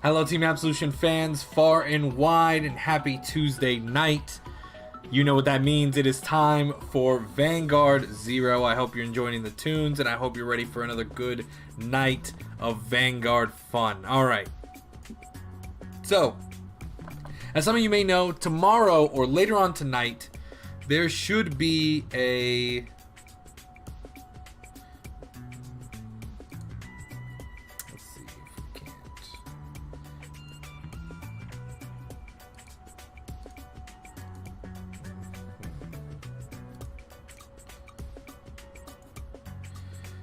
Hello, Team Absolution fans, far and wide, and happy Tuesday night. You know what that means. It is time for Vanguard 0. I hope you're enjoying the tunes, and I hope you're ready for another good night of Vanguard fun. All right. So, as some of you may know, tomorrow or later on tonight, there should be a...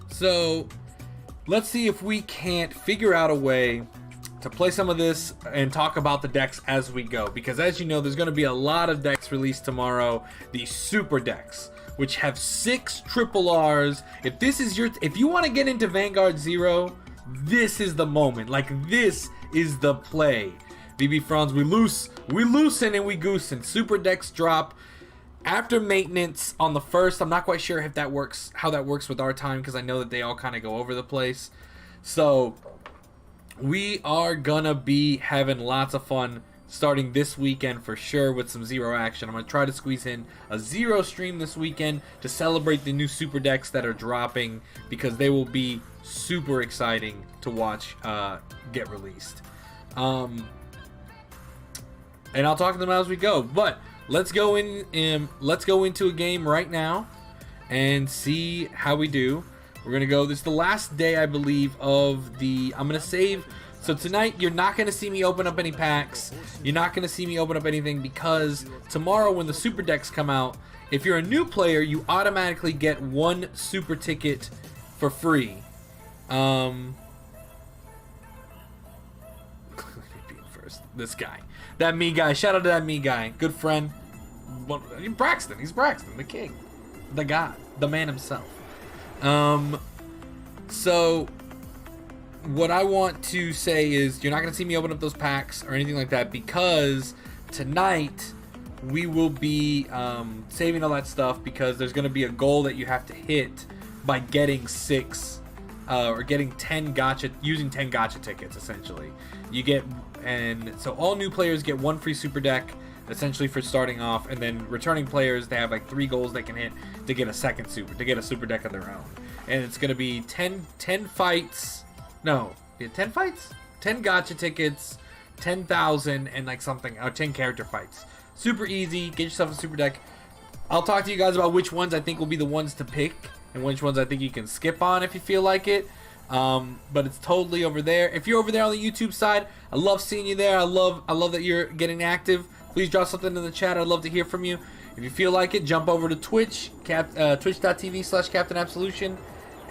So, let's see if we can't figure out a way to play some of this and talk about the decks as we go. Because as you know, there's going to be a lot of decks released tomorrow. These super decks, which have 6 triple Rs. If you want to get into Vanguard 0, this is the moment. Like, this is the play. BB Franz, we loosen and we goosen. Super decks drop after maintenance on the 1st. I'm not quite sure if that works, how that works with our time, because I know that they all kind of go over the place. So we are gonna be having lots of fun starting this weekend for sure with some 0 action. I'm gonna try to squeeze in a 0 stream this weekend to celebrate the new super decks that are dropping, because they will be super exciting to watch get released. And I'll talk to them as we go, but let's go into a game right now and see how we do. We're gonna go. This is the last day, I believe, of the. I'm gonna save. So tonight, you're not gonna see me open up any packs. You're not gonna see me open up anything, because tomorrow, when the super decks come out, if you're a new player, you automatically get 1 super ticket for free. This guy, that me guy. Shout out to that me guy. Good friend. Braxton. He's Braxton, the king, the god, the man himself. So what I want to say is, you're not going to see me open up those packs or anything like that, because tonight we will be saving all that stuff, because there's going to be a goal that you have to hit by getting 6 or getting 10 gacha, using 10 gacha tickets. Essentially, you get, and so all new players get 1 free super deck, essentially, for starting off, and then returning players, they have like 3 goals they can hit to get a super deck of their own. And it's gonna be 10 fights, 10 fights, 10 gacha tickets, 10,000, and like something, 10 character fights. Super easy. Get yourself a super deck. I'll talk to you guys about which ones I think will be the ones to pick, and which ones I think you can skip on if you feel like it. But it's totally over there. If you're over there on the YouTube side, I love seeing you there. I love that you're getting active. Please drop something in the chat. I'd love to hear from you. If you feel like it, jump over to Twitch, twitch.tv/CaptainAbsolution,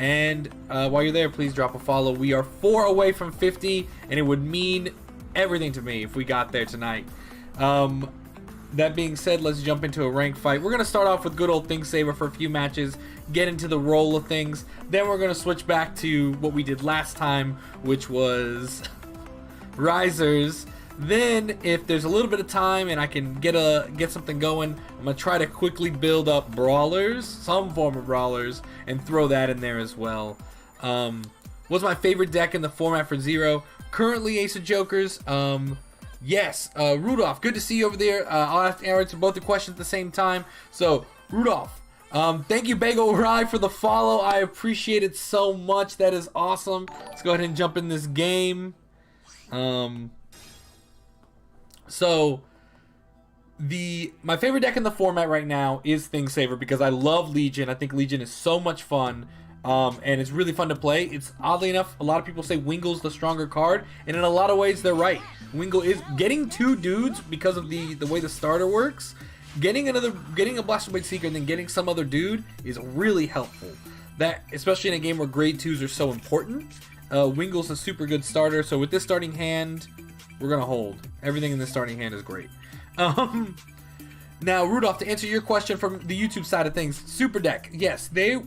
And while you're there, please drop a follow. We are 4 away from 50, and it would mean everything to me if we got there tonight. That being said, let's jump into a ranked fight. We're going to start off with good old ThinkSaver for a few matches, get into the roll of things. Then we're going to switch back to what we did last time, which was Risers. Then, if there's a little bit of time and I can get something going, I'm going to try to quickly build up Brawlers, some form of Brawlers, and throw that in there as well. What's my favorite deck in the format for Zero? Currently Ace of Jokers. Yes, Rudolph, good to see you over there. I'll have to answer both the questions at the same time. So, Rudolph, thank you, Bagel Rye, for the follow. I appreciate it so much. That is awesome. Let's go ahead and jump in this game. So, my favorite deck in the format right now is ThinkSaver because I love Legion. I think Legion is so much fun. And it's really fun to play. It's oddly enough, a lot of people say Wingle's the stronger card, and in a lot of ways they're right. Wingle is getting 2 dudes because of the way the starter works. Getting a Blaster Blade Seeker and then getting some other dude is really helpful. That, especially in a game where grade 2s are so important. Wingle's a super good starter, so with this starting hand, we're gonna hold. Everything in this starting hand is great. Now, Rudolph, to answer your question from the YouTube side of things, Super Deck, yes, they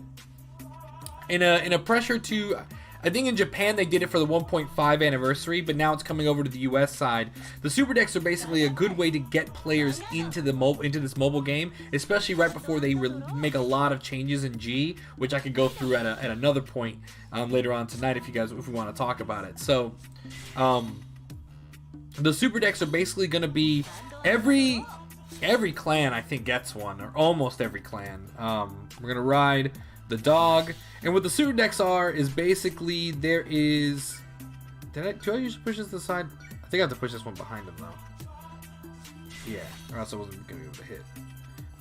in a pressure to, I think in Japan they did it for the 1.5 anniversary, but now it's coming over to the US side. The Super Decks are basically a good way to get players into this mobile game, especially right before they make a lot of changes in G, which I could go through at another point later on tonight if we want to talk about it. So, the Super Decks are basically going to be every clan I think gets one, or almost every clan. We're gonna ride the dog, and what the Super Decks are is basically do I usually push this to the side? I think I have to push this one behind him though. Yeah, or else I wasn't gonna be able to hit.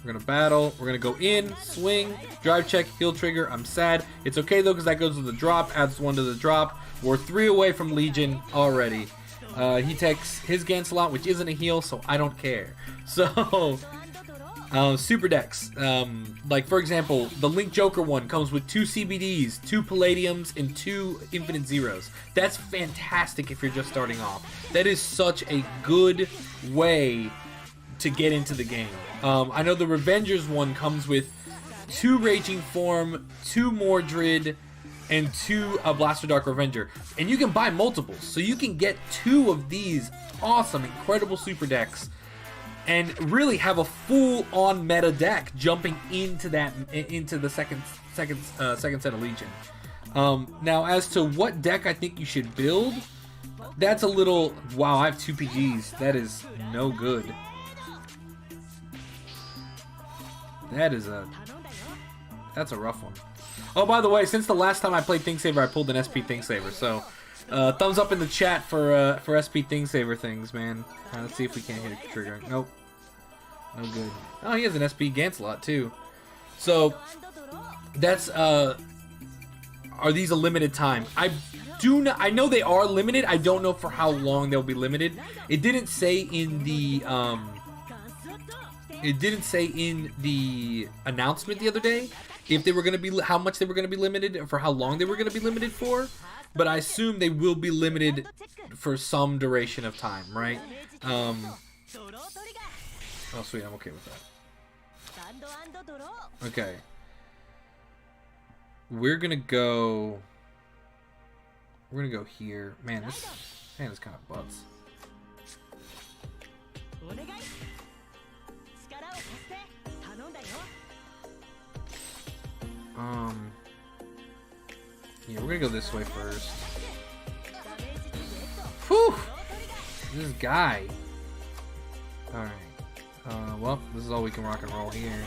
We're gonna battle. We're gonna go in, swing, drive check, heal trigger. I'm sad. It's okay though because that goes to the drop, adds 1 to the drop. We're 3 away from Legion already. He takes his Gancelot, which isn't a heal, so I don't care. So, Super Decks. Like, for example, the Link Joker one comes with 2 CBDs, 2 Palladiums, and 2 Infinite Zeros. That's fantastic if you're just starting off. That is such a good way to get into the game. I know the Revengers one comes with 2 Raging Form, 2 Mordred, and 2 Blaster Dark Revenger. And you can buy multiples, so you can get 2 of these awesome, incredible Super Decks and really have a full-on meta deck jumping into the second set of Legion. Now, as to what deck I think you should build, that's a little... Wow, I have 2 PGs. That is no good. That's a rough one. Oh, by the way, since the last time I played ThinkSaver, I pulled an SP ThinkSaver, so thumbs up in the chat for SP ThinkSaver things, man. Let's see if we can't hit a trigger. Nope. No good. Oh, he has an SP Gancelot, too. So, that's, are these a limited time? I know they are limited. I don't know for how long they'll be limited. It didn't say in the, announcement the other day if they were going to be, how much they were going to be limited and for how long they were going to be limited for, but I assume they will be limited for some duration of time, right? Oh sweet, I'm okay with that. Okay. We're gonna go here. Man, this is kind of butts. Yeah, we're gonna go this way first. Whew! This guy. Alright. Well, this is all we can rock and roll here.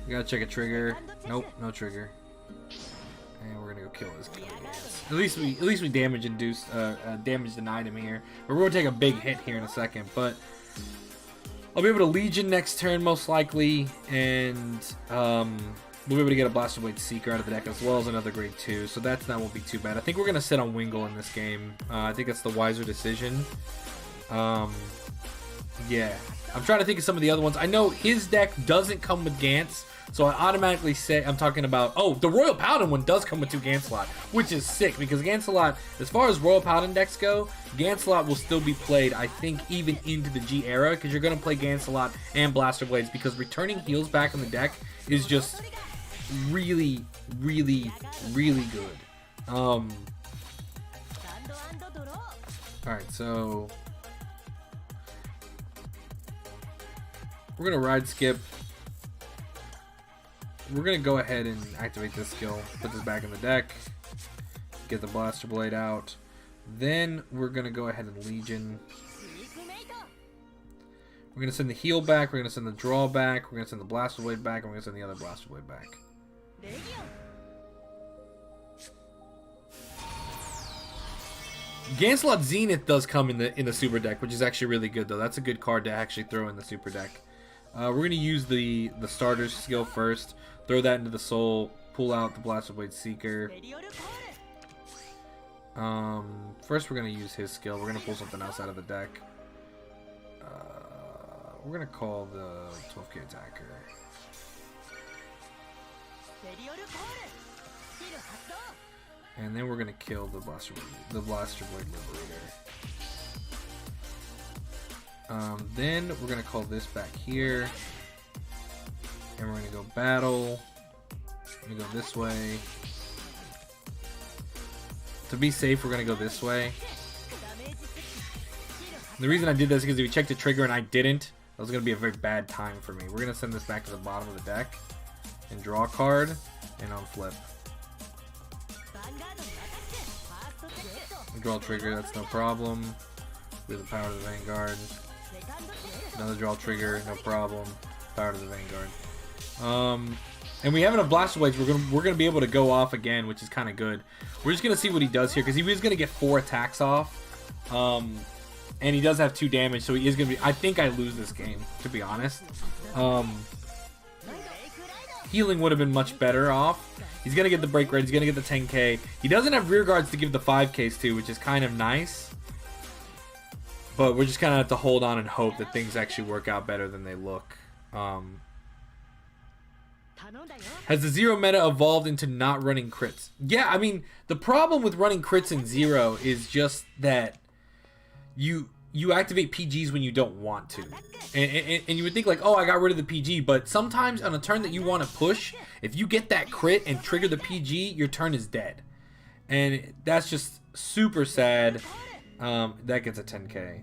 We gotta check a trigger. Nope, no trigger. And we're gonna go kill this guy. At least we damage denied him here. But we're gonna take a big hit here in a second. But I'll be able to Legion next turn most likely, and we'll be able to get a Blaster Blade Seeker out of the deck as well as another grade 2. So that won't be too bad. I think we're gonna sit on Wingle in this game. I think that's the wiser decision. Yeah. I'm trying to think of some of the other ones. I know his deck doesn't come with Gantz, So I automatically say, I'm talking about, oh, the Royal Paladin one does come with 2 Gancelot, which is sick, because Gancelot, as far as Royal Paladin decks go, Gancelot will still be played, I think, even into the G era, because you're going to play Gancelot and Blaster Blades, because returning heals back in the deck is just really, really, really good. Alright, so we're going to ride skip. We're going to go ahead and activate this skill, put this back in the deck, get the Blaster Blade out. Then we're going to go ahead and Legion. We're going to send the heal back, we're going to send the draw back, we're going to send the Blaster Blade back, and we're going to send the other Blaster Blade back. Gancelot Zenith does come in the super deck, which is actually really good though. That's a good card to actually throw in the super deck. We're going to use the starter skill first, throw that into the soul, pull out the Blaster Blade Seeker. First we're going to use his skill. We're going to pull something else out of the deck. We're going to call the 12k attacker. And then we're going to kill the Blaster Blade Liberator. Then we're going to call this back here. And we're going to go battle. We're going to go this way. To be safe, we're going to go this way. The reason I did this is because if you checked the trigger and I didn't, that was going to be a very bad time for me. We're going to send this back to the bottom of the deck and draw a card and on flip. Draw trigger, that's no problem. With the power of the Vanguard. Another draw trigger, no problem. Power of the Vanguard. And we have enough Blaster Blades. We're gonna be able to go off again, which is kind of good. We're just gonna see what he does here because he was gonna get 4 attacks off. And he does have 2 damage, so he is gonna be. I think I lose this game, to be honest. Healing would have been much better off. He's going to get the break rate. He's going to get the 10k. He doesn't have rear guards to give the 5ks to, which is kind of nice. But we're just going to have to hold on and hope that things actually work out better than they look. Has the Zero meta evolved into not running crits? Yeah, I mean, the problem with running crits in Zero is just that you activate PGs when you don't want to. And you would think like, oh, I got rid of the PG, but sometimes on a turn that you want to push, if you get that crit and trigger the PG, your turn is dead. And that's just super sad. That gets a 10k.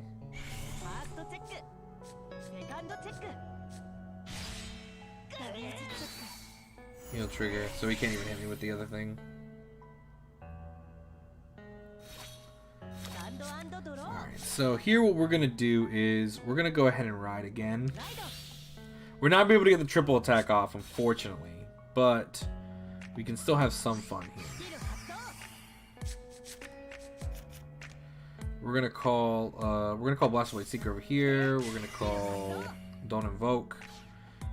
He'll trigger, so he can't even hit me with the other thing. Alright, so here what we're going to do is we're going to go ahead and ride again. We're not going to be able to get the triple attack off, unfortunately, but we can still have some fun here. We're going to call Blaster Blade Seeker over here. We're going to call Don't Invoke.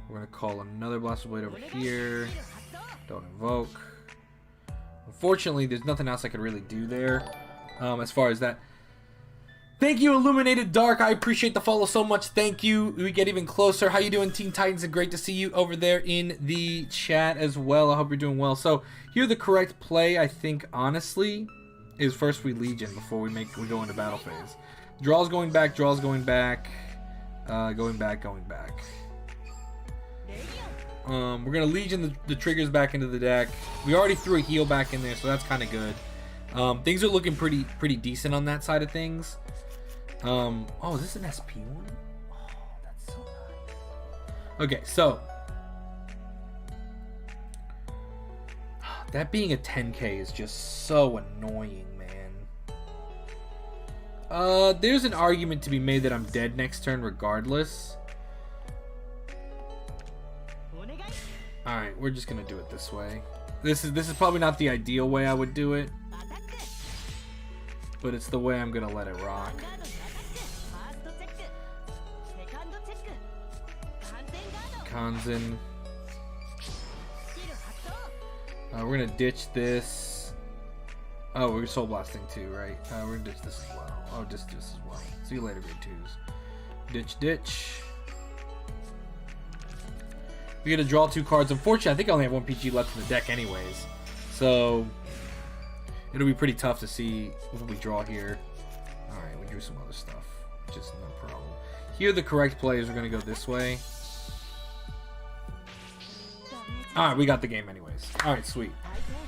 We're going to call another Blaster Blade over here. Don't Invoke. Unfortunately, there's nothing else I could really do there as far as that. Thank you, Illuminated Dark. I appreciate the follow so much. Thank you. We get even closer. How you doing, Teen Titans? And great to see you over there in the chat as well. I hope you're doing well. So here the correct play, I think, honestly, is first we Legion before we go into battle phase. Draws going back, draws going back, going back. We're gonna Legion the triggers back into the deck. We already threw a heal back in there, so that's kind of good. Things are looking pretty decent on that side of things. Oh, is this an SP one? Oh, that's so nice. Okay, so that being a 10k is just so annoying, man. There's an argument to be made that I'm dead next turn regardless. Alright, we're just gonna do it this way. This is probably not the ideal way I would do it, but it's the way I'm gonna let it rock. Kanzen. We're gonna ditch this. Oh, we're soul blasting too, right? We're gonna ditch this as well. Oh, ditch this as well. See you later, grade 2s. Ditch. We're going to draw 2 cards. Unfortunately, I think I only have 1 PG left in the deck anyways. So, it'll be pretty tough to see what we draw here. Alright, we drew some other stuff. Just no problem. Here, the correct play is we're going to go this way. Alright, we got the game anyways. Alright, sweet.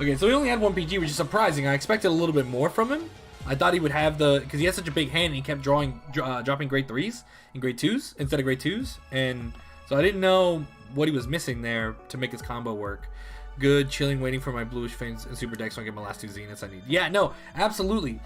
Okay, so he only had 1 PG, which is surprising. I expected a little bit more from him. I thought he would have because he has such a big hand and he kept dropping grade 3s and grade 2s instead of grade 2s. And so I didn't know what he was missing there to make his combo work. Good, chilling, waiting for my bluish fangs and super decks so I get my last 2 Zeniths I need. Yeah, no, absolutely.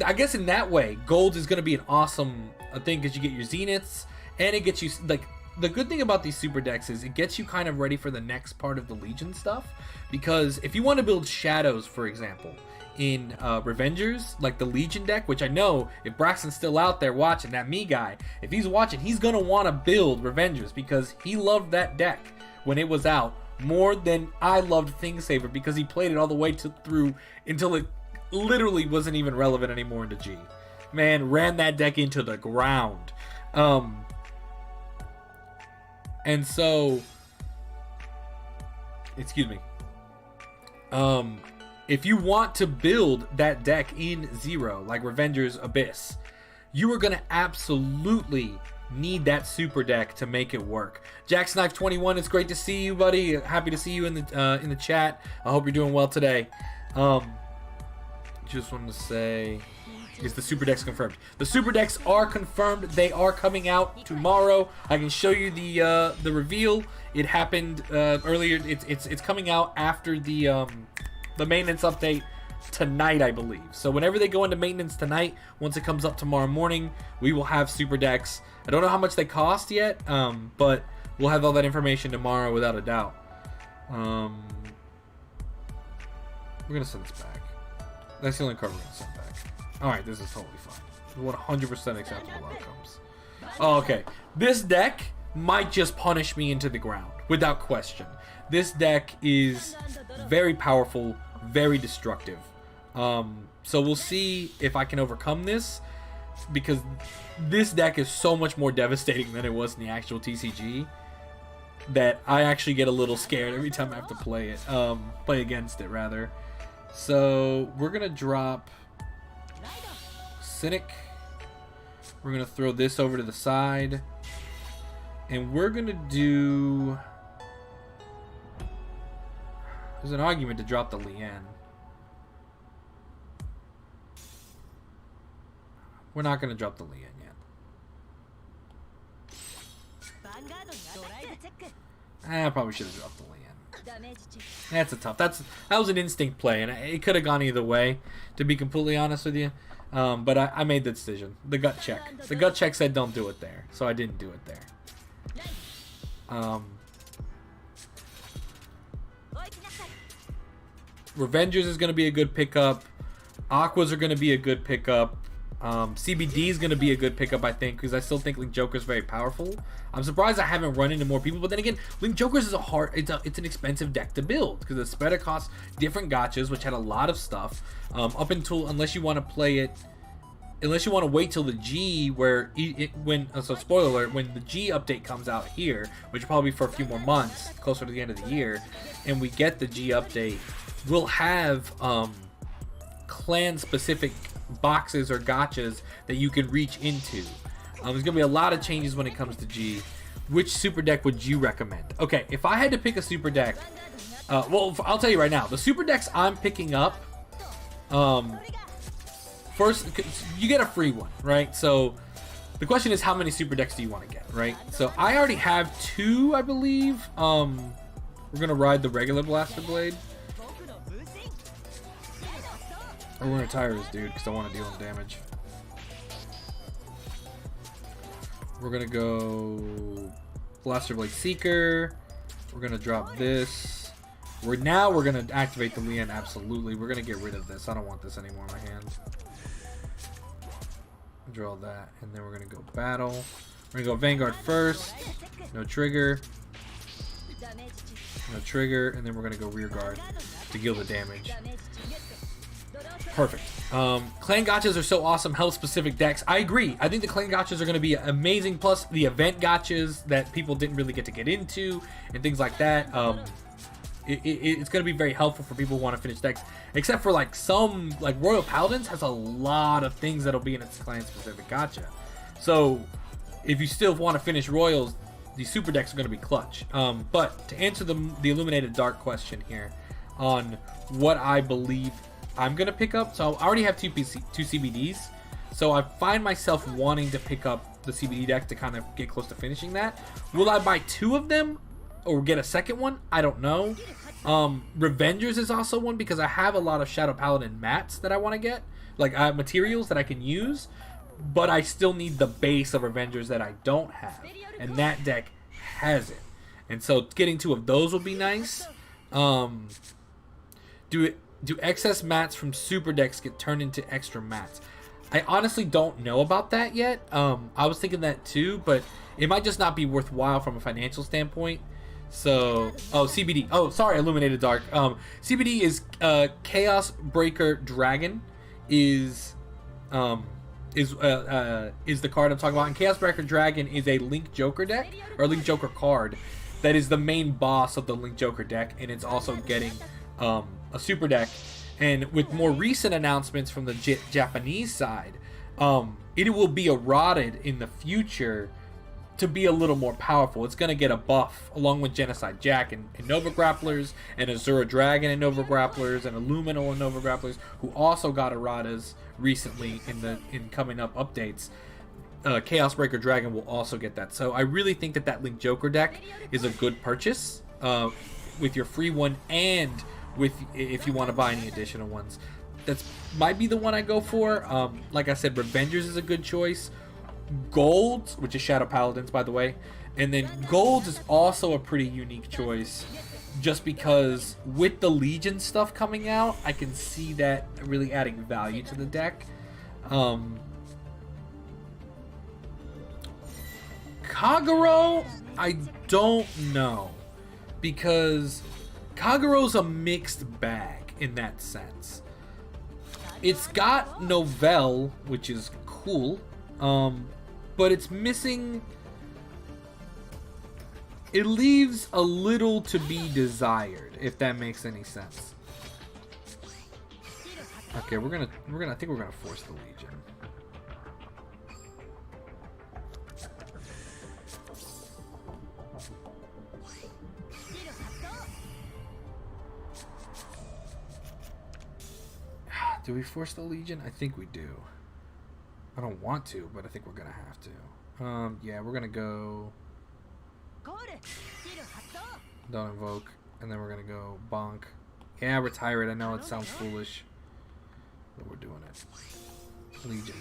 I guess in that way, gold is going to be an awesome thing because you get your Zeniths and it gets you, like, the good thing about these super decks is it gets you kind of ready for the next part of the Legion stuff. Because if you want to build Shadows, for example, in Revengers, like the Legion deck, which I know if Braxton's still out there watching, that me guy, if he's watching, he's going to want to build Revengers because he loved that deck when it was out more than I loved Thingsaver because he played it all the way through until it literally wasn't even relevant anymore into G. Man, ran that deck into the ground. And so, excuse me. If you want to build that deck in Zero, like Revengers Abyss, you are going to absolutely need that super deck to make it work. JacksKnife21, it's great to see you, buddy. Happy to see you in the chat. I hope you're doing well today. Just wanted to say, is the super decks confirmed? The super decks are confirmed. They are coming out tomorrow. I can show you the reveal. It happened earlier. It's coming out after the maintenance update tonight, I believe. So whenever they go into maintenance tonight, once it comes up tomorrow morning, we will have super decks. I don't know how much they cost yet, but we'll have all that information tomorrow without a doubt. We're gonna send this back. That's the only card we're gonna send back. Alright, this is totally fine. 100% acceptable outcomes. Oh, okay. This deck might just punish me into the ground, without question. This deck is very powerful, very destructive. So we'll see if I can overcome this, because this deck is so much more devastating than it was in the actual TCG that I actually get a little scared every time I have to play it. Play against it, rather. So we're gonna drop Cynic. We're gonna throw this over to the side, and we're gonna do. There's an argument to drop the Lien. We're not gonna drop the Lien yet. I probably should have dropped the Lien. That's a tough. That was an instinct play, and it could have gone either way, to be completely honest with you. But I made the decision. The gut check. The gut check said don't do it there, so I didn't do it there. Revengers is going to be a good pickup. Aquas are going to be a good pickup. CBD is going to be a good pickup, I think, because I still think Link Joker is very powerful. I'm surprised I haven't run into more people, but then again, Link Joker's is it's an expensive deck to build because the spreader costs different gotchas, which had a lot of stuff. Up until unless you want to play it, unless you want to wait till the G so spoiler alert, when the G update comes out here, which will probably be for a few more months, closer to the end of the year, and we get the G update, we'll have clan specific boxes or gotchas that you can reach into. There's gonna be a lot of changes when it comes to G. Which super deck would you recommend? Okay, if I had to pick a super deck, well, I'll tell you right now, the super decks I'm picking up, first, you get a free one, right? So the question is, how many super decks do you want to get, right? So I already have 2, I believe. We're gonna ride the regular Blaster Blade. Or we're gonna tire this dude because I want to deal him damage. We're gonna go Blaster Blade Seeker. We're gonna drop this. We're gonna activate the Lien. Absolutely, we're gonna get rid of this. I don't want this anymore in my hand. Draw that, and then we're gonna go battle. We're gonna go Vanguard first. No trigger. No trigger, and then we're gonna go rear guard to deal the damage. Perfect. Clan gotchas are so awesome, health specific decks. I agree. I think the clan gotchas are going to be amazing. Plus the event gotchas that people didn't really get to get into and things like that. It's going to be very helpful for people who want to finish decks. Except for like some, like Royal Paladins has a lot of things that'll be in its clan specific gotcha. So if you still want to finish Royals, these super decks are going to be clutch. But to answer the Illuminated Dark question here on what I believe I'm going to pick up. So I already have two CBDs. So I find myself wanting to pick up the CBD deck to kind of get close to finishing that. Will I buy two of them or get a second one? I don't know. Revengers is also one because I have a lot of Shadow Paladin mats that I want to get. Like I have materials that I can use. But I still need the base of Revengers that I don't have. And that deck has it. And so getting two of those would be nice. Do excess mats from super decks get turned into extra mats? I honestly don't know about that yet. I was thinking that too, but it might just not be worthwhile from a financial standpoint. So, CBD. Oh, sorry, Illuminated Dark. CBD is Chaos Breaker Dragon is the card I'm talking about. And Chaos Breaker Dragon is a Link Joker deck, or Link Joker card, that is the main boss of the Link Joker deck, and it's also getting a super deck. And with more recent announcements from the Japanese side, it will be eroded in the future to be a little more powerful. It's going to get a buff along with Genocide Jack and Nova Grapplers and Azura Dragon and Nova Grapplers and Illuminal and Nova Grapplers, who also got erratas recently in coming up updates. Chaos Breaker Dragon will also get that. So I really think that Link Joker deck is a good purchase with your free one, and with if you want to buy any additional ones. That's might be the one I go for. Like I said, Revengers is a good choice. Golds, which is Shadow Paladins, by the way, and then Golds is also a pretty unique choice, just because with the Legion stuff coming out, I can see that really adding value to the deck. Kagero, I don't know, because Kagero's a mixed bag in that sense. It's got Novell, which is cool, but it's missing. It leaves a little to be desired, if that makes any sense. Okay, I think we're gonna force the Legion. Do we force the Legion? I think we do. I don't want to, but I think we're gonna have to. Yeah, we're gonna go. Don't invoke, and then we're gonna go bonk. Yeah, retire it. I know it sounds foolish, but we're doing it. Legion.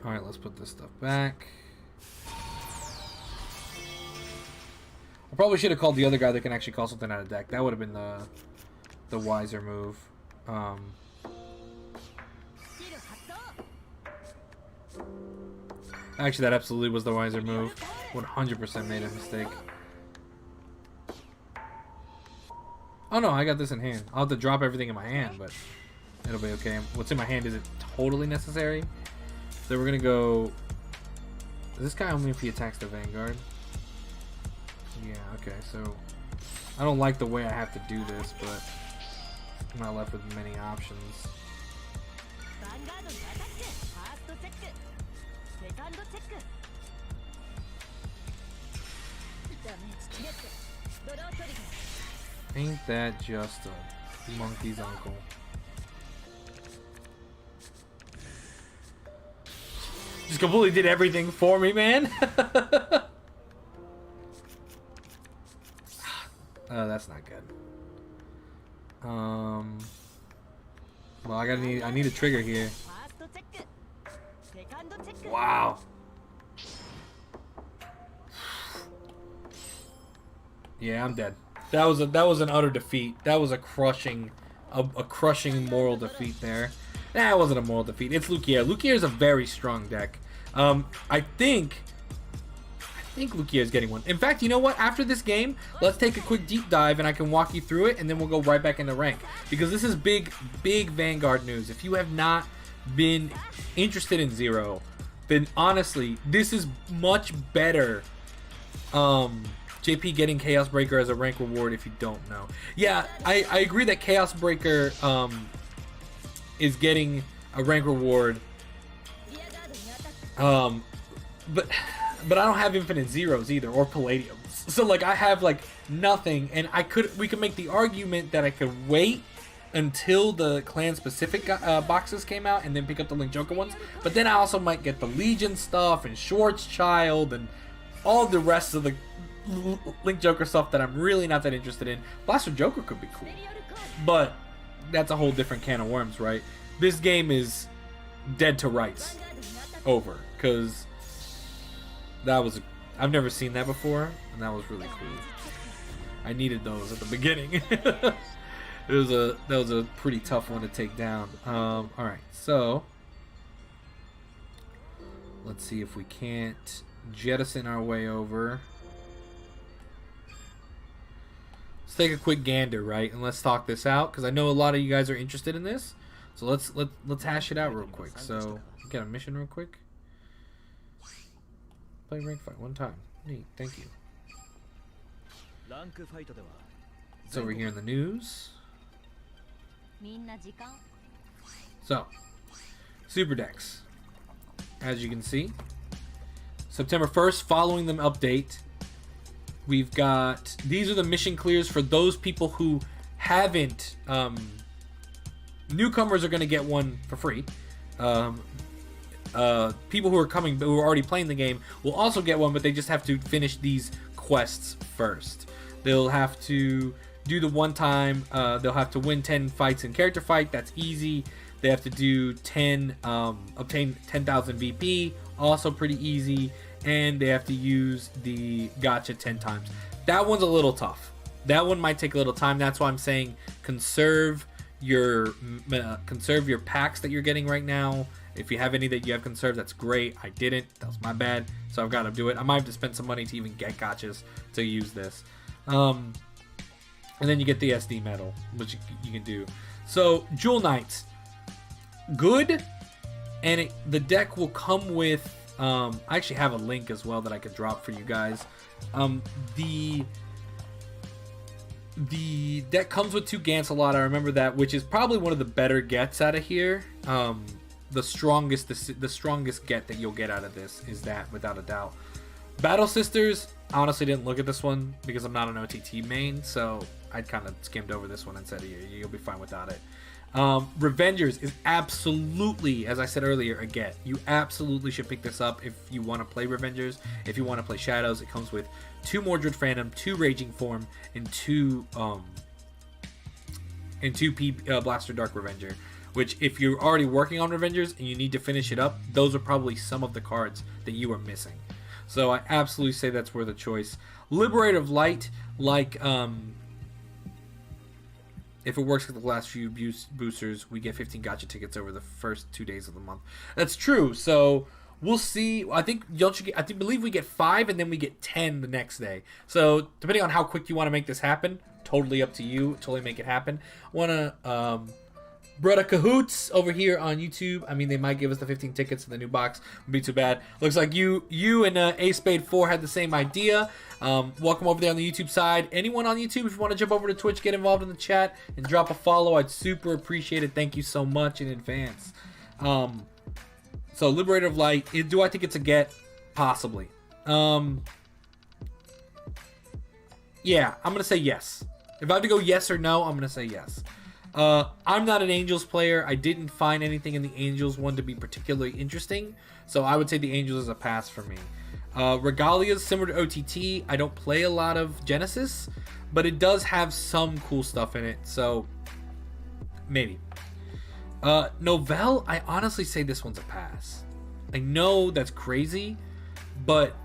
All right, let's put this stuff back. I probably should have called the other guy that can actually call something out of deck. That would have been the wiser move. Actually, that absolutely was the wiser move. 100% made a mistake. Oh no, I got this in hand. I'll have to drop everything in my hand, but it'll be okay. What's in my hand isn't totally necessary. So we're gonna go. Does this guy only if he attacks the Vanguard? Yeah, okay, so I don't like the way I have to do this, but I'm not left with many options. Ain't that just a monkey's uncle? Just completely did everything for me, man. Oh, that's not good. Well, I need a trigger here. Wow. Yeah, I'm dead. That was an utter defeat. That was a crushing moral defeat there. Nah, it wasn't a moral defeat. It's Lukier. Lukier is a very strong deck. I think think Lukia is getting one. In fact, you know what? After this game, let's take a quick deep dive and I can walk you through it, and then we'll go right back into rank. Because this is big Vanguard news. If you have not been interested in Zero, then honestly, this is much better. JP getting Chaos Breaker as a rank reward if you don't know. Yeah, I agree that Chaos Breaker is getting a rank reward. But I don't have infinite zeros either, or palladiums. So like I have like nothing, and we could make the argument that I could wait until the clan specific boxes came out and then pick up the Link Joker ones. But then I also might get the Legion stuff and Schwarzschild and all the rest of the Link Joker stuff that I'm really not that interested in. Blaster Joker could be cool, but that's a whole different can of worms, right? This game is dead to rights over, because I've never seen that before, and that was really cool. I needed those at the beginning. That was a pretty tough one to take down. All right, so let's see if we can't jettison our way over. Let's take a quick gander, right, and let's talk this out, because I know a lot of you guys are interested in this. So let's hash it out real quick. So get a mission real quick. Play rank fight one time. Neat, thank you. It's over here in the news. So, Super Decks. As you can see, September 1st, following the update, we've got, these are the mission clears for those people who haven't, newcomers are going to get one for free. People who are already playing the game will also get one, but they just have to finish these quests first. They'll have to do the one time, they'll have to win 10 fights in character fight. That's easy. They have to do obtain 10,000 VP, also pretty easy. And they have to use the gacha 10 times. That one's a little tough. That one might take a little time. That's why I'm saying conserve your packs that you're getting right now. If you have any that you have conserved, that's great. I didn't. That was my bad. So I've got to do it. I might have to spend some money to even get gachas to use this. And then you get the SD medal, which you can do. So Jewel Knights, good. And the deck will come with, I actually have a link as well that I could drop for you guys. The deck comes with 2 Gancelot. I remember that, which is probably one of the better gets out of here. The strongest get that you'll get out of this is that, without a doubt. Battle Sisters, I honestly didn't look at this one because I'm not an OTT main, so I kind of skimmed over this one and said you'll be fine without it. Revengers is absolutely, as I said earlier, a get. You absolutely should pick this up if you want to play Revengers. If you want to play Shadows, it comes with 2 Mordred Phantom, 2 Raging Form, and 2 Blaster Dark Revenger. Which, if you're already working on Revengers and you need to finish it up, those are probably some of the cards that you are missing. So I absolutely say that's worth a choice. Liberator of Light, like, if it works with the last few boosters, we get 15 gacha tickets over the first 2 days of the month. That's true. So we'll see. I believe we get 5 and then we get 10 the next day. So depending on how quick you want to make this happen, totally up to you. Totally make it happen. Brother Cahoots over here on YouTube. I mean, they might give us the 15 tickets in the new box. Wouldn't be too bad. Looks like you and A Spade 4 had the same idea. Welcome over there on the YouTube side. Anyone on YouTube, if you want to jump over to Twitch, get involved in the chat and drop a follow, I'd super appreciate it. Thank you so much in advance. So Liberator of Light, do I think it's a get? Possibly. Yeah, I'm gonna say yes. If I have to go yes or no, I'm gonna say yes. I'm not an Angels player. I didn't find anything in the Angels one to be particularly interesting, so I would say the Angels is a pass for me. Regalia is similar to OTT. I don't play a lot of Genesis, but it does have some cool stuff in it, so maybe. Novell, I honestly say this one's a pass. I know that's crazy, but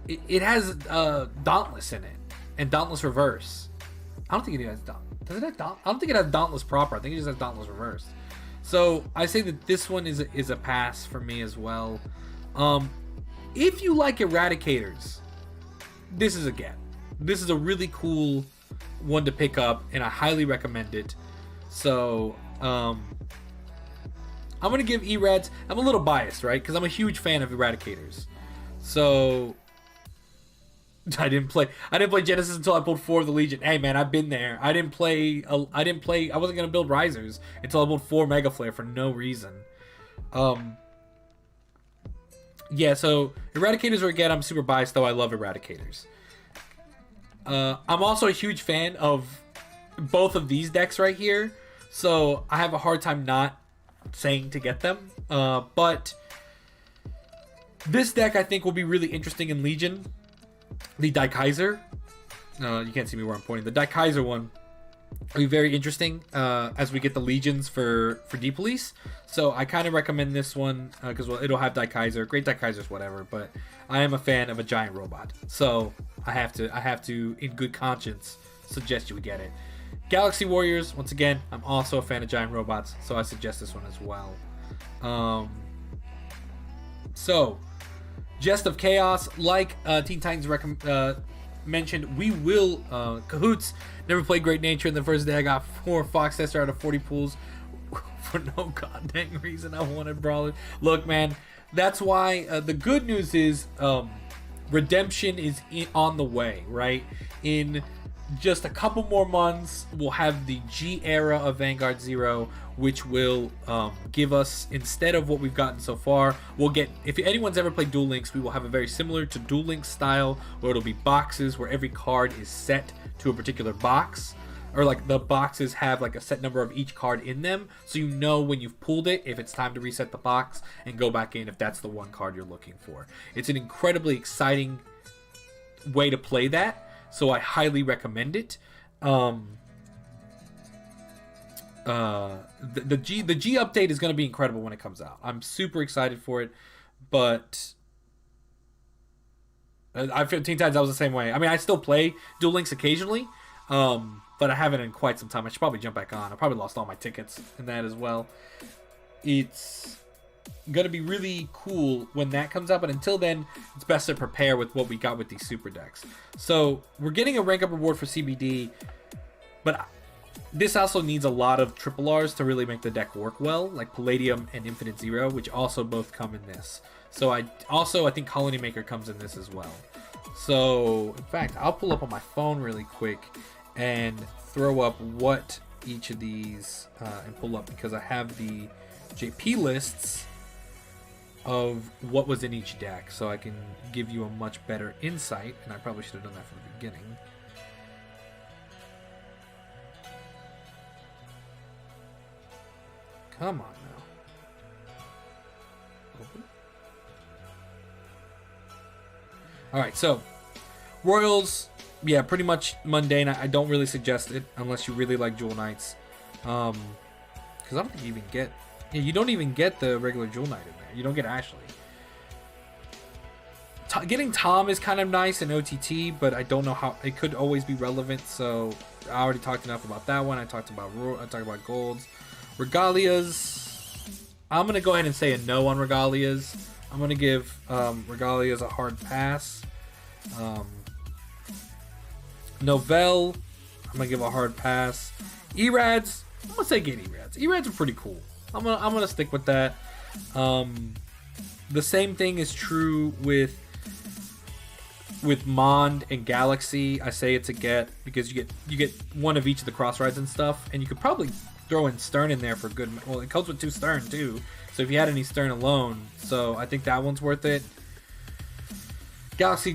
it has Dauntless in it, and Dauntless Reverse. I don't think it has Dauntless. Does it have I don't think it has Dauntless proper. I think it just has Dauntless Reversed. So I say that this one is a pass for me as well. if you like Eradicators, this is a get. This is a really cool one to pick up, and I highly recommend it. So, I'm going to give Erads... I'm a little biased, right? Because I'm a huge fan of Eradicators. So... I didn't play Genesis until I pulled 4 of the Legion. Hey man, I've been there. I wasn't gonna build Risers until I pulled 4 Mega Flare for no reason. Yeah, so Eradicators are again, I'm super biased though. I love Eradicators. I'm also a huge fan of both of these decks right here, so I have a hard time not saying to get them. But this deck I think will be really interesting in Legion. The Daikaiser, you can't see me where I'm pointing. The Daikaiser one will be very interesting as we get the Legions for D-Police. So I kind of recommend this one because it'll have Daikaiser. Great Daikaisers, whatever. But I am a fan of a giant robot, so I have to, in good conscience, suggest you get it. Galaxy Warriors, once again, I'm also a fan of giant robots, so I suggest this one as well. So. Jest of Chaos, like Teen Titans mentioned, we will Cahoots. Never played Great Nature. In the first day I got 4 Fox Tester out of 40 pools for no goddamn reason. I wanted Brawler. Look man, that's why the good news is redemption is on the way, right? In just a couple more months we'll have the G era of Vanguard 0, which will give us, instead of what we've gotten so far, we'll get, if anyone's ever played Duel Links, we will have a very similar to Duel Links style where it'll be boxes where every card is set to a particular box, or like the boxes have like a set number of each card in them, so you know when you've pulled it if it's time to reset the box and go back in if that's the one card you're looking for. It's an incredibly exciting way to play that, so I highly recommend it. The G update is going to be incredible when it comes out. I'm super excited for it, but I feel Teen Titans I was the same way. I mean, I still play Duel Links occasionally, but I haven't in quite some time. I should probably jump back on. I probably lost all my tickets in that as well. It's gonna be really cool when that comes out, but until then it's best to prepare with what we got with these super decks. So we're getting a rank up reward for CBD, but this also needs a lot of triple R's to really make the deck work well, like Palladium and Infinite Zero, which also both come in this. So I think Colony Maker comes in this as well. So in fact, I'll pull up on my phone really quick and throw up what each of these and pull up, because I have the JP lists of what was in each deck, so I can give you a much better insight, and I probably should have done that from the beginning. Come on now. Open. Alright, so Royals, yeah, pretty much mundane. I don't really suggest it unless you really like Jewel Knights. Because I don't think you even get... Yeah, you don't even get the regular Jewel Knight in there. You don't get Ashley. Getting Tom is kind of nice in OTT, but I don't know how... It could always be relevant, so I already talked enough about that one. I talked about Golds. Regalias, I'm going to go ahead and say a no on Regalias. I'm going to give Regalias a hard pass. Novell, I'm going to give a hard pass. Erads, I'm going to say get Erads. Erads are pretty cool. I'm gonna stick with that. The same thing is true with Mond and Galaxy. I say it's a get because you get one of each of the cross rides and stuff, and you could probably throw in Stern in there for good. Well, it comes with 2 Stern too, so if you had any Stern alone, so I think that one's worth it. Galaxy,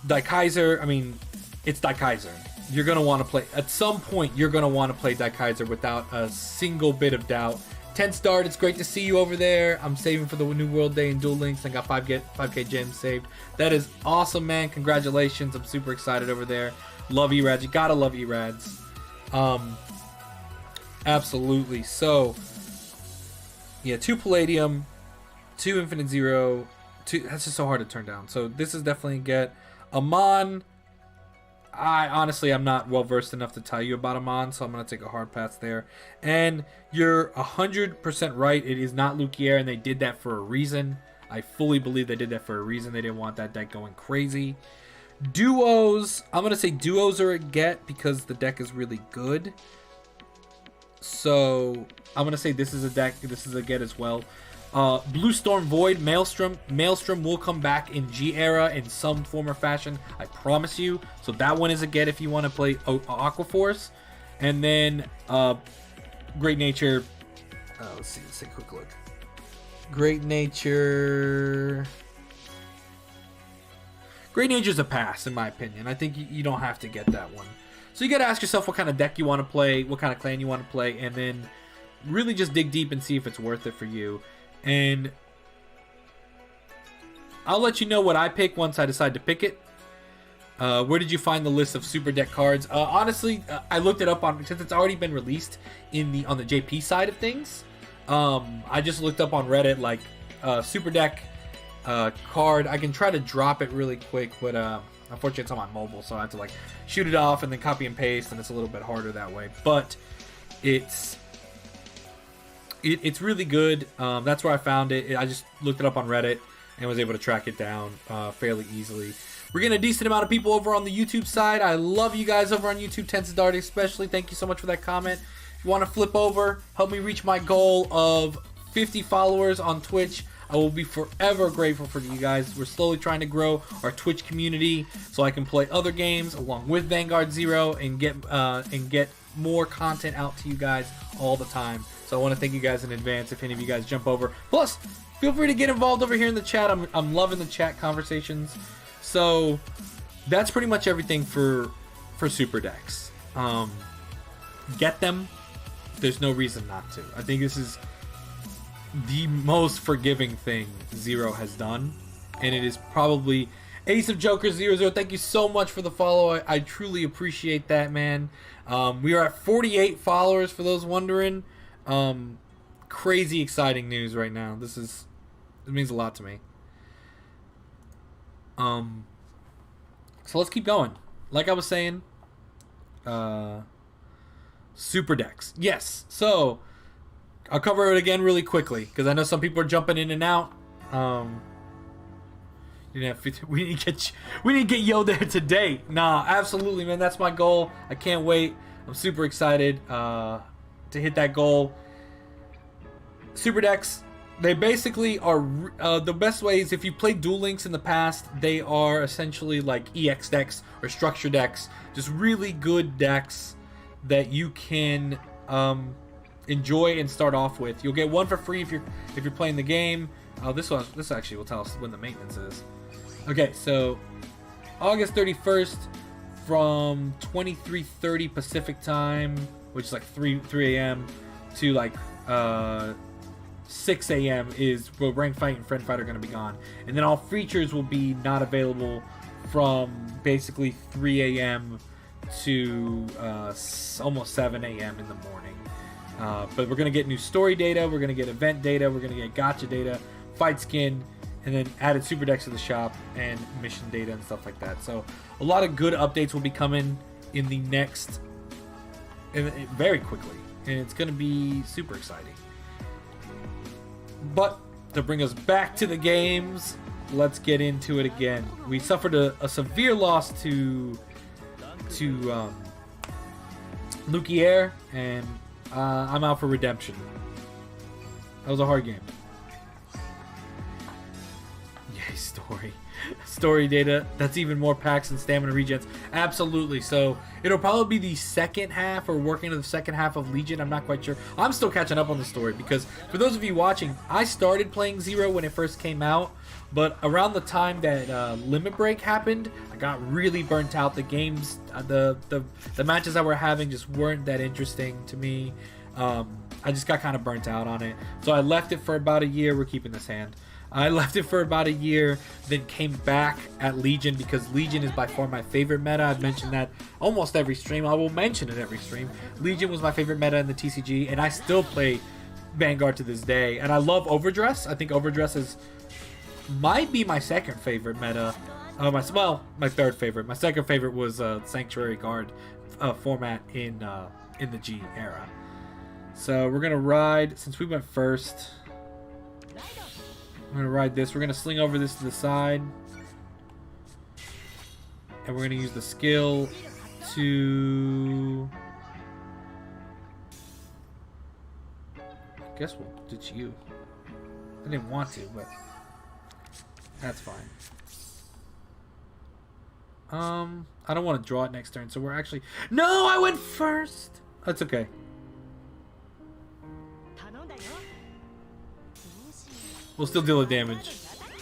Daikaiser. I mean, it's Daikaiser. You're going to want to play, at some point, you're going to want to play Daikaiser without a single bit of doubt. 10 start, it's great to see you over there. I'm saving for the New World Day and Duel Links. I got 5K gems saved. That is awesome, man. Congratulations. I'm super excited over there. Love Erads. You got to love Erads. Absolutely. So, yeah, 2 Palladium, 2 Infinite Zero. 2, that's just so hard to turn down. So, this is definitely a get. Amon... I'm not well versed enough to tell you about Amon, so I'm going to take a hard pass there. And you're 100% right. It is not Lukier, and they did that for a reason. I fully believe they did that for a reason. They didn't want that deck going crazy. Duos, I'm going to say duos are a get because the deck is really good. So I'm going to say this is a deck. This is a get as well. Blue Storm Void, Maelstrom. Maelstrom will come back in G era in some form or fashion. I promise you. So that one is a get if you want to play Aqua Force. And then Great Nature. Let's see. Let's take a quick look. Great Nature. Great Nature's a pass, in my opinion. I think you don't have to get that one. So you got to ask yourself what kind of deck you want to play, what kind of clan you want to play, and then really just dig deep and see if it's worth it for you. And I'll let you know what I pick once I decide to pick it. Where did you find the list of super deck cards? Honestly, I looked it up since it's already been released on the JP side of things. I just looked up on Reddit like super deck card. I can try to drop it really quick, but unfortunately it's on my mobile, so I have to like shoot it off and then copy and paste, and it's a little bit harder that way. But it's really good. That's where I found it. I just looked it up on Reddit and was able to track it down fairly easily. We're getting a decent amount of people over on the YouTube side. I love you guys over on YouTube, Tense Darty especially. Thank you so much for that comment. If you want to flip over, help me reach my goal of 50 followers on Twitch. I will be forever grateful for you guys. We're slowly trying to grow our Twitch community so I can play other games along with Vanguard Zero and get more content out to you guys all the time. So I want to thank you guys in advance if any of you guys jump over. Plus, feel free to get involved over here in the chat. I'm loving the chat conversations. So that's pretty much everything for super decks. Get them. There's no reason not to. I think this is the most forgiving thing Zero has done, and it is probably Ace of Jokers 00. Thank you so much for the follow. I truly appreciate that, man. We are at 48 followers for those wondering. Crazy exciting news right now. It means a lot to me. So let's keep going. Like I was saying, super decks. Yes. So I'll cover it again really quickly because I know some people are jumping in and out. We need to get Yo there today. Nah, absolutely, man. That's my goal. I can't wait. I'm super excited to hit that goal. Super decks, they basically are the best way is if you played Duel Links in the past, they are essentially like EX decks or structure decks, just really good decks that you can enjoy and start off with. You'll get one for free if you're playing the game. This actually will tell us when the maintenance is. Okay, so August 31st from 23:30 Pacific time, which is like 3 a.m. to like 6 a.m. is where Rank Fight and Friend Fight are going to be gone. And then all features will be not available from basically 3 a.m. to almost 7 a.m. in the morning. But we're going to get new story data, we're going to get event data, we're going to get gacha data, fight skin, and then added super decks to the shop and mission data and stuff like that. So a lot of good updates will be coming in the next, very quickly. And it's going to be super exciting. But to bring us back to the games, let's get into it again. We suffered a severe loss to Lukier, and I'm out for redemption. That was a hard game. Yay, story data. That's even more packs and stamina regens. Absolutely. So it'll probably be the second half or working into the second half of Legion. I'm not quite sure. I'm still catching up on the story because for those of you watching, I started playing Zero when it first came out, but around the time that Limit Break happened, I got really burnt out. The games, the matches that we're having just weren't that interesting to me. I just got kind of burnt out on it. So I left it for about a year. We're keeping this hand. I left it for about a year, then came back at Legion because Legion is by far my favorite meta. I've mentioned that almost every stream. I will mention it every stream. Legion was my favorite meta in the TCG, and I still play Vanguard to this day. And I love Overdress. I think Overdress might be my second favorite meta. My third favorite. My second favorite was Sanctuary Guard format in the G era. So we're gonna ride since we went first. gonna ride this. We're gonna sling over this to the side. And we're gonna use the skill to... I guess we'll ditch you. I didn't want to, but that's fine. I don't want to draw it next turn, so we're actually... No, I went first! That's okay. We'll still deal a damage.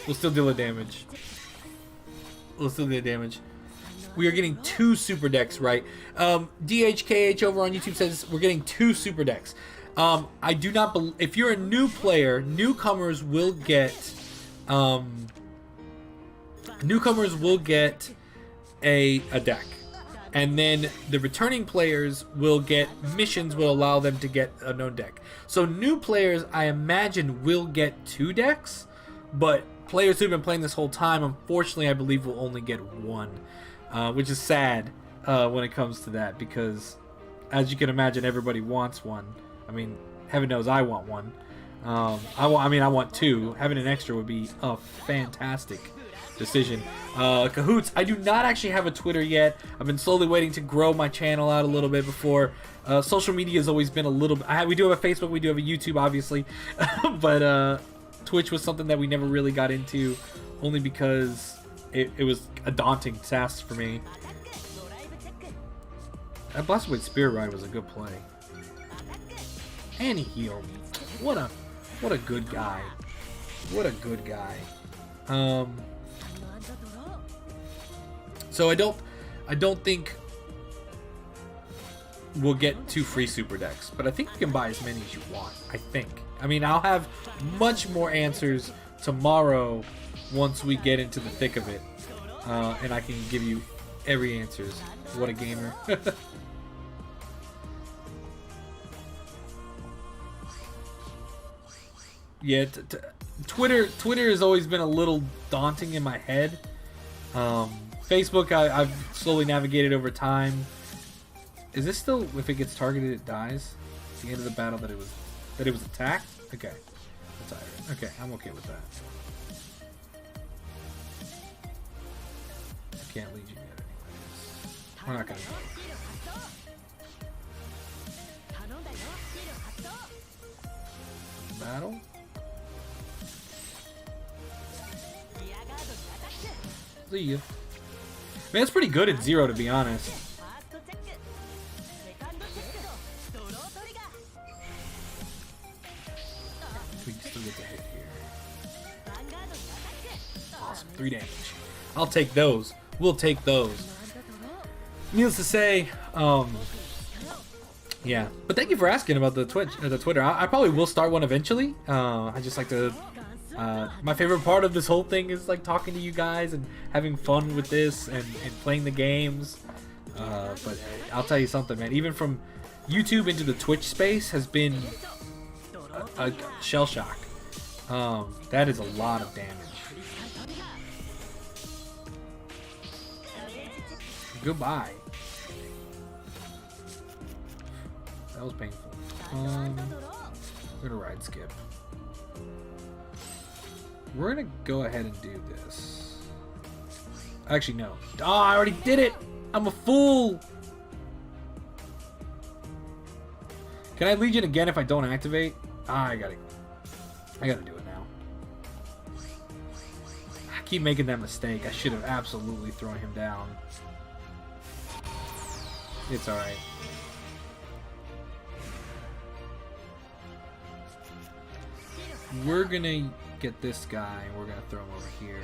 We'll still deal a damage. We'll still deal damage. We are getting 2 super decks, right? DHKH over on YouTube says we're getting 2 super decks. I do not believe... If you're a new player, newcomers will get... newcomers will get a deck. And then the returning players will get missions will allow them to get a known deck. So new players, I imagine, will get 2 decks. But players who've been playing this whole time, unfortunately, I believe will only get 1. Which is sad when it comes to that. Because, as you can imagine, everybody wants one. I mean, heaven knows I want one. I want 2. Having an extra would be a fantastic decision. Cahoots, I do not actually have a Twitter yet. I've been slowly waiting to grow my channel out a little bit before. Social media has always been a little bit... we do have a Facebook, we do have a YouTube, obviously. But Twitch was something that we never really got into, only because it was a daunting task for me. That Blast Blade Spirit Ride was a good play. And he healed. What a good guy. What a good guy. So I don't think we'll get 2 free super decks, but I think you can buy as many as you want. I think. I mean, I'll have much more answers tomorrow once we get into the thick of it, and I can give you every answer. What a gamer. Yeah, Twitter has always been a little daunting in my head. Facebook, I've slowly navigated over time. Is this still, if it gets targeted, it dies? At the end of the battle that it was attacked? Okay. That's alright. Okay, I'm okay with that. I can't lead you yet anyways. We're not gonna go. Battle? See ya. Man, it's pretty good at 0, to be honest. We can still get the hit here. Awesome, 3 damage. I'll take those. We'll take those. Needless to say, yeah. But thank you for asking about the Twitter. I probably will start one eventually. I just like to... my favorite part of this whole thing is like talking to you guys and having fun with this and playing the games. But I'll tell you something, man. Even from YouTube into the Twitch space has been a shell shock. That is a lot of damage. Goodbye. That was painful. I'm gonna ride skip. We're gonna go ahead and do this. Actually, no. Oh, I already did it! I'm a fool! Can I Legion again if I don't activate? Ah, I gotta do it now. I keep making that mistake. I should have absolutely thrown him down. It's alright. We're gonna get this guy, and we're gonna throw him over here.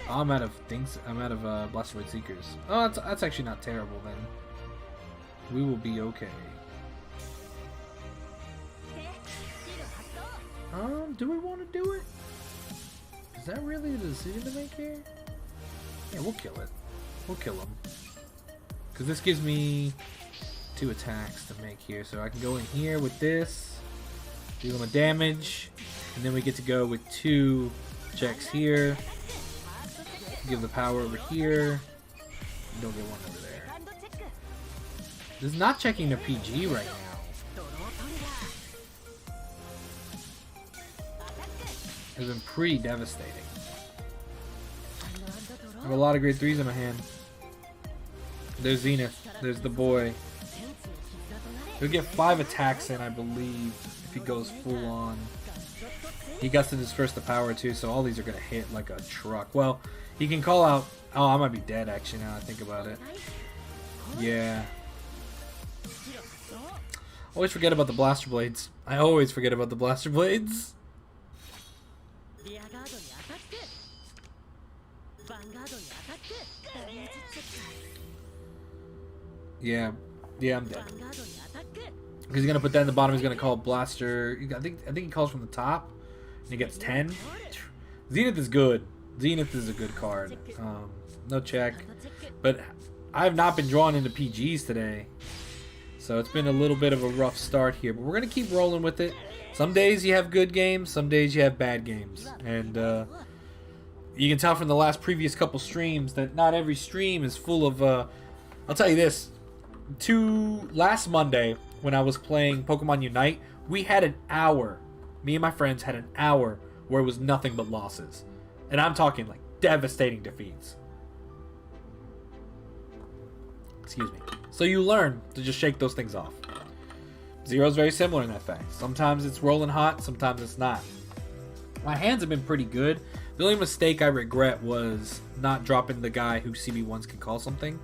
Oh, I'm out of things. I'm out of Blaster Void Seekers. Oh, that's actually not terrible then. We will be okay. Do we want to do it? Is that really a decision to make here? Yeah, we'll kill it. We'll kill him. Because this gives me 2 attacks to make here. So I can go in here with this, deal him a damage, and then we get to go with 2 checks here. Give the power over here. And don't get one over there. This is not checking the PG right now. has been pretty devastating. I have a lot of grade 3s in my hand. There's Zenith. There's the boy. He'll get 5 attacks in, I believe, if he goes full on. He gets to disperse the power too, so all these are going to hit like a truck. Well, he can call out... Oh, I might be dead actually now I think about it. Yeah. Always forget about the blaster blades. I always forget about the blaster blades. Yeah, I'm dead. Because he's gonna put that in the bottom. He's gonna call blaster. I think he calls from the top, and he gets 10. Zenith is good. Zenith is a good card. No check, but I have not been drawn into PGs today, so it's been a little bit of a rough start here. But we're gonna keep rolling with it. Some days you have good games, some days you have bad games, and you can tell from the previous couple streams that not every stream is full of. I'll tell you this. Last Monday when I was playing Pokemon Unite, we had an hour. Me and my friends had an hour where it was nothing but losses, and I'm talking like devastating defeats. Excuse me. So you learn to just shake those things off. Zero's very similar in that fact. Sometimes it's rolling hot, sometimes it's not. My hands have been pretty good. The only mistake I regret was not dropping the guy who CB1s can call something.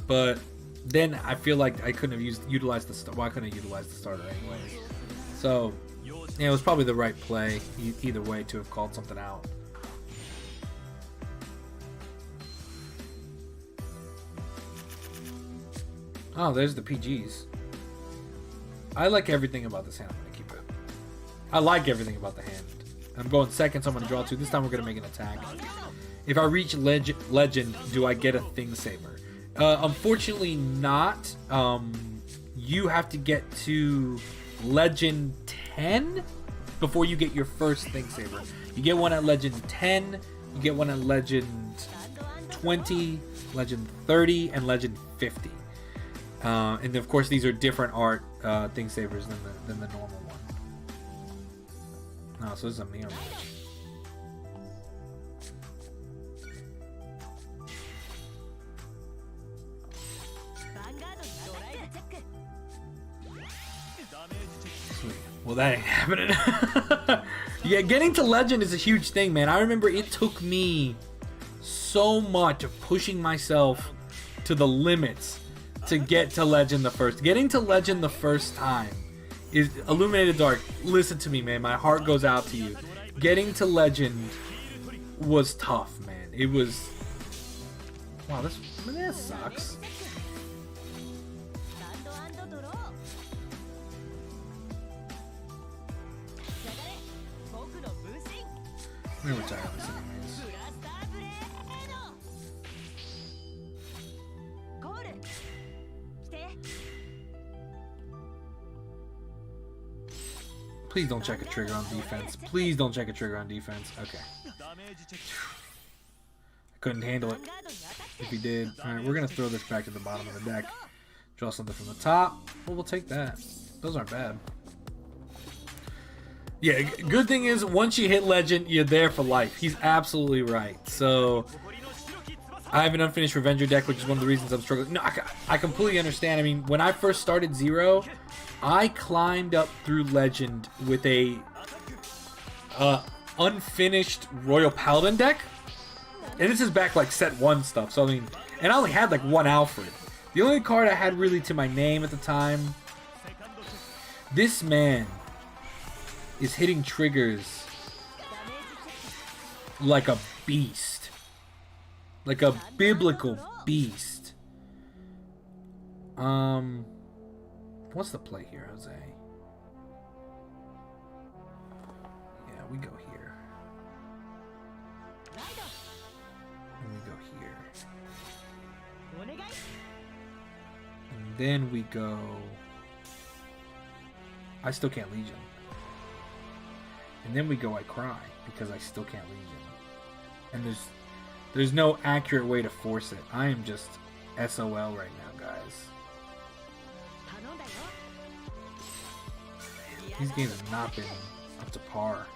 But then I feel like I couldn't have utilized the I couldn't have utilized the starter anyways. So yeah, it was probably the right play either way to have called something out. Oh, there's the PGs. I like everything about this hand. I'm gonna keep it. I like everything about the hand. I'm going second, so I'm gonna draw 2. This time we're gonna make an attack. If I reach legend, do I get a thing saver? Unfortunately not. You have to get to legend 10 before you get your first thing saver. You get one at legend 10, you get one at legend 20, legend 30, and legend 50. And of course these are different art thing savers than the normal one. Oh, so this is a mirror match. Well, that ain't happening. Yeah, getting to legend is a huge thing, man. I remember it took me so much of pushing myself to the limits to get to legend the first. Getting to legend the first time is Illuminated Dark. Listen to me, man. My heart goes out to you. Getting to legend was tough, man. It was. Wow, that sucks. I'm gonna retire this anyways. Please don't check a trigger on defense. Please don't check a trigger on defense. Okay. I couldn't handle it if he did. Alright, we're gonna throw this back to the bottom of the deck. Draw something from the top. Well, we'll take that. Those aren't bad. Yeah, good thing is, once you hit legend, you're there for life. He's absolutely right. So, I have an unfinished Revenger deck, which is one of the reasons I'm struggling. No, I completely understand. I mean, when I first started Zero, I climbed up through legend with a unfinished Royal Paladin deck. And this is back like set 1 stuff. So, I mean, and I only had like 1 Alfred. The only card I had really to my name at the time. This man is hitting triggers like a beast. Like a biblical beast. What's the play here, Jose? Yeah, we go here. And we go here. And then we go... I still can't Legion. And then we go I Cry, because I still can't Legion. And there's no accurate way to force it. I am just SOL right now, guys. These games have not been up to par.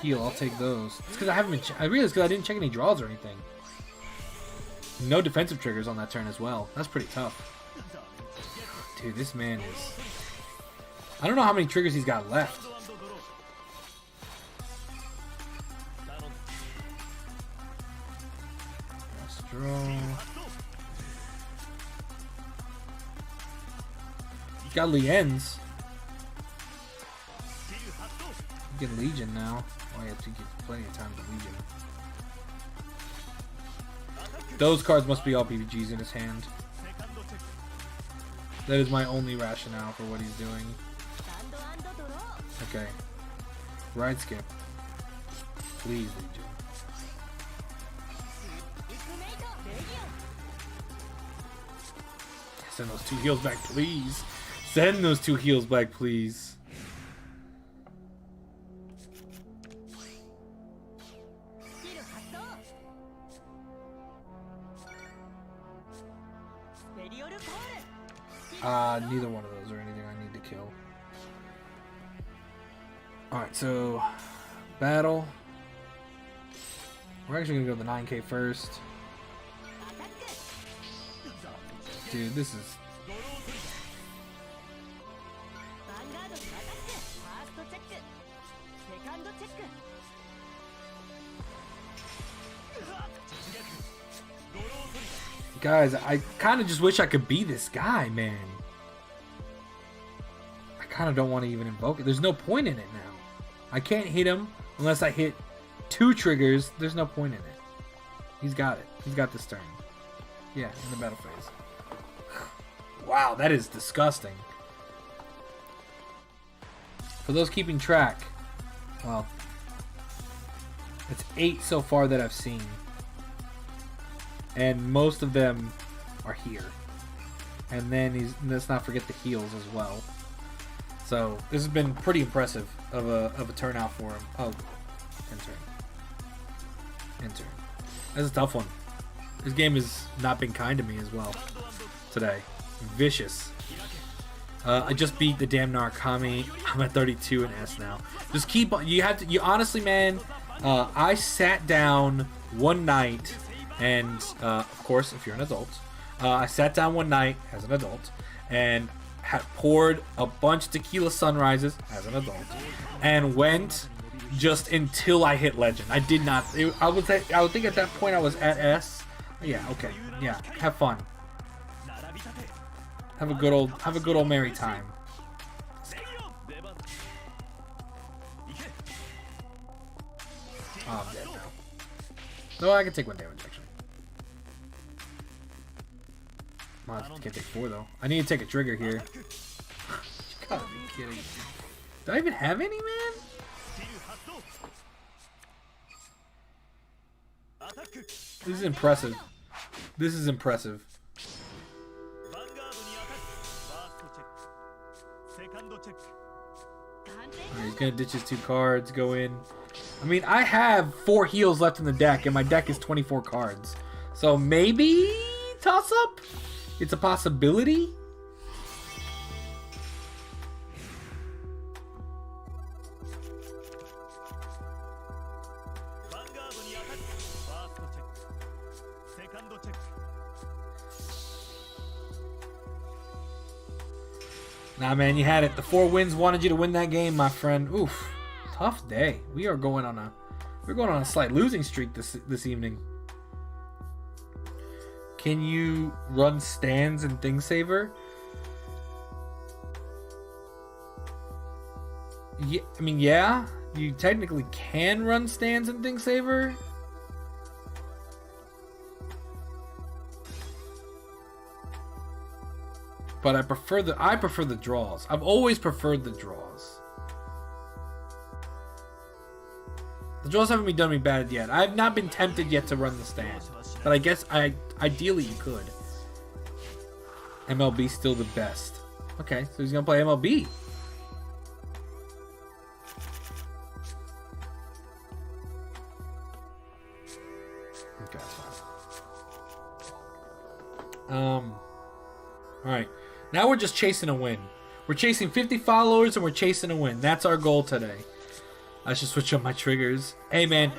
Heal, I'll take those. It's because I haven't been. I realized because I didn't check any draws or anything. No defensive triggers on that turn as well. That's pretty tough. Dude, this man is... I don't know how many triggers he's got left. Draw. He's got Lien's. Get Legion now. Oh, you have to get plenty of time to Legion. Those cards must be all PPGs in his hand. That is my only rationale for what he's doing. Okay. Ride skip. Please, Legion. Send those 2 heals back, please. Send those 2 heals back, please. Neither one of those are anything I need to kill. Alright, so battle. We're actually gonna go the 9K first. Dude, this is... Guys, I kind of just wish I could be this guy, man. I kind of don't want to even invoke it. There's no point in it now. I can't hit him unless I hit 2 triggers. There's no point in it. He's got it. He's got this turn. Yeah, in the battle phase. Wow, that is disgusting. For those keeping track, well, it's 8 so far that I've seen. And most of them are here. And then let's not forget the heals as well. So this has been pretty impressive of a turnout for him. Oh, enter. Enter. That's a tough one. This game has not been kind to me as well today. Vicious. I just beat the damn Narukami. I'm at 32 in S now. Just keep on. You have to. You honestly, man. I sat down one night, and of course, if you're an adult, I sat down one night as an adult, and had poured a bunch of tequila sunrises as an adult, and went just until I hit legend. I did not. I would think at that point I was at S. Yeah. Okay. Yeah. Have fun. Have a good old merry time. Oh, I'm dead now. No, I can take 1 damage actually. I can't take 4 though. I need to take a trigger here. You gotta be kidding me. Do I even have any, man? This is impressive. This is impressive. Right, he's gonna ditch his 2 cards, go in. I mean, I have 4 heals left in the deck, and my deck is 24 cards. So maybe toss up? It's a possibility? Nah, man, you had it. The 4 wins wanted you to win that game, my friend. Oof, tough day. We're going on a slight losing streak this evening. Can you run stands and Thing Saver? Yeah, I mean, yeah, you technically can run stands and Thing Saver. But I prefer the draws. I've always preferred the draws. The draws haven't done me bad yet. I've not been tempted yet to run the stand. But I guess ideally you could. MLB still the best. Okay, so he's gonna play MLB. Okay, that's fine. Alright. Now we're just chasing a win. We're chasing 50 followers and we're chasing a win. That's our goal today. I should switch up my triggers. Hey man,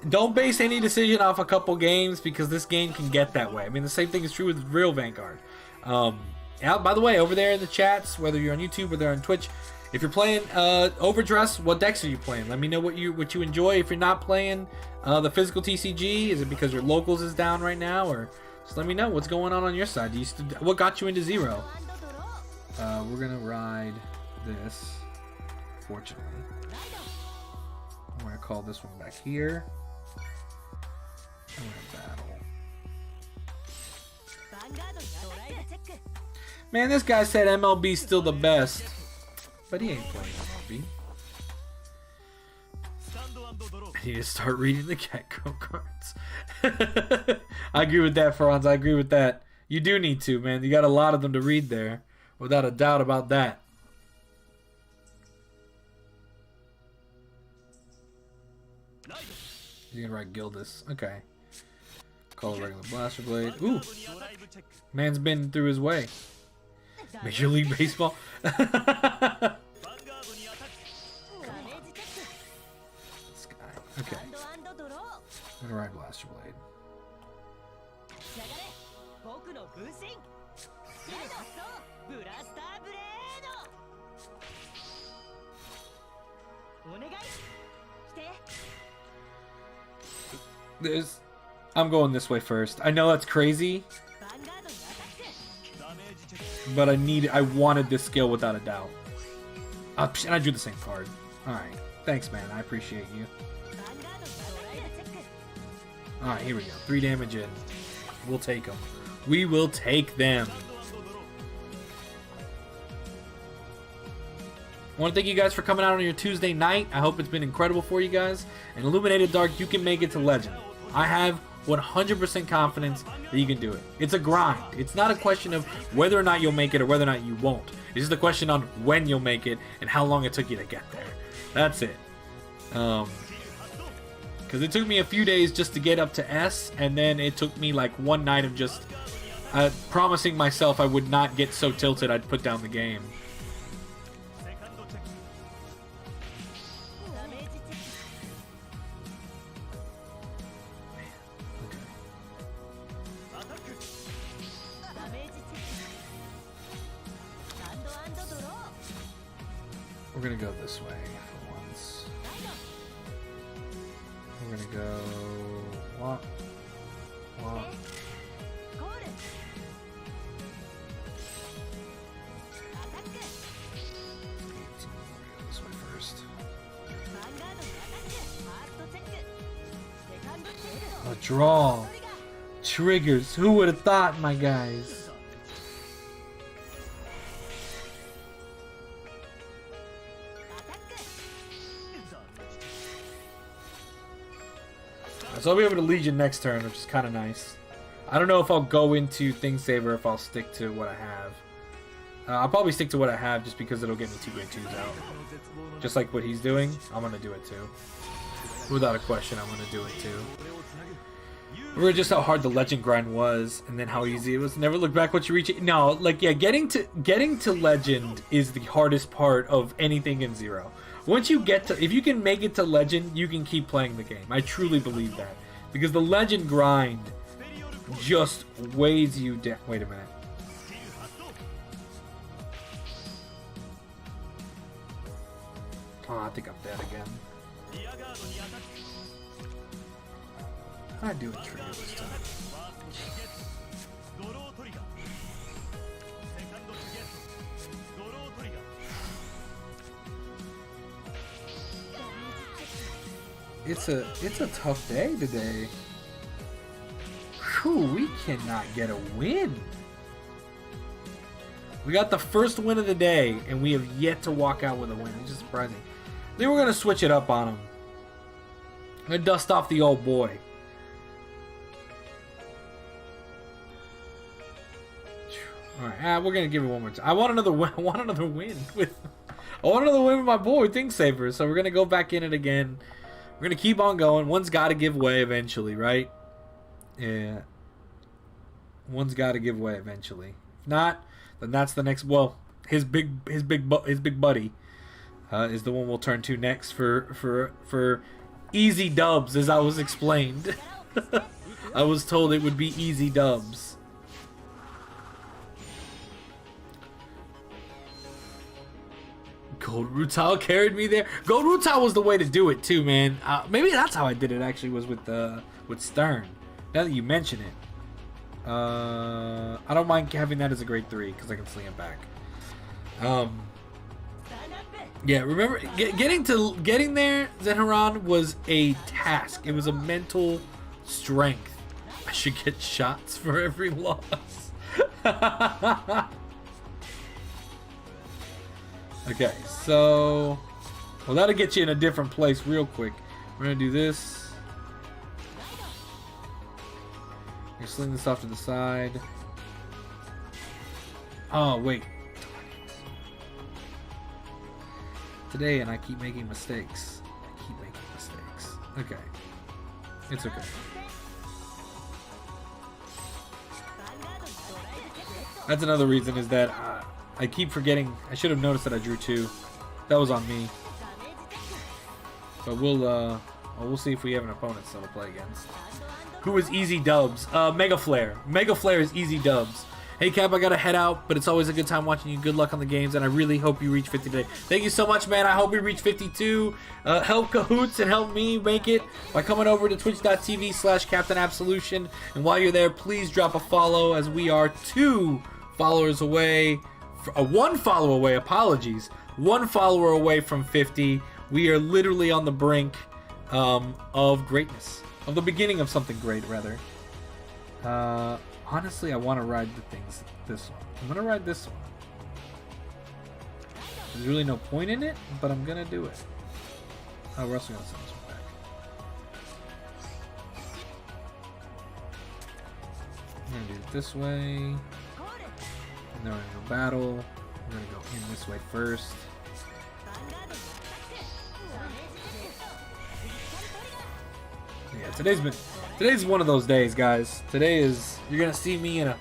don't base any decision off a couple games because this game can get that way. I mean, the same thing is true with real Vanguard. By the way, over there in the chats, whether you're on YouTube or they're on Twitch, if you're playing Overdress, what decks are you playing? Let me know what you enjoy. If you're not playing the physical TCG, is it because your locals is down right now, or just let me know what's going on your side. What got you into Zero? We're gonna ride this. Fortunately, I'm gonna call this one back here. I'm gonna battle. Man, this guy said MLB's still the best, but he ain't playing MLB. I need to start reading the Catco cards. I agree with that, Franz. I agree with that. You do need to, man. You got a lot of them to read there, without a doubt about that. You're gonna write Gildas. Okay. Call a regular Blaster Blade. Ooh! Man's been through his way. Major League Baseball. This guy. Okay. I'm gonna ride Blaster Blade. I'm going this way first. I know that's crazy, but I wanted this skill without a doubt. And I drew the same card. Alright. Thanks, man. I appreciate you. Alright, here we go. 3 damage in. We'll take them. We will take them. I want to thank you guys for coming out on your Tuesday night. I hope it's been incredible for you guys. And Illuminated Dark, you can make it to Legend. I have 100% confidence that you can do it. It's a grind. It's not a question of whether or not you'll make it or whether or not you won't. It's just a question on when you'll make it and how long it took you to get there. That's it. Because it took me a few days just to get up to S, and then it took me like one night of just promising myself I would not get so tilted I'd put down the game. We're gonna go this way for once. We're gonna go walk. This way first. A draw. Triggers. Who would have thought, my guys? So I'll be able to Legion next turn, which is kind of nice. I don't know if I'll go into Thing Saver, if I'll stick to what I have. I'll probably stick to what I have just because it'll get me 2 grade 2s out. Just like what he's doing, I'm going to do it too. Without a question, I'm going to do it too. Remember just how hard the Legend grind was, and then how easy it was. Never look back once you reach it. No, like, yeah, getting to Legend is the hardest part of anything in Zero. Once you get to, if you can make it to Legend, you can keep playing the game. I truly believe that. Because the Legend grind just weighs you down. Wait a minute. Oh, I think I'm dead again. How did I do a trigger this time? It's a tough day today. Whew, we cannot get a win. We got the first win of the day, and we have yet to walk out with a win. It's just surprising. Then we're gonna switch it up on him. I'm gonna dust off the old boy. All right, we're gonna give it one more time. I want another win. I want another win with my boy Thing Saver. So we're gonna go back in it again. We're gonna keep on going. One's got to give way eventually, right? Yeah. One's got to give way eventually. not, then that's the next. Well, his big buddy is the one we'll turn to next for easy dubs, as I was explained. I was told it would be easy dubs. Gold Rutal carried me there. Gold Rutal was the way to do it too, man. Maybe that's how I did it. Actually, was with Stern. Now that you mention it, I don't mind having that as a grade 3 because I can sling it back. Yeah, remember getting there, Zenharan, was a task. It was a mental strength. I should get shots for every loss. Okay, so well, that'll get you in a different place real quick. We're gonna do this. You're sling this off to the side. Oh wait. Today, and I keep making mistakes. Okay. It's okay. That's another reason, is that I keep forgetting. I should have noticed that I drew 2. That was on me. But we'll see if we have an opponent still to play against. Who is easy dubs? Mega Flare. Mega Flare is easy dubs. Hey Cap, I gotta head out, but it's always a good time watching you. Good luck on the games, and I really hope you reach 50 today. Thank you so much, man. I hope we reach 52. Help Cahoots and help me make it by coming over to twitch.tv/CaptainAbsolution. And while you're there, please drop a follow, as we are 2 followers away. 1 follower away, apologies. 1 follower away from 50. We are literally on the brink of greatness. Of the beginning of something great, rather. Honestly, I want to ride this one. I'm going to ride this one. There's really no point in it, but I'm going to do it. Oh, we're also going to send this one back. I'm going to do it this way. And then we're going to go battle. We're going to go in this way first. Yeah, today's one of those days, guys. Today is, you're gonna see me in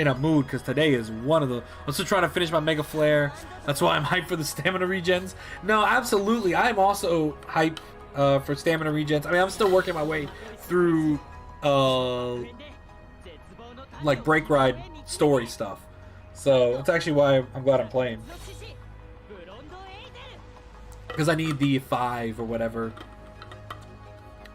a mood, because today is one of the. I'm still trying to finish my Mega Flare. That's why I'm hyped for the stamina regens. No, absolutely, I'm also hyped for stamina regens. I mean, I'm still working my way through like Break Ride story stuff. So that's actually why I'm glad I'm playing, because I need the 5 or whatever.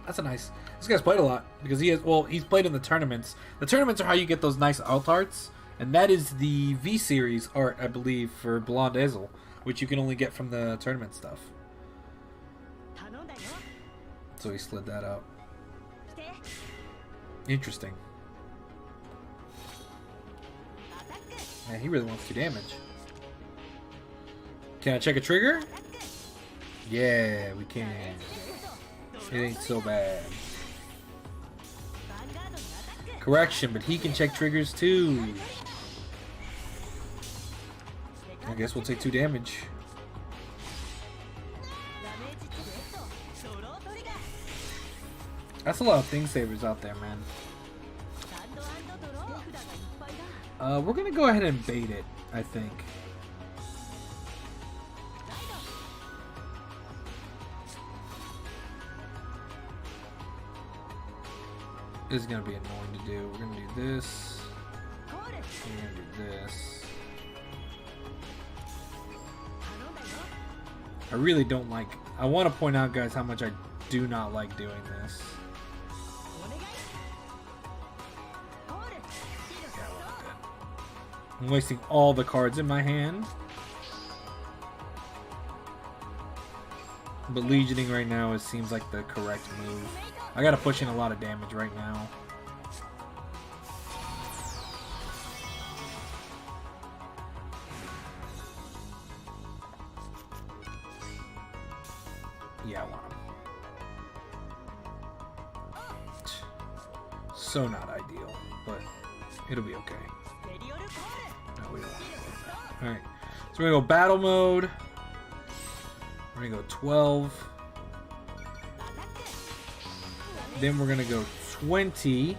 That's a nice. This guy's played a lot, because he's played in the tournaments. The tournaments are how you get those nice alt arts, and that is the V series art, I believe, for Blonde Ezel, which you can only get from the tournament stuff. So he slid that out. Interesting. Man, he really wants 2 damage. Can I check a trigger? Yeah, we can. It ain't so bad. Correction, but he can check triggers too. I guess we'll take 2 damage. That's a lot of thing savers out there, man. We're gonna go ahead and bait it, I think. This is gonna be annoying to do. We're gonna do this. We're gonna do this. I really don't like. I want to point out, guys, how much I do not like doing this. I'm wasting all the cards in my hand. But legioning right now seems like the correct move. I gotta push in a lot of damage right now. Yeah, I want him. So not ideal, but it'll be okay. No, we don't want it. Alright, so we're gonna go battle mode. We're gonna go 12. Then we're gonna go 20.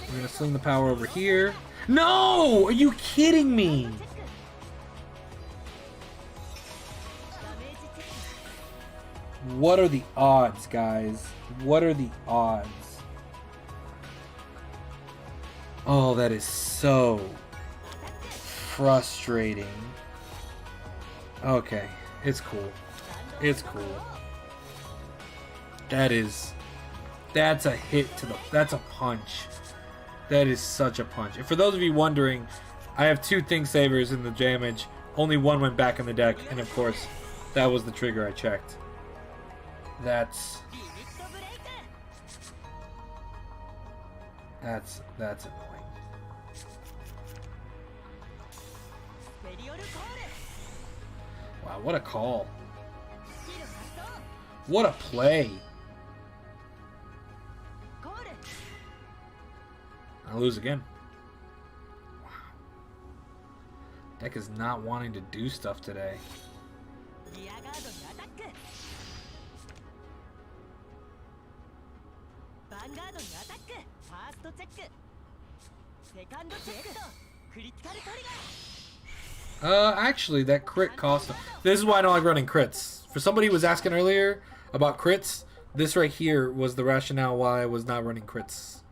We're gonna sling the power over here. No! Are you kidding me? What are the odds, guys? What are the odds? Oh, that is so frustrating. Okay, it's cool. It's cool. That's a hit to the, that's a punch. That is such a punch. And for those of you wondering, I have 2 Think Savers in the damage. Only one went back in the deck, and of course, that was the trigger I checked. That's annoying. Wow, what a call. What a play. I lose again. Wow. Deck is not wanting to do stuff today. Actually, that crit cost. This is why I don't like running crits. For somebody who was asking earlier about crits, this right here was the rationale why I was not running crits.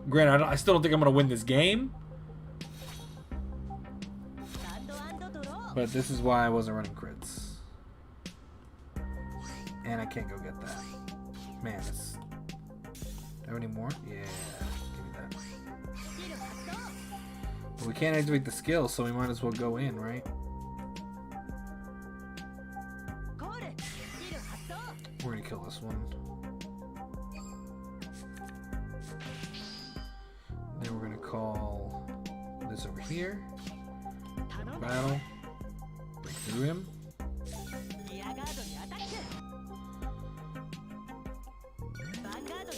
Granted, I still don't think I'm going to win this game. But this is why I wasn't running crits. And I can't go get that. Man, it's... Do I have any more? Yeah, give me that. But we can't activate the skill, so we might as well go in, right? We're going to kill this one. Then we're going to call this over here. Battle. Break through him.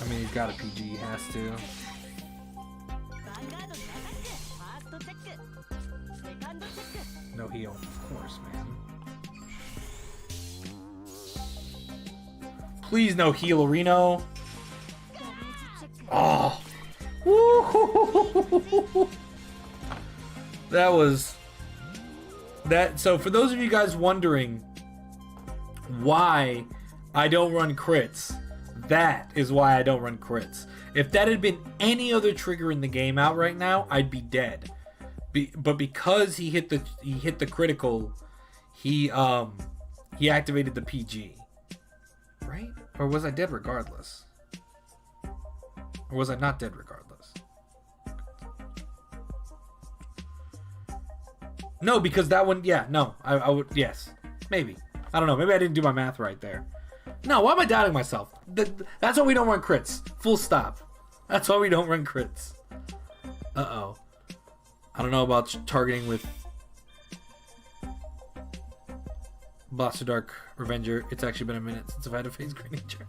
I mean, he's got a PG, he has to. No heal, of course, man. Please no heal, Reno. Oh. Woo! That was... That, so for those of you guys wondering why I don't run crits, that is why I don't run crits. If that had been any other trigger in the game out right now, I'd be dead. But because he hit the critical, he activated the PG. Right? Or was I dead regardless? Or was I not dead regardless? No, because that one, yeah, no. I would, yes. Maybe. I don't know. Maybe I didn't do my math right there. No, why am I doubting myself? That's why we don't run crits. Full stop. That's why we don't run crits. Uh-oh. I don't know about targeting with Blaster Dark Revenger. It's actually been a minute since I've had to face Green Nature.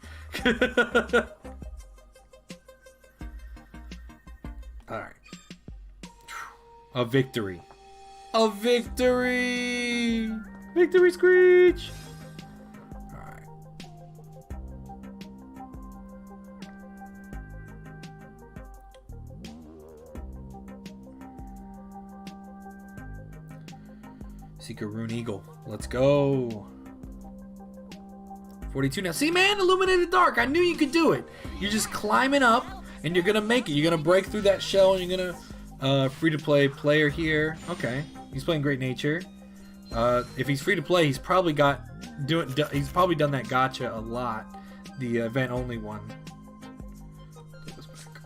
Alright. A victory. A victory! Victory screech! Alright. Seeker Rune Eagle. Let's go. 42 now. See, man, Illuminated Dark. I knew you could do it. You're just climbing up, and you're going to make it. You're going to break through that shell, and you're going to... free-to-play player here. Okay. He's playing Great Nature. If he's free-to-play, he's probably he's probably done that gacha a lot. The event-only one. Take this back.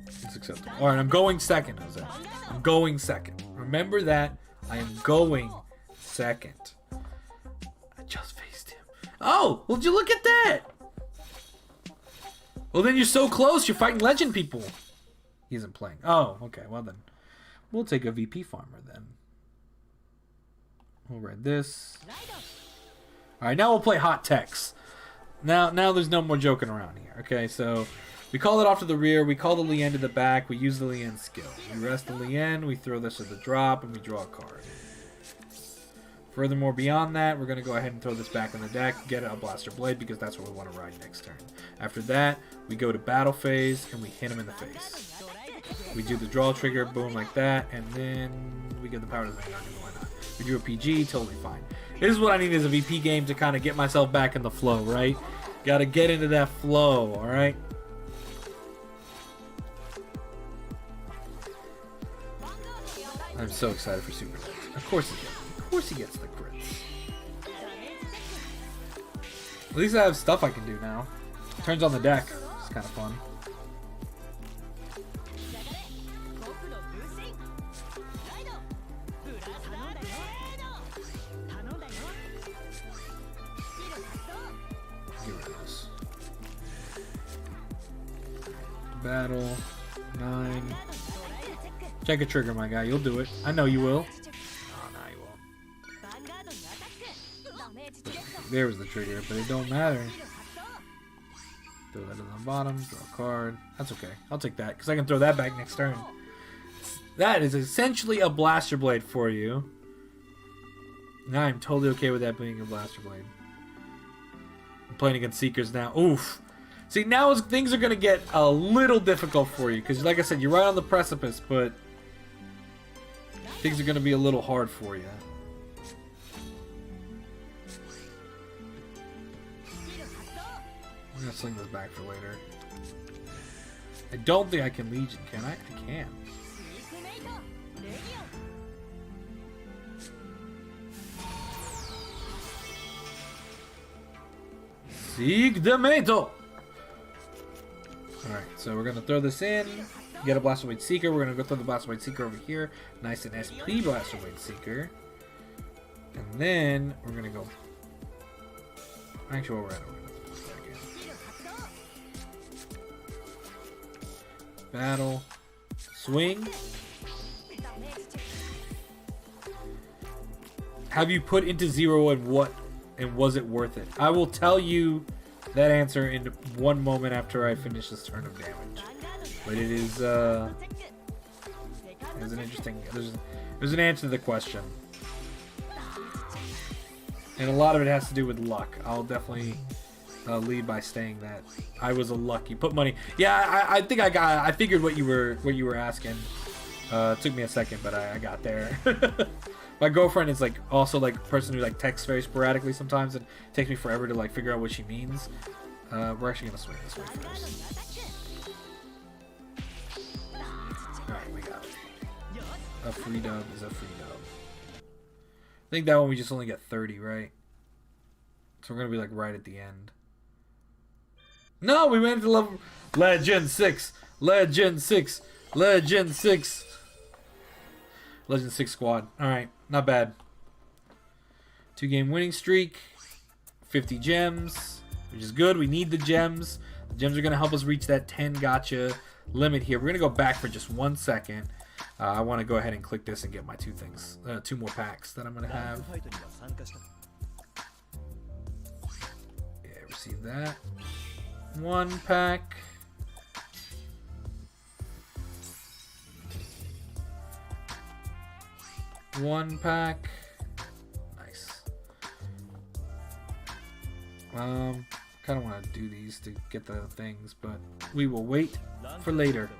It's acceptable. Alright, I'm going second, Jose. I'm going second. Remember that. I am going second. I just faced him. Oh! Well, did you look at that? Well, then you're so close. You're fighting legend people. He isn't playing. Oh, okay. Well, then. We'll take a VP farmer, then. We'll read this. Alright, now we'll play Hot Text. Now there's no more joking around here. Okay, so we call it off to the rear. We call the Lien to the back. We use the Lien skill. We rest the Lien. We throw this at the drop, and we draw a card. Furthermore, beyond that, we're going to go ahead and throw this back on the deck, get a Blaster Blade, because that's what we want to ride next turn. After that, we go to battle phase, and we hit him in the face. We do the draw trigger, boom, like that, and then we get the power to the Vanguard, why not? We do a PG, totally fine. This is what I need is a VP game to kind of get myself back in the flow, right? Got to get into that flow, all right? I'm so excited for Super Dex. Of course he gets. Of course he gets the crits. At least I have stuff I can do now. Turns on the deck. It's kind of fun. Get rid of this. Battle. 9. Check a trigger, my guy. You'll do it. I know you will. Oh, no, you won't. There was the trigger, but it don't matter. Throw that on the bottom. Draw a card. That's okay. I'll take that, because I can throw that back next turn. That is essentially a Blaster Blade for you. Now I'm totally okay with that being a Blaster Blade. I'm playing against Seekers now. Oof. See, now things are going to get a little difficult for you, because like I said, you're right on the precipice, but things are going to be a little hard for you. I'm going to sling this back for later. I don't think I can Legion, can I? I can. Sieg de Meto! Alright, so we're going to throw this in. Get a Blaster Blade Seeker. We're going to go throw the Blaster Blade Seeker over here. Nice and SP Blaster Blade Seeker. And then we're going to go... Actually, while we're at it, we're going to throw this back in. Battle. Swing. Have you put into 0 and what? And was it worth it? I will tell you that answer in one moment after I finish this turn of damage. But it is, there's an interesting, there's an answer to the question. And a lot of it has to do with luck. I'll definitely lead by saying that I was a lucky. Put money. Yeah, I think I figured what you were asking. It took me a second, but I got there. My girlfriend is like also like a person who like texts very sporadically sometimes, and it takes me forever to like figure out what she means. We're actually gonna swing this way first. Alright, we got it. A free dub is a free dub. I think that one we just only get 30, right? So we're gonna be like right at the end. No, we went into level Legend 6! Legend 6! Legend 6! Legend 6 squad. Alright, not bad. 2-game winning streak. 50 gems, which is good. We need the gems. The gems are going to help us reach that 10 gacha limit here. We're going to go back for just 1 second. I want to go ahead and click this and get my 2 things. 2 more packs that I'm going to have. Yeah, receive that. 1 pack. One pack. Nice. Kind of want to do these to get the things, but we will wait for later.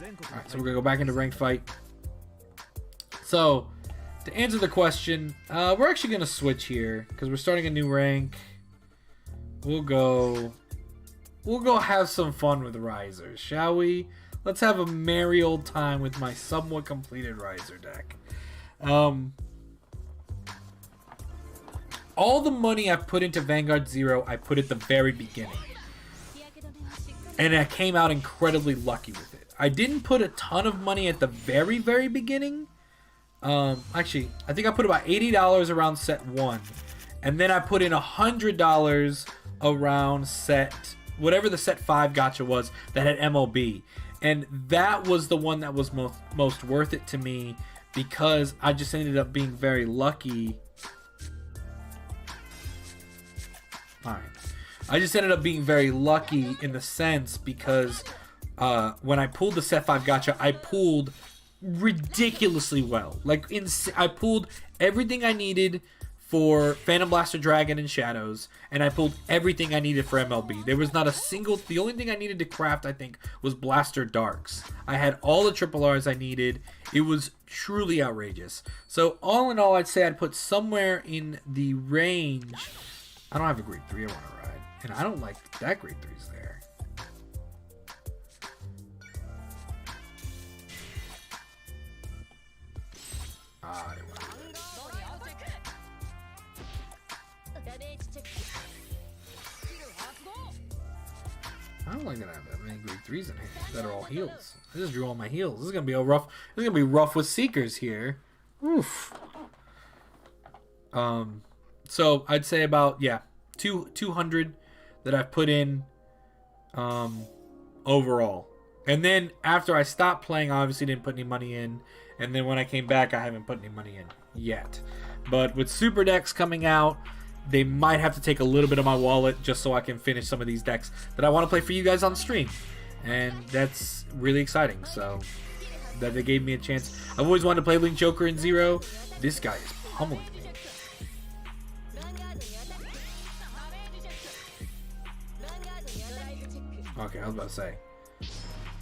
Alright, so we're going to go back into ranked fight. So, to answer the question, we're actually going to switch here, because we're starting a new rank. We'll go have some fun with Risers, shall we? Let's have a merry old time with my somewhat completed Riser deck. All the money I put into Vanguard 0, I put at the very beginning. And I came out incredibly lucky with it. I didn't put a ton of money at the very, very beginning. Actually, I think I put about $80 around set 1. And then I put in $100 around set... whatever the set 5 gacha was that had MLB. And that was the one that was most worth it to me, because I just ended up being very lucky. Alright. I just ended up being very lucky in the sense because when I pulled the set 5 gacha, I pulled ridiculously well. Like, I pulled everything I needed for Phantom Blaster Dragon and Shadows, and I pulled everything I needed for MLB. There was not a single... The only thing I needed to craft, I think, was Blaster Darks. I had all the triple Rs I needed. It was truly outrageous. So, all in all, I'd say I'd put somewhere in the range... I don't have a grade 3 I want to ride, and I don't like that grade 3's there. I don't like that I have that many grade 3's in here that are all heals. I just drew all my heals. This is gonna be a rough. This is gonna be rough with Seekers here. Oof. So I'd say about 200 that I've put in overall. And then after I stopped playing, I obviously didn't put any money in. And then when I came back, I haven't put any money in yet. But with Super Decks coming out, they might have to take a little bit of my wallet just so I can finish some of these decks that I want to play for you guys on stream. And that's really exciting. So that they gave me a chance. I've always wanted to play Link, Joker, and Zero. This guy is pummeling me. Okay, I was about to say.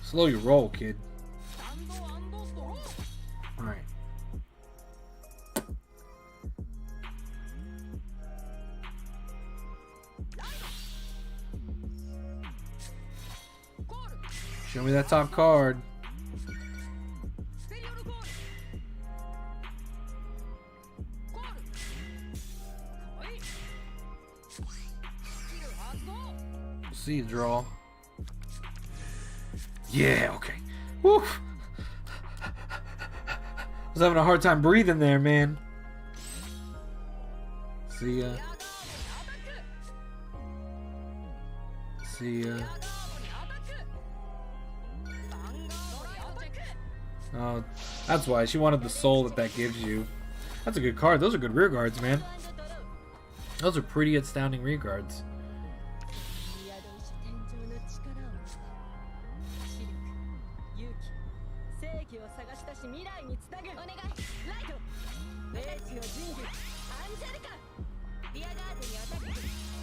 Slow your roll, kid. Alright. Show me that top card. See you draw. Yeah, okay. Woo! I was having a hard time breathing there, man. See ya. See ya. Oh, that's why. She wanted the soul that gives you. That's a good card. Those are good rear guards, man. Those are pretty astounding rear guards.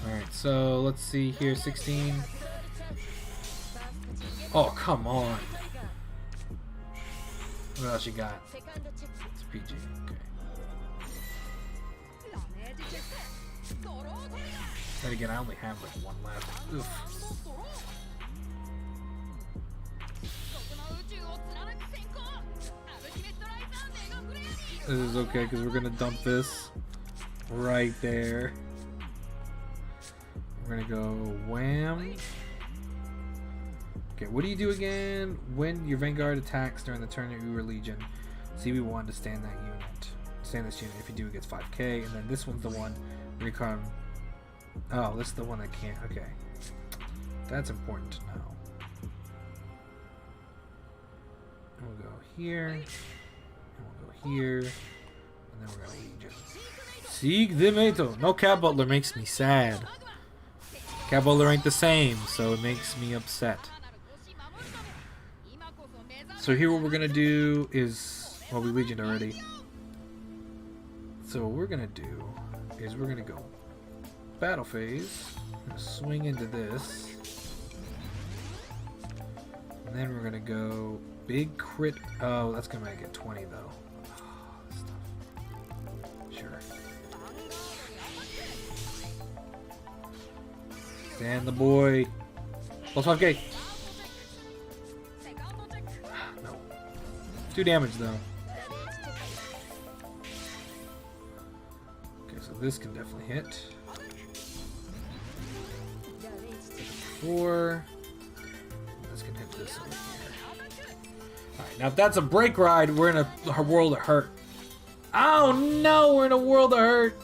Alright, so let's see here. 16. Oh, come on. What else you got? It's PG. Okay. Then again, I only have like one left. Oof. This is okay because we're gonna dump this right there. We're gonna go wham. Okay, what do you do again? When your Vanguard attacks during the turn that you were Legion, CB1 to stand that unit. Stand this unit. If you do, it gets 5k. And then this one's the one recon. Oh, this is the one that can't. Okay, that's important to know. And we'll go here. And we'll go here. And then we're gonna Legion. Seek the Mato. No Cat Butler makes me sad. Cat Butler ain't the same, so it makes me upset. So here what we're going to do is, well, we Legioned already. So what we're going to do is we're going to go battle phase. We're going to swing into this. And then we're going to go big crit. Oh, that's going to make it 20 though. Sure. Stand the boy. Plus 5k. No. 2 damage though. Okay, so this can definitely hit. 4. This can hit this over here. Alright, now if that's a break ride, we're in a world of hurt. Oh no, we're in a world of hurt.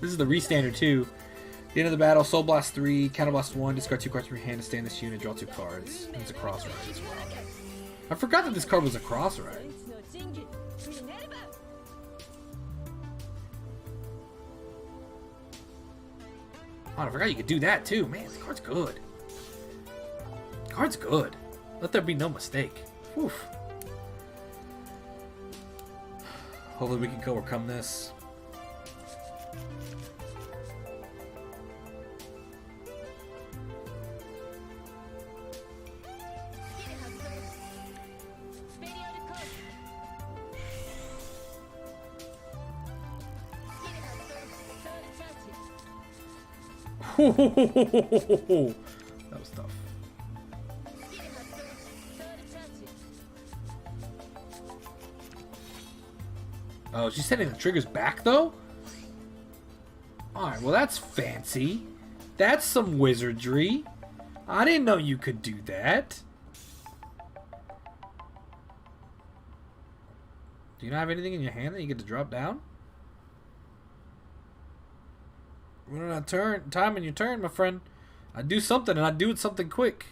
This is the restander too. At the end of the battle, Soul Blast 3, Counter Blast 1, discard 2 cards from your hand to stand this unit, draw 2 cards. And it's a cross ride as well. I forgot that this card was a cross ride. Oh, I forgot you could do that too. Man, this card's good. Card's good. Let there be no mistake. Oof. Hopefully we can overcome this. That was tough. Oh, she's sending the triggers back though? Alright, well that's fancy. That's some wizardry. I didn't know you could do that. Do you not have anything in your hand that you get to drop down? Running out of time in your turn, my friend. I do something, and I do it something quick.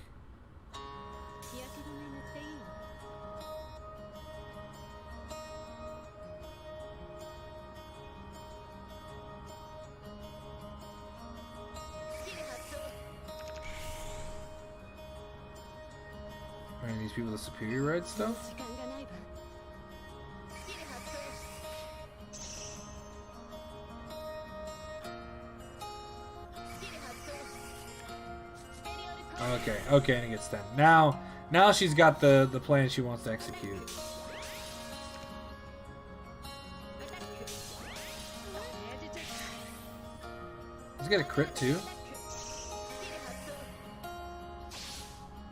Are these people the superior red stuff? Okay, and it gets done. Now she's got the plan she wants to execute. Let's get a crit too.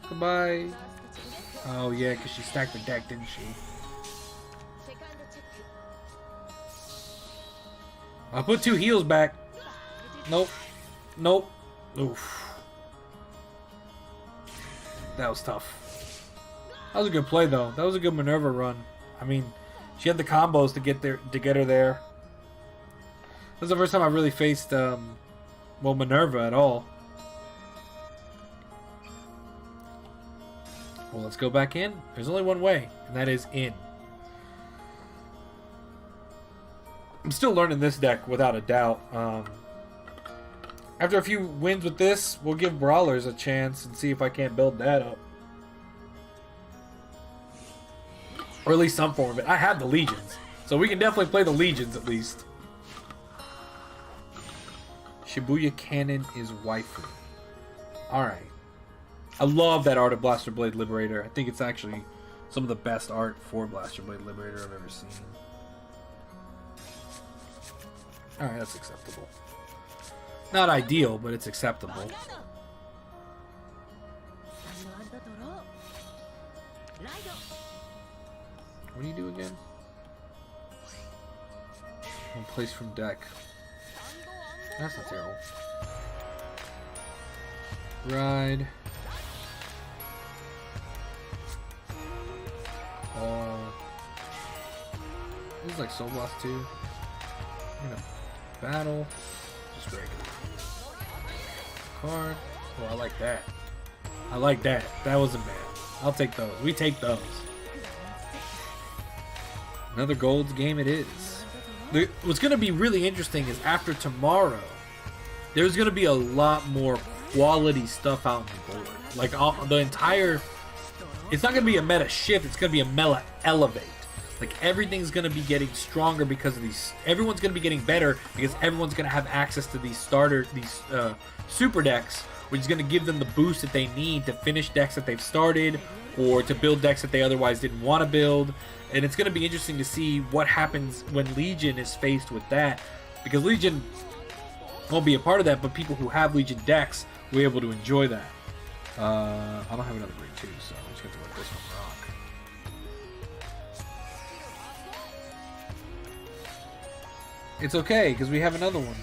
Goodbye. Oh yeah, because she stacked the deck, didn't she? I'll put 2 heals back. Nope. Nope. Oof. That was tough. That was a good play though. That was a good Minerva run. I mean, she had the combos to get her there. That was the first time I really faced well, Minerva at all. Well, let's go back in. There's only one way, and that is in. I'm still learning this deck without a doubt. After a few wins with this, we'll give Brawlers a chance and see if I can't build that up. Or at least some form of it. I have the Legions, so we can definitely play the Legions at least. Shibuya Cannon is waifu. Alright. I love that art of Blaster Blade Liberator. I think it's actually some of the best art for Blaster Blade Liberator I've ever seen. Alright, that's acceptable. Not ideal, but it's acceptable. What do you do again? One place from deck. That's not terrible. Ride. Oh. This is like Soul Blast 2. I'm gonna battle. Just break it. Card. Oh, I like that. I like that. That wasn't bad. I'll take those. We take those. Another Gold's game it is. What's going to be really interesting is after tomorrow, there's going to be a lot more quality stuff out on the board. Like the entire... It's not going to be a meta shift. It's going to be a meta elevate. Like everything's going to be getting stronger because of these. Everyone's going to be getting better because everyone's going to have access to these super decks, which is going to give them the boost that they need to finish decks that they've started or to build decks that they otherwise didn't want to build. And it's going to be interesting to see what happens when Legion is faced with that, because Legion won't be a part of that, but people who have Legion decks will be able to enjoy that. I don't have another green too, so I'm just going to let this one rock. It's okay, because we have another one.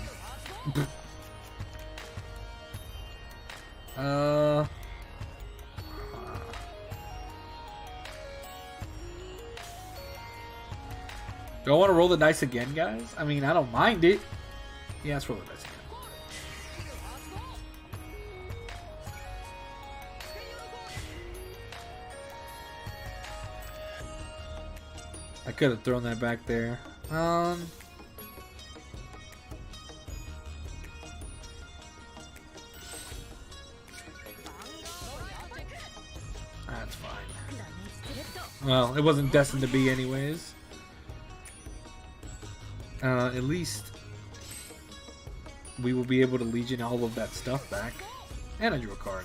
Do I want to roll the dice again, guys? I mean, I don't mind it. Yeah, let's roll the dice again. I could have thrown that back there. That's fine. Well, it wasn't destined to be anyways. at least we will be able to Legion all of that stuff back. And I drew a card.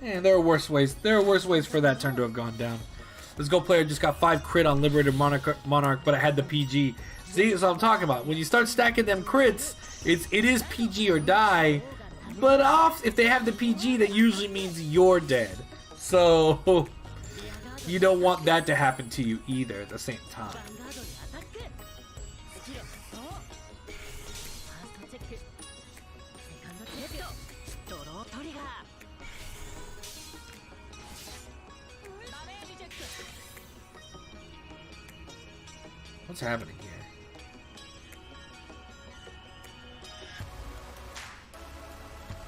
And there are worse ways. There are worse ways for that turn to have gone down. This Go player just got 5 crit on Liberated Monarch, but I had the PG. See, that's what I'm talking about. When you start stacking them crits, it is PG or die. But if they have the PG, that usually means you're dead. So you don't want that to happen to you either at the same time. What's happening here?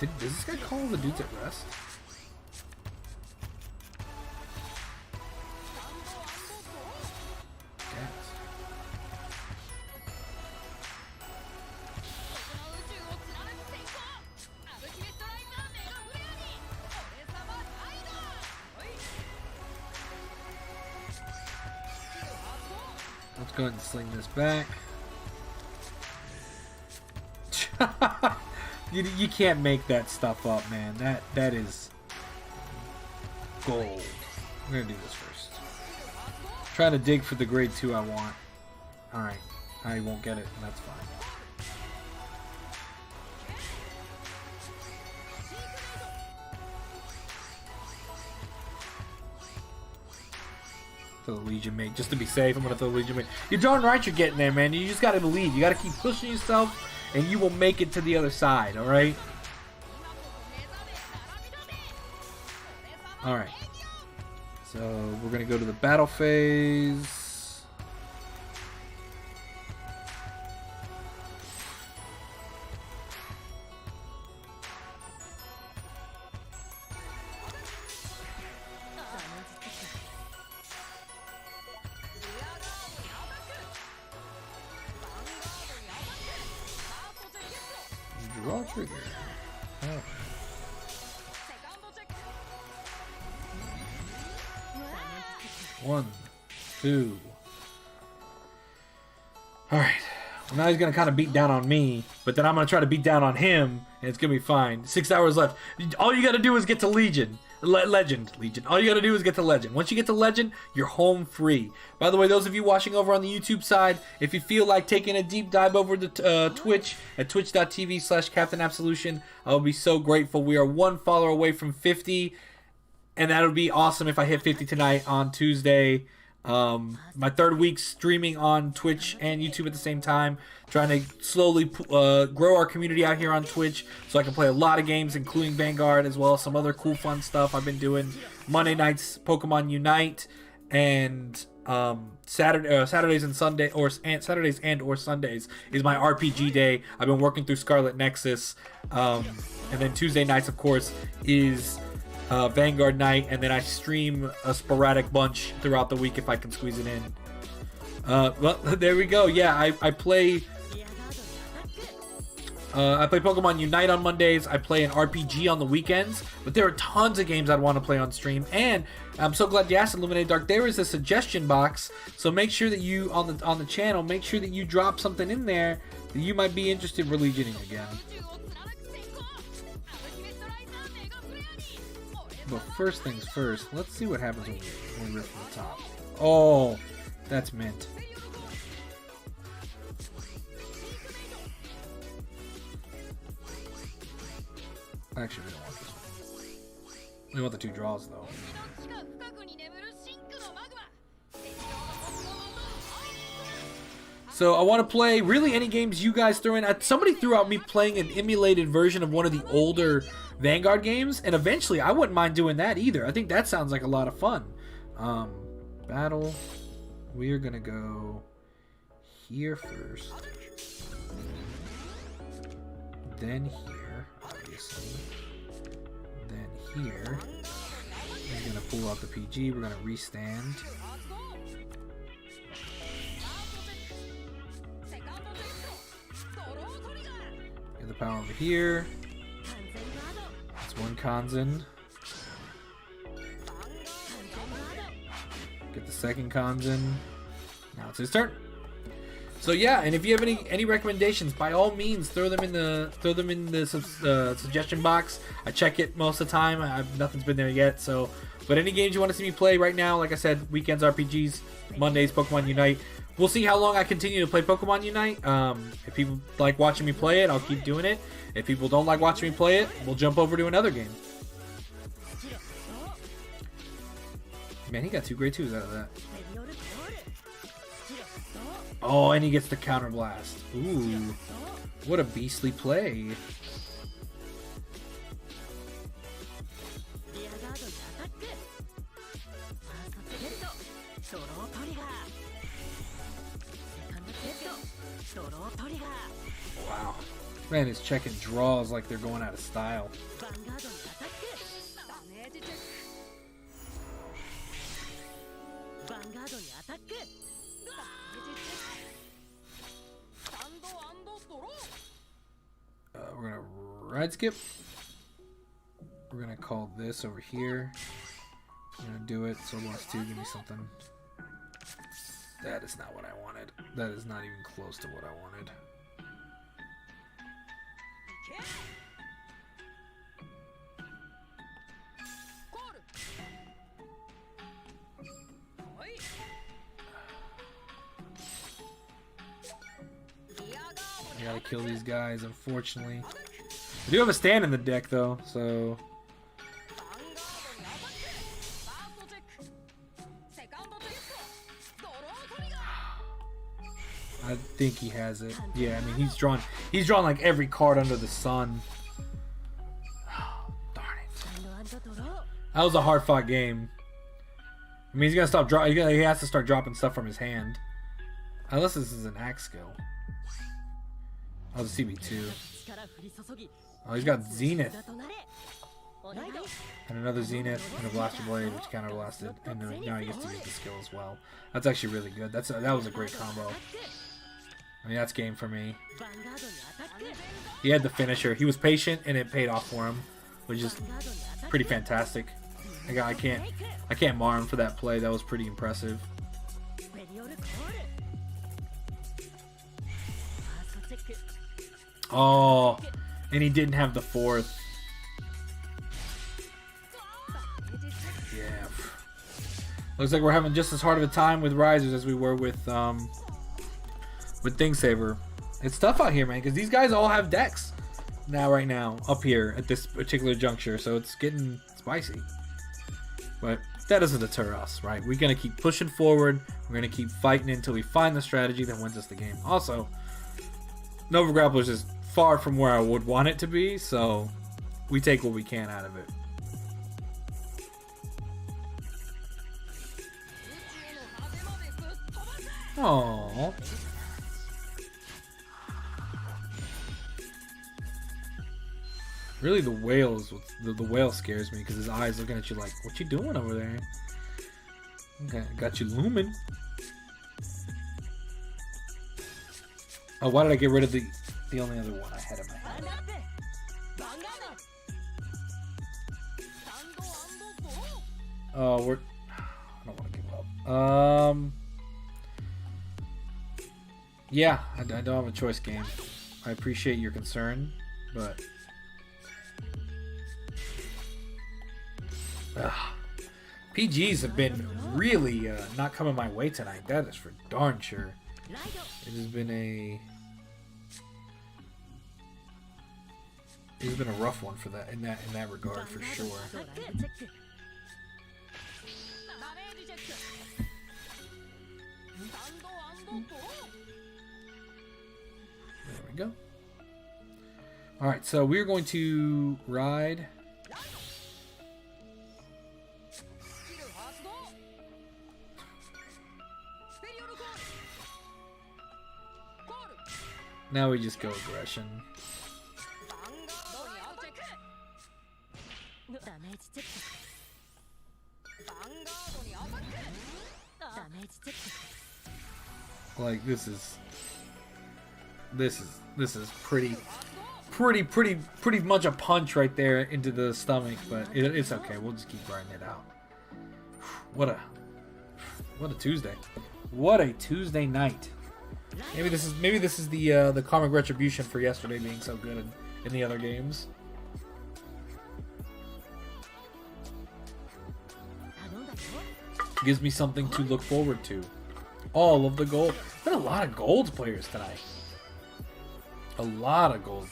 Does this guy call the dudes at rest? Yes. Let's go ahead and sling this back. You can't make that stuff up, man. That is gold. We're gonna do this first. Trying to dig for the grade 2 I want. Alright. I won't get it, and that's fine. Throw the Legion Mate. Just to be safe, I'm gonna throw the Legion Mate. You're darn right you're getting there, man. You just gotta believe. You gotta keep pushing yourself, and you will make it to the other side, alright? Alright. So, we're going to go to the battle phase. Draw trigger. Oh. One, two. Alright. Well, now he's going to kind of beat down on me, but then I'm going to try to beat down on him, and it's going to be fine. 6 hours left. All you got to do is get to Legion. Legend. All you got to do is get to Legend. Once you get to Legend, you're home free. By the way, those of you watching over on the YouTube side, if you feel like taking a deep dive over to Twitch at twitch.tv/CaptainAbsolution, I will be so grateful. We are 1 follower away from 50. And that would be awesome if I hit 50 tonight on Tuesday. My 3rd week streaming on Twitch and YouTube at the same time. Trying to slowly grow our community out here on Twitch so I can play a lot of games, including Vanguard, as well as some other cool fun stuff I've been doing. Monday nights, Pokemon Unite, and Saturdays and Sunday, or Saturdays and or Sundays is my RPG day. I've been working through Scarlet Nexus. And then Tuesday nights, of course, is Vanguard night, and then I stream a sporadic bunch throughout the week if I can squeeze it in. Well, there we go. Yeah, I play Pokemon Unite on Mondays. I play an RPG on the weekends, but there are tons of games I'd want to play on stream. And I'm so glad you asked, Illuminated Dark. There is a suggestion box, so make sure that you on the channel, make sure that you drop something in there that you might be interested in religioning again. But first things first, let's see what happens when we rip from the top. Oh, that's mint. Actually, we don't want this one. We want the 2 draws, though. So I want to play really any games you guys throw in. Somebody threw out me playing an emulated version of one of the older Vanguard games, and eventually I wouldn't mind doing that either. I think that sounds like a lot of fun. Battle. We are gonna go here first, then here, obviously, then here. We're gonna pull out the PG. We're gonna restand. Get the power over here. One Kanzen. Get the second Kanzen. Now it's his turn. So yeah, and if you have any recommendations, by all means, throw them in the suggestion box. I check it most of the time. Nothing's been there yet. So, but any games you want to see me play right now, like I said, weekends RPGs, Mondays Pokemon Unite. We'll see how long I continue to play Pokemon Unite. If people like watching me play it, I'll keep doing it. If people don't like watching me play it, we'll jump over to another game. Man, he got 2 grade 2s out of that. Oh, and he gets the counter blast. Ooh, what a beastly play. Wow. Man, his checking draws like they're going out of style. We're gonna ride skip. We're gonna call this over here. I'm gonna do it. So wants to give me something. That is not what I wanted. That is not even close to what I wanted. I gotta kill these guys, unfortunately. I do have a stand in the deck, though, so... I think he has it. Yeah, I mean, he's drawn like every card under the sun. Oh, darn it. That was a hard-fought game. I mean, he's gonna stop he has to start dropping stuff from his hand. Unless this is an axe skill. Oh, the CB2. Oh, he's got Zenith. And another Zenith and a Blaster Blade, which counter blasted. And then now he gets to use the skill as well. That's actually really good. That was a great combo. I mean, that's game for me. He had the finisher. He was patient, and it paid off for him, which is pretty fantastic. I can't mar him for that play. That was pretty impressive. Oh, and he didn't have the 4th. Yeah. Looks like we're having just as hard of a time with Risers as we were with Thingsaver. It's tough out here, man, because these guys all have decks right now up here at this particular juncture, so it's getting spicy. But that doesn't deter us, right? We're gonna keep pushing forward. We're gonna keep fighting until we find the strategy that wins us the game. Also, Nova Grappler's is far from where I would want it to be, so we take what we can out of it. Aww. Really, the whale scares me because his eyes looking at you like, what you doing over there? Okay, got you looming. Oh, why did I get rid of the only other one I had in my head? Oh, I don't want to give up. Yeah, I don't have a choice, game. I appreciate your concern, but PGs have been really not coming my way tonight. That is for darn sure. It has been a rough one for that in that regard for sure. There we go. All right, so we're going to ride. Now we just go aggression. Like this is pretty much a punch right there into the stomach, but it's okay. We'll just keep grinding it out. What a Tuesday. What a Tuesday night. Maybe this is the karmic retribution for yesterday being so good in the other games. Gives me something to look forward to. All of the gold. Been a lot of gold players tonight. A lot of gold.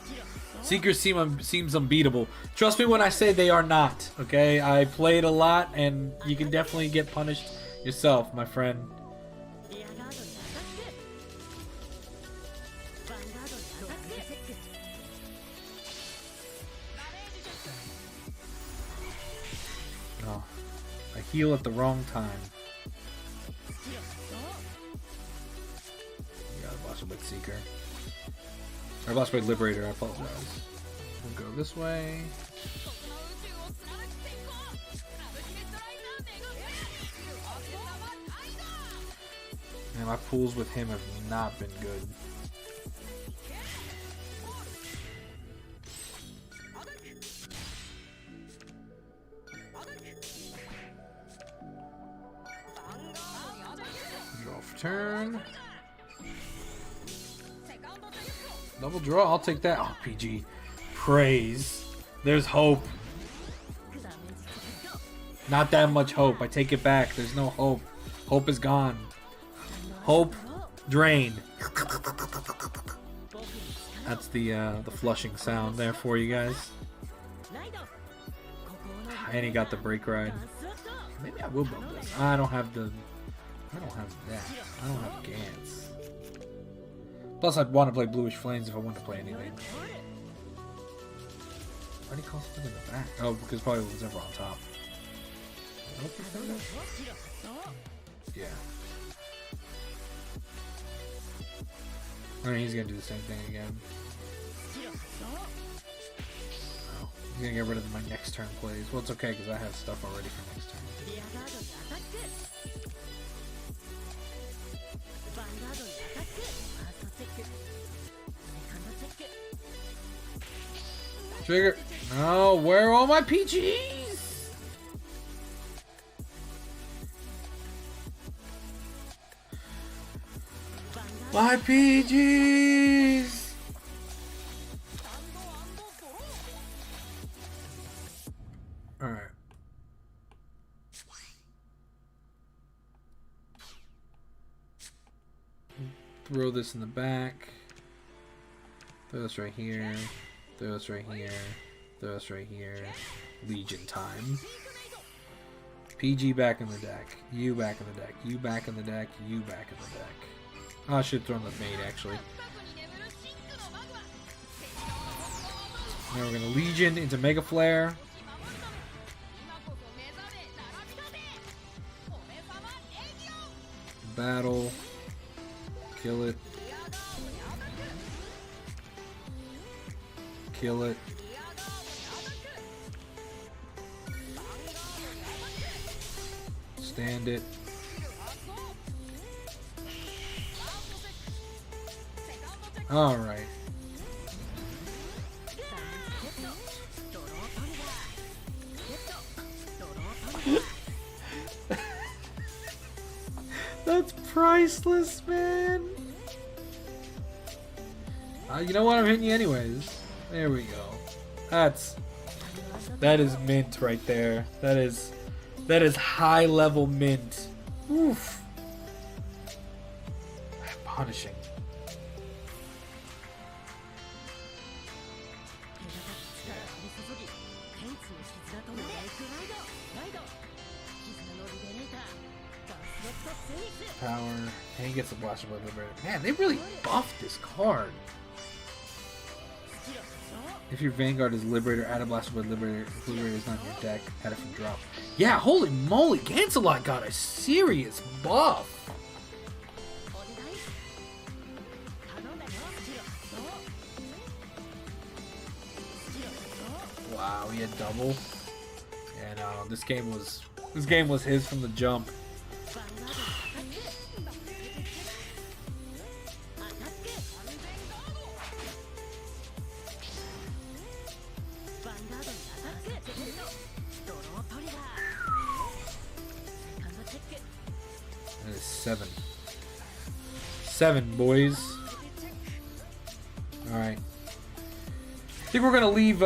Seekers seems unbeatable. Trust me when I say they are not. Okay, I played a lot, and you can definitely get punished yourself, my friend. Oh, I heal at the wrong time. With Seeker. Or Blast Blade Liberator, I apologize. We'll go this way. Man, my pools with him have not been good. Draw for turn. Double draw, I'll take that. Oh, PG. Praise. There's hope. Not that much hope. I take it back. There's no hope. Hope is gone. Hope drained. That's the flushing sound there for you guys. And he got the brake ride. Maybe I will bump this. I don't have that. I don't have Gantz. Plus, I'd want to play Bluish Flames if I wanted to play anything. Why did he call something in the back? Oh, because probably it was ever on top. Yeah. I mean, he's gonna do the same thing again. Oh, he's gonna get rid of my next turn plays. Well, it's okay because I have stuff already for next turn. Trigger. No, where are all my PGs? My PGs. All right. Throw this in the back. Throw this right here. Throw this right here. Throw this right here. Legion time. PG back in the deck. You back in the deck. You back in the deck. You back in the deck. Oh, I should have thrown the mate actually. Now we're gonna Legion into Mega Flare. Battle. Kill it. Kill it. Stand it. All right. That's priceless, man. You know what? I'm hitting you anyways. There we go. That is mint right there. That is high level mint. Oof. Punishing. Power. And he gets the Blaster Blade Liberator. Man, they really buffed this card. If your Vanguard is Liberator, add a Blaster Blade Liberator. If Liberator is not in your deck, add it from drop. Yeah, holy moly, Gancelot got a serious buff. Wow, he had double. And this game was his from the jump. That is 7, boys. All right. I think we're gonna leave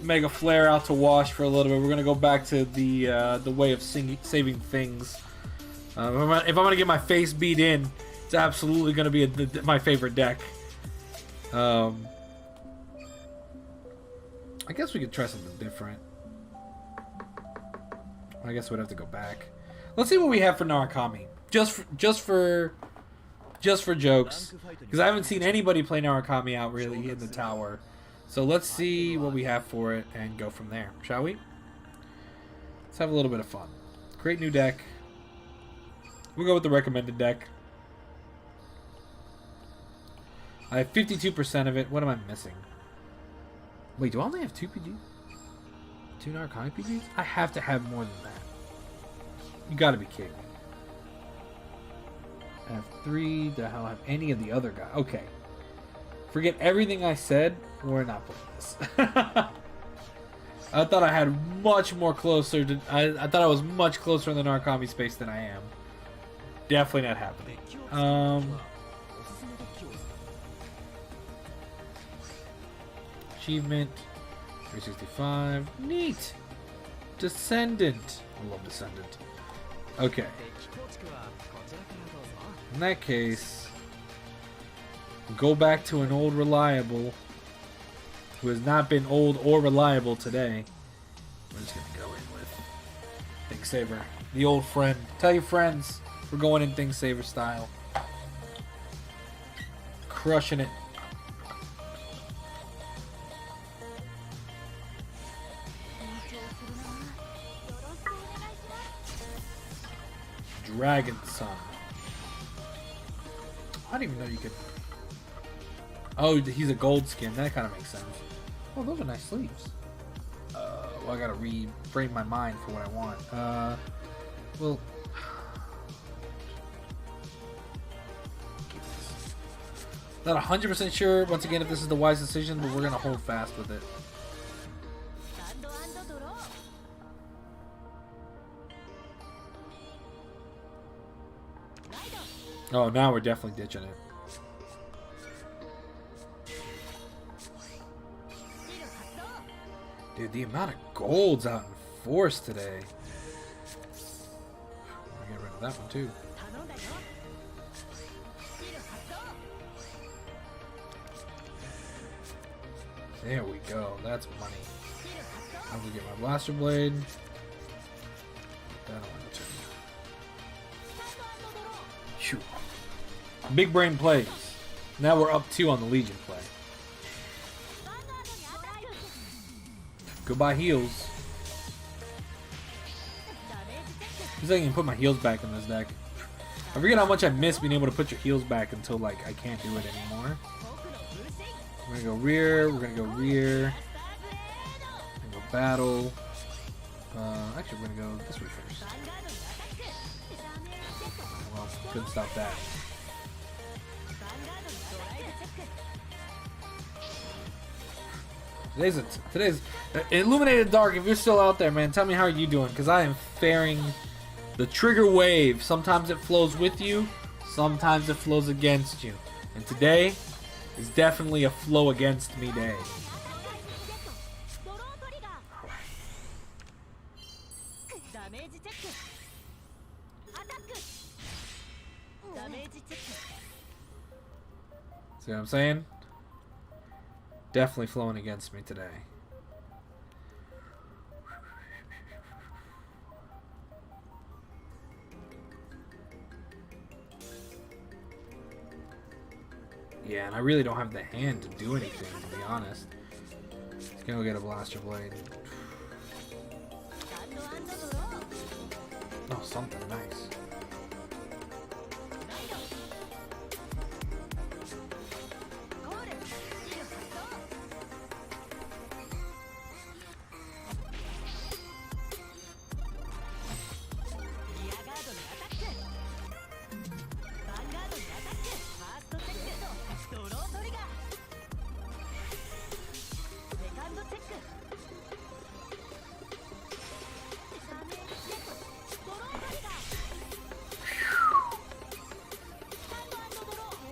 Mega Flare out to wash for a little bit. We're gonna go back to the way of saving things. If I'm gonna get my face beat in, it's absolutely gonna be my favorite deck. I guess we could try something different. I guess we'd have to go back. Let's see what we have for Narukami. Just for jokes, because I haven't seen anybody play Narukami out really in the tower. So let's see what we have for it and go from there, shall we? Let's have a little bit of fun. Create new deck. We'll go with the recommended deck. I have 52% of it. What am I missing? Wait, do I only have 2 PGs? 2 Narukami PGs? I have to have more than that. You gotta be kidding me. I have 3. Do I have any of the other guys? Okay. Forget everything I said. We're not playing this. I thought I had much more closer to... I thought I was much closer in the Narukami space than I am. Definitely not happening. Achievement. 365. Neat. Descendant. I love Descendant. Okay. In that case, go back to an old reliable who has not been old or reliable today. We're just going to go in with Think Saver. The old friend. Tell your friends we're going in Think Saver style. Crushing it. Dragon Sun. I didn't even know you could... Oh, he's a gold skin. That kind of makes sense. Oh, those are nice sleeves. Well, I gotta reframe my mind for what I want. Well... Not 100% sure, once again, if this is the wise decision, but we're gonna hold fast with it. Oh, now we're definitely ditching it. Dude, the amount of golds out in Force today. I'm gonna get rid of that one too. There we go. That's money. I'm gonna get my Blaster Blade. Put that on the turn. Shoot. Big brain plays. Now we're up 2 on the Legion play. Goodbye heals. Looks like I can put my heals back in this deck. I forget how much I miss being able to put your heals back until like I can't do it anymore. We're gonna go rear. We're gonna go rear. We're gonna go battle. Actually, we're gonna go this way first. Well, couldn't stop that. Today's Illuminated Dark. If you're still out there, man, tell me how are you doing? Because I am faring the trigger wave. Sometimes it flows with you, sometimes it flows against you. And today is definitely a flow against me day. See what I'm saying? Definitely flowing against me today. Yeah, and I really don't have the hand to do anything, to be honest. Let's go get a Blaster Blade. Oh, something nice.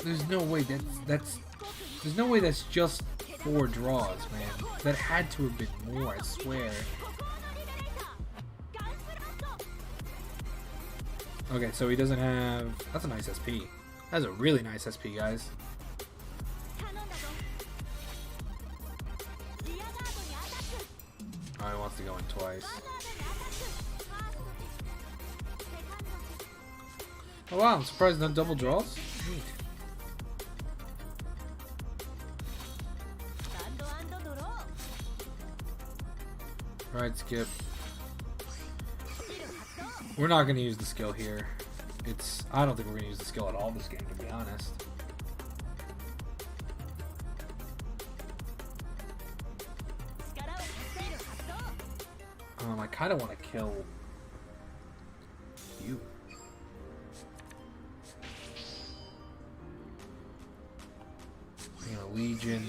There's no way there's no way that's just 4 draws, man. That had to have been more, I swear. Okay, so he doesn't have... That's a nice SP. That's a really nice SP, guys. Oh, he wants to go in twice. Oh wow, I'm surprised no double draws. Neat. Right, skip. We're not going to use the skill here. I don't think we're going to use the skill at all this game, to be honest. I kind of want to kill you. Legion.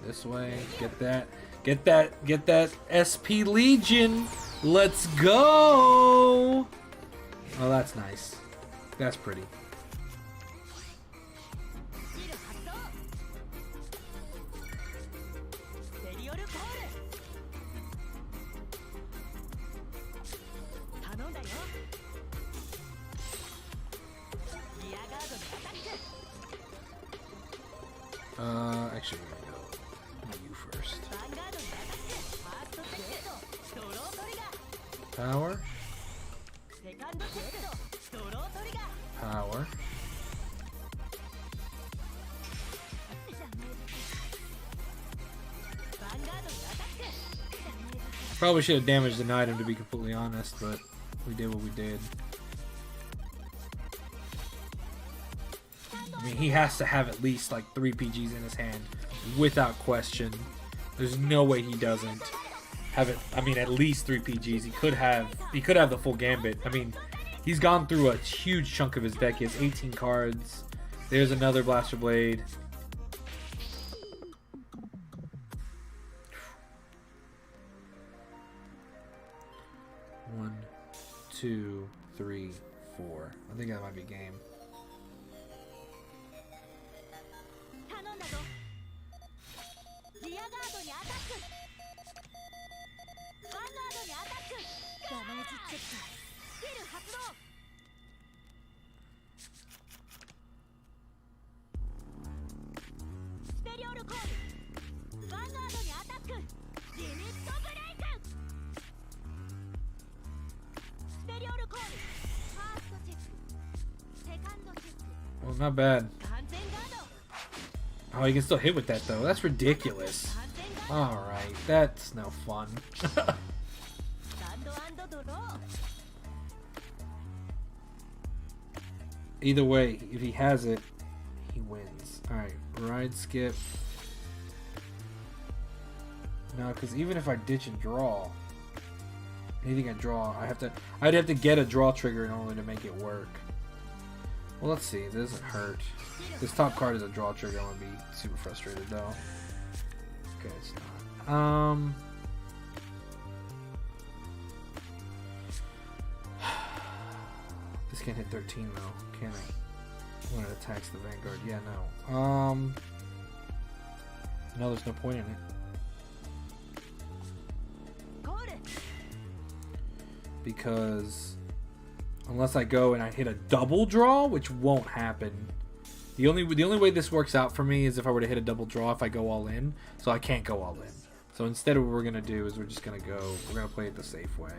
This way. Get that SP Legion. Let's go. Oh, that's nice. That's pretty. Actually, we're gonna go you first. Power. Power. Probably should have damaged an item, to be completely honest, but we did what we did. I mean, he has to have at least like 3 PGs in his hand, without question. There's no way he doesn't have it. I mean, at least 3 PGs. He could have the full gambit. I mean, he's gone through a huge chunk of his deck. He has 18 cards. There's another Blaster Blade. One, 2, 3, 4. I think that might be game. Well, not bad. Oh, you can still hit with that, though. That's ridiculous. Alright, that's no fun. Either way, if he has it, he wins. Alright, ride, skip. No, because even if I ditch and draw, anything I draw, I'd have to get a draw trigger in order to make it work. Well, let's see. It doesn't hurt. This top card is a draw trigger. I'm gonna be super frustrated though. Okay, it's not. This can't hit 13 though, can it? When it attacks the Vanguard, yeah, no. No, there's no point in it. Because unless I go and I hit a double draw, which won't happen. The only way this works out for me is if I were to hit a double draw if I go all in. So I can't go all in. So instead what we're gonna do is we're gonna play it the safe way.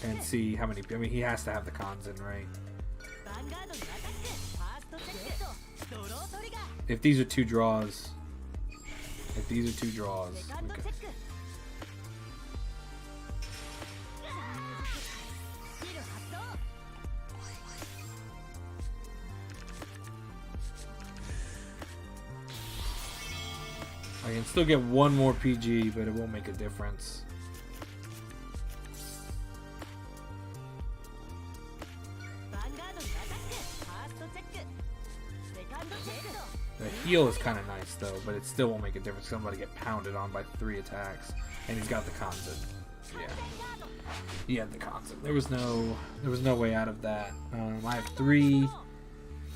And see how many, I mean, he has to have the cons in, right? If these are 2 draws. Okay. I can still get 1 more PG, but it won't make a difference. The heal is kind of nice though, but it still won't make a difference. Somebody get pounded on by 3 attacks, and he's got the cons in. Yeah. He had the concept. There was no way out of that. I have 3.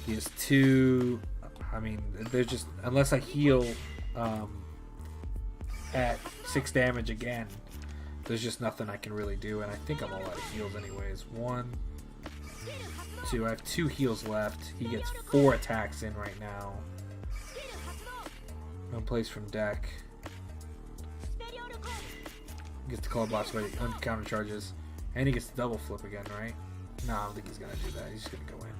He has 2. I mean, there's just, unless I heal at 6 damage again, there's just nothing I can really do. And I think I'm all out of heals anyways. 1, 2. I have 2 heals left. He gets 4 attacks in right now. No place from deck. Gets to call blast by counter charges. And he gets to double flip again, right? No, I don't think he's gonna do that. He's just gonna go in.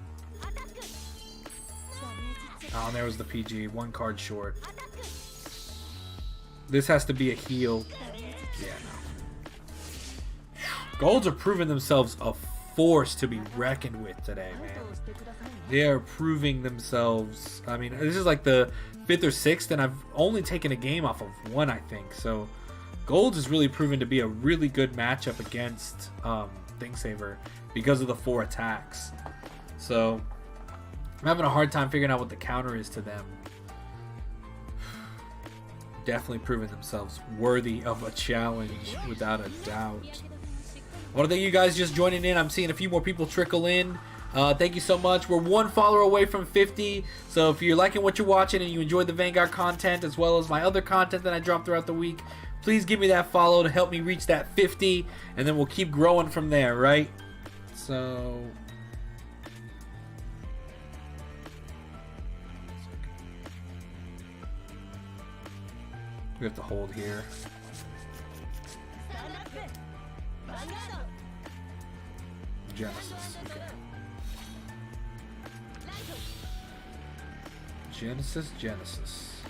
Oh, and there was the PG. 1 card short. This has to be a heal. Yeah, no. Golds are proving themselves a force to be reckoned with today, man. They are proving themselves. I mean, this is like the 5th or 6th, and I've only taken a game off of 1, I think. So, Golds is really proven to be a really good matchup against Thingsaver because of the 4 attacks. So, I'm having a hard time figuring out what the counter is to them. Definitely proving themselves worthy of a challenge, without a doubt. I want to thank you guys just joining in. I'm seeing a few more people trickle in. Thank you so much. We're 1 follower away from 50. So if you're liking what you're watching and you enjoy the Vanguard content as well as my other content that I drop throughout the week, please give me that follow to help me reach that 50. And then we'll keep growing from there, right? So... we have to hold here. Genesis, okay. Genesis.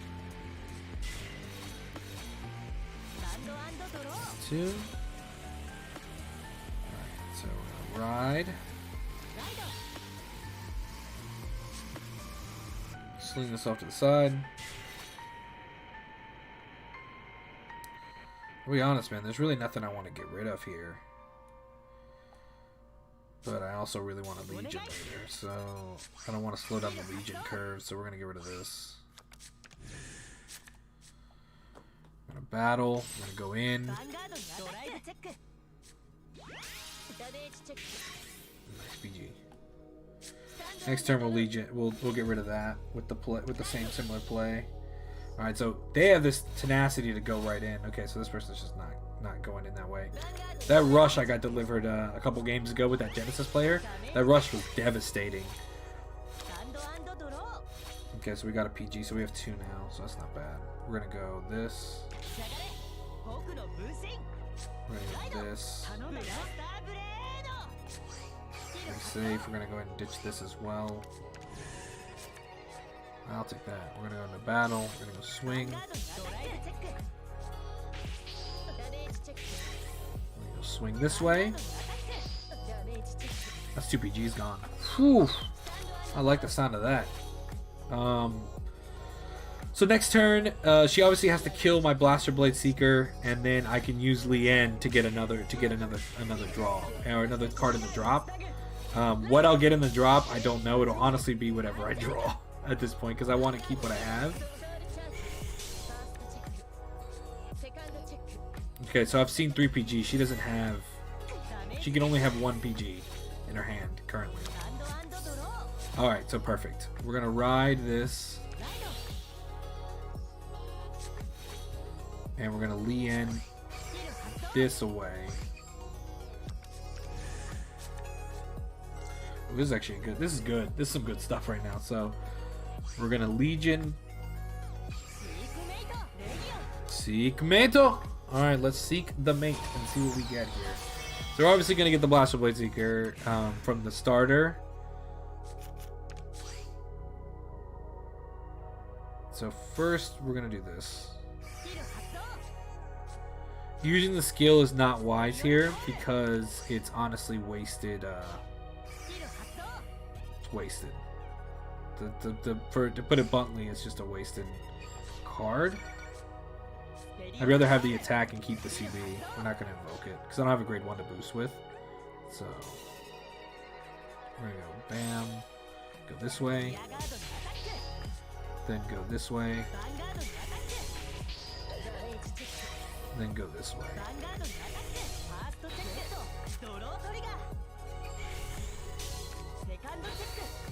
2. Alright, so we're gonna ride. Sling this off to the side. To be honest, man, there's really nothing I want to get rid of here. But I also really want a Legion later, so I don't want to slow down the Legion curve, so we're going to get rid of this. I'm going to battle, I'm going to go in. Nice BG. Next turn we'll Legion, we'll get rid of that with the same similar play. Alright, so they have this tenacity to go right in. Okay, so this person's just not going in that way. That rush I got delivered a couple games ago with that Genesis player, that rush was devastating. Okay, so we got a PG, so we have 2 now, so that's not bad. We're going to go this. We're going to go this. Be safe. We're going to go ahead and ditch this as well. I'll take that. We're going to go into battle. We're going to go swing. We're going to go swing this way. That's 2 PG's gone. Whew. I like the sound of that. So next turn, she obviously has to kill my Blaster Blade Seeker, and then I can use Lien to get another draw or another card in the drop. What I'll get in the drop, I don't know. It'll honestly be whatever I draw at this point, because I want to keep what I have. Okay, so I've seen 3 PG. She doesn't have... she can only have 1 PG in her hand currently. Alright, so perfect. We're going to ride this. And we're going to Lien this away. Ooh, this is actually good. This is good. This is some good stuff right now. So... we're gonna Legion. Seek Meto. Alright, let's seek the mate and see what we get here. So we're obviously gonna get the Blaster Blade Seeker from the starter. So first we're gonna do this. Using the skill is not wise here because it's honestly wasted. It's wasted. To put it bluntly, it's just a wasted card. I'd rather have the attack and keep the CB. We're not going to invoke it because I don't have a grade 1 to boost with. So we're going to go bam, go this way, then go this way, then go this way.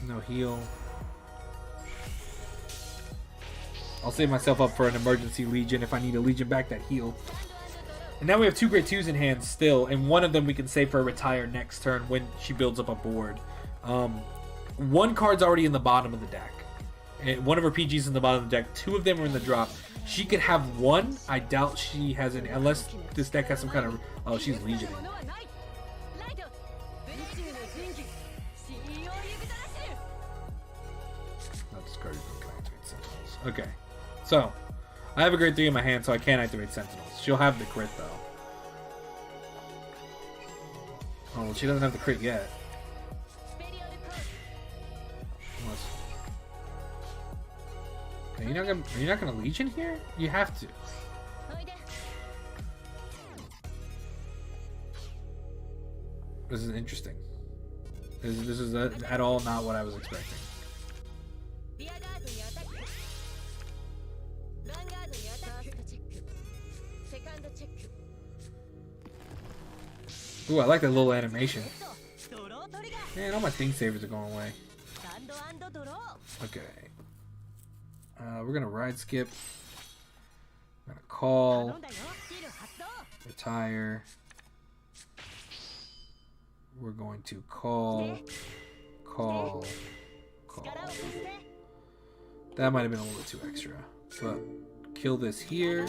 No heal. I'll save myself up for an emergency Legion if I need a Legion back that heal. And now we have 2 Grade 2s in hand still, and one of them we can save for a retire next turn when she builds up a board. One card's already in the bottom of the deck. And one of her PG's in the bottom of the deck. 2 of them are in the drop. She could have one. I doubt she has any, unless this deck has some kind of... Oh, she's Legioning. Not discarded from activate Sentinels. Okay. So, I have a Grade 3 in my hand, so I can't activate Sentinels. She'll have the crit, though. Oh, well, she doesn't have the crit yet. Unless... Are you not gonna Legion here? You have to. This is interesting. This is at all not what I was expecting. Ooh, I like that little animation. Man, all my thing savers are going away. Okay. We're gonna ride skip. I'm gonna call. Retire. We're going to call. Call. That might have been a little bit too extra. But kill this here.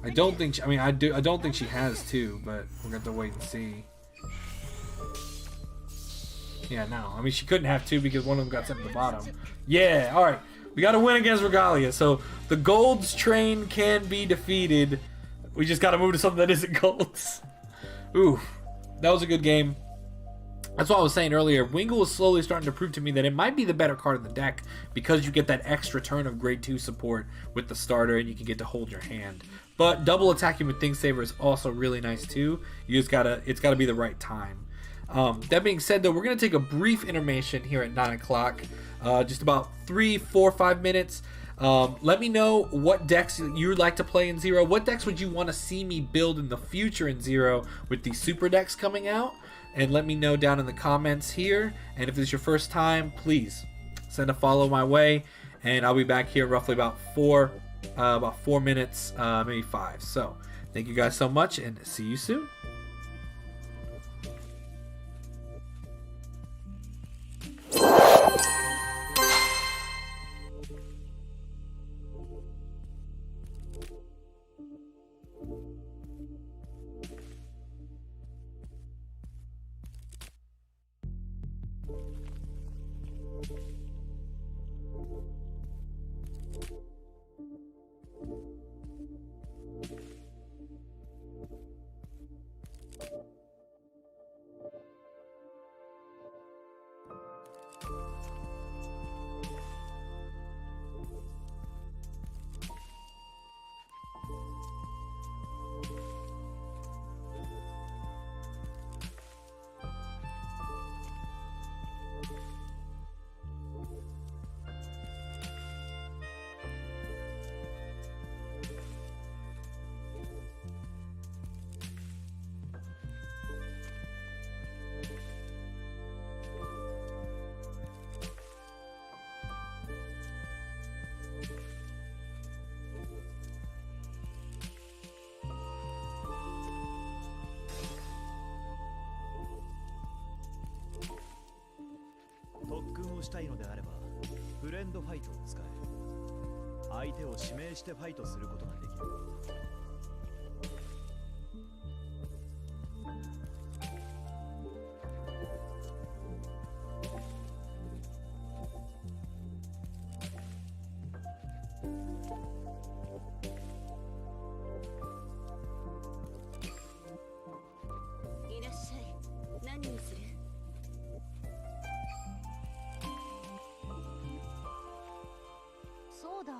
I don't think she, I don't think she has 2, but we're gonna have to wait and see. Yeah, no. I mean, she couldn't have 2 because one of them got sent to the bottom. Yeah, alright. We gotta win against Regalia. So the Gold's train can be defeated. We just gotta move to something that isn't Gold's. Ooh, that was a good game. That's what I was saying earlier. Wingull is slowly starting to prove to me that it might be the better card in the deck because you get that extra turn of Grade 2 support with the starter and you can get to hold your hand. But double attacking with Thing Saver is also really nice too. You just it's gotta be the right time. That being said though, we're gonna take a brief intermission here at 9 o'clock. Just about 3, 4, 5 minutes. Let me know what decks you would like to play in Zero. What decks would you want to see me build in the future in Zero with the super decks coming out? And let me know down in the comments here. And if this is your first time, please send a follow my way. And I'll be back here roughly about 4 minutes, maybe 5. So thank you guys so much and see you soon.したいのであればフレンドファイトを使え。相手を指名してファイトすることができる。いらっしゃい。何にする？そうだ、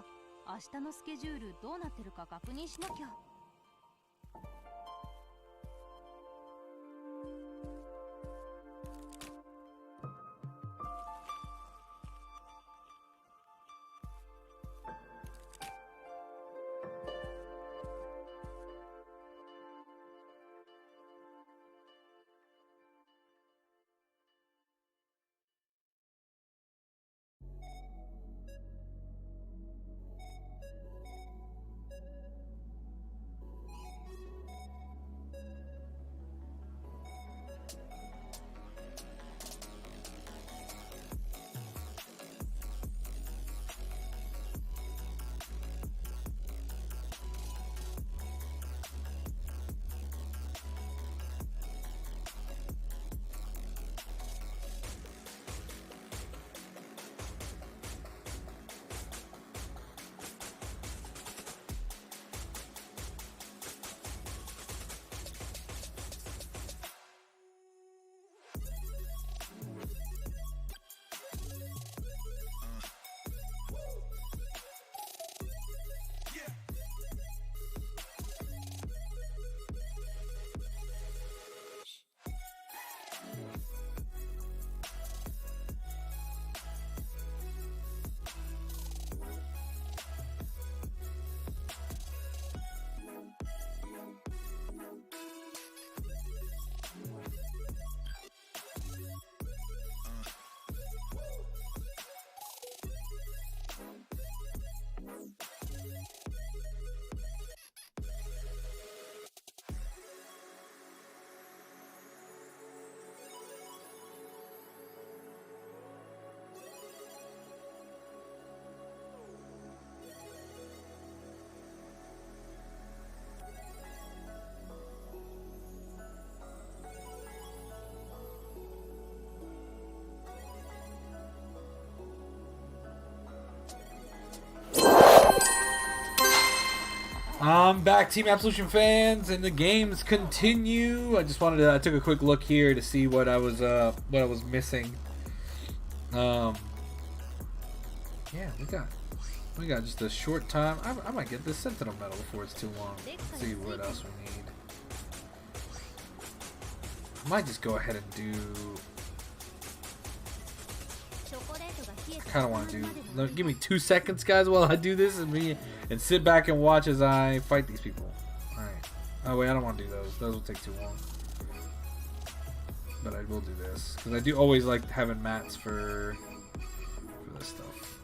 明日のスケジュールどうなってるか確認しなきゃ。back, Team Absolution fans, and the games continue. I just wanted to. I took a quick look here to see what I was missing. Yeah, we got just a short time. I might get this Sentinel medal before it's too long. Let's see what else we need. I might just go ahead and do. I kind of want to do. Give me 2 seconds, guys, while I do this and sit back and watch as I fight these people. All right. Oh wait, I don't want to do those. Those will take too long. But I will do this because I do always like having mats for this stuff.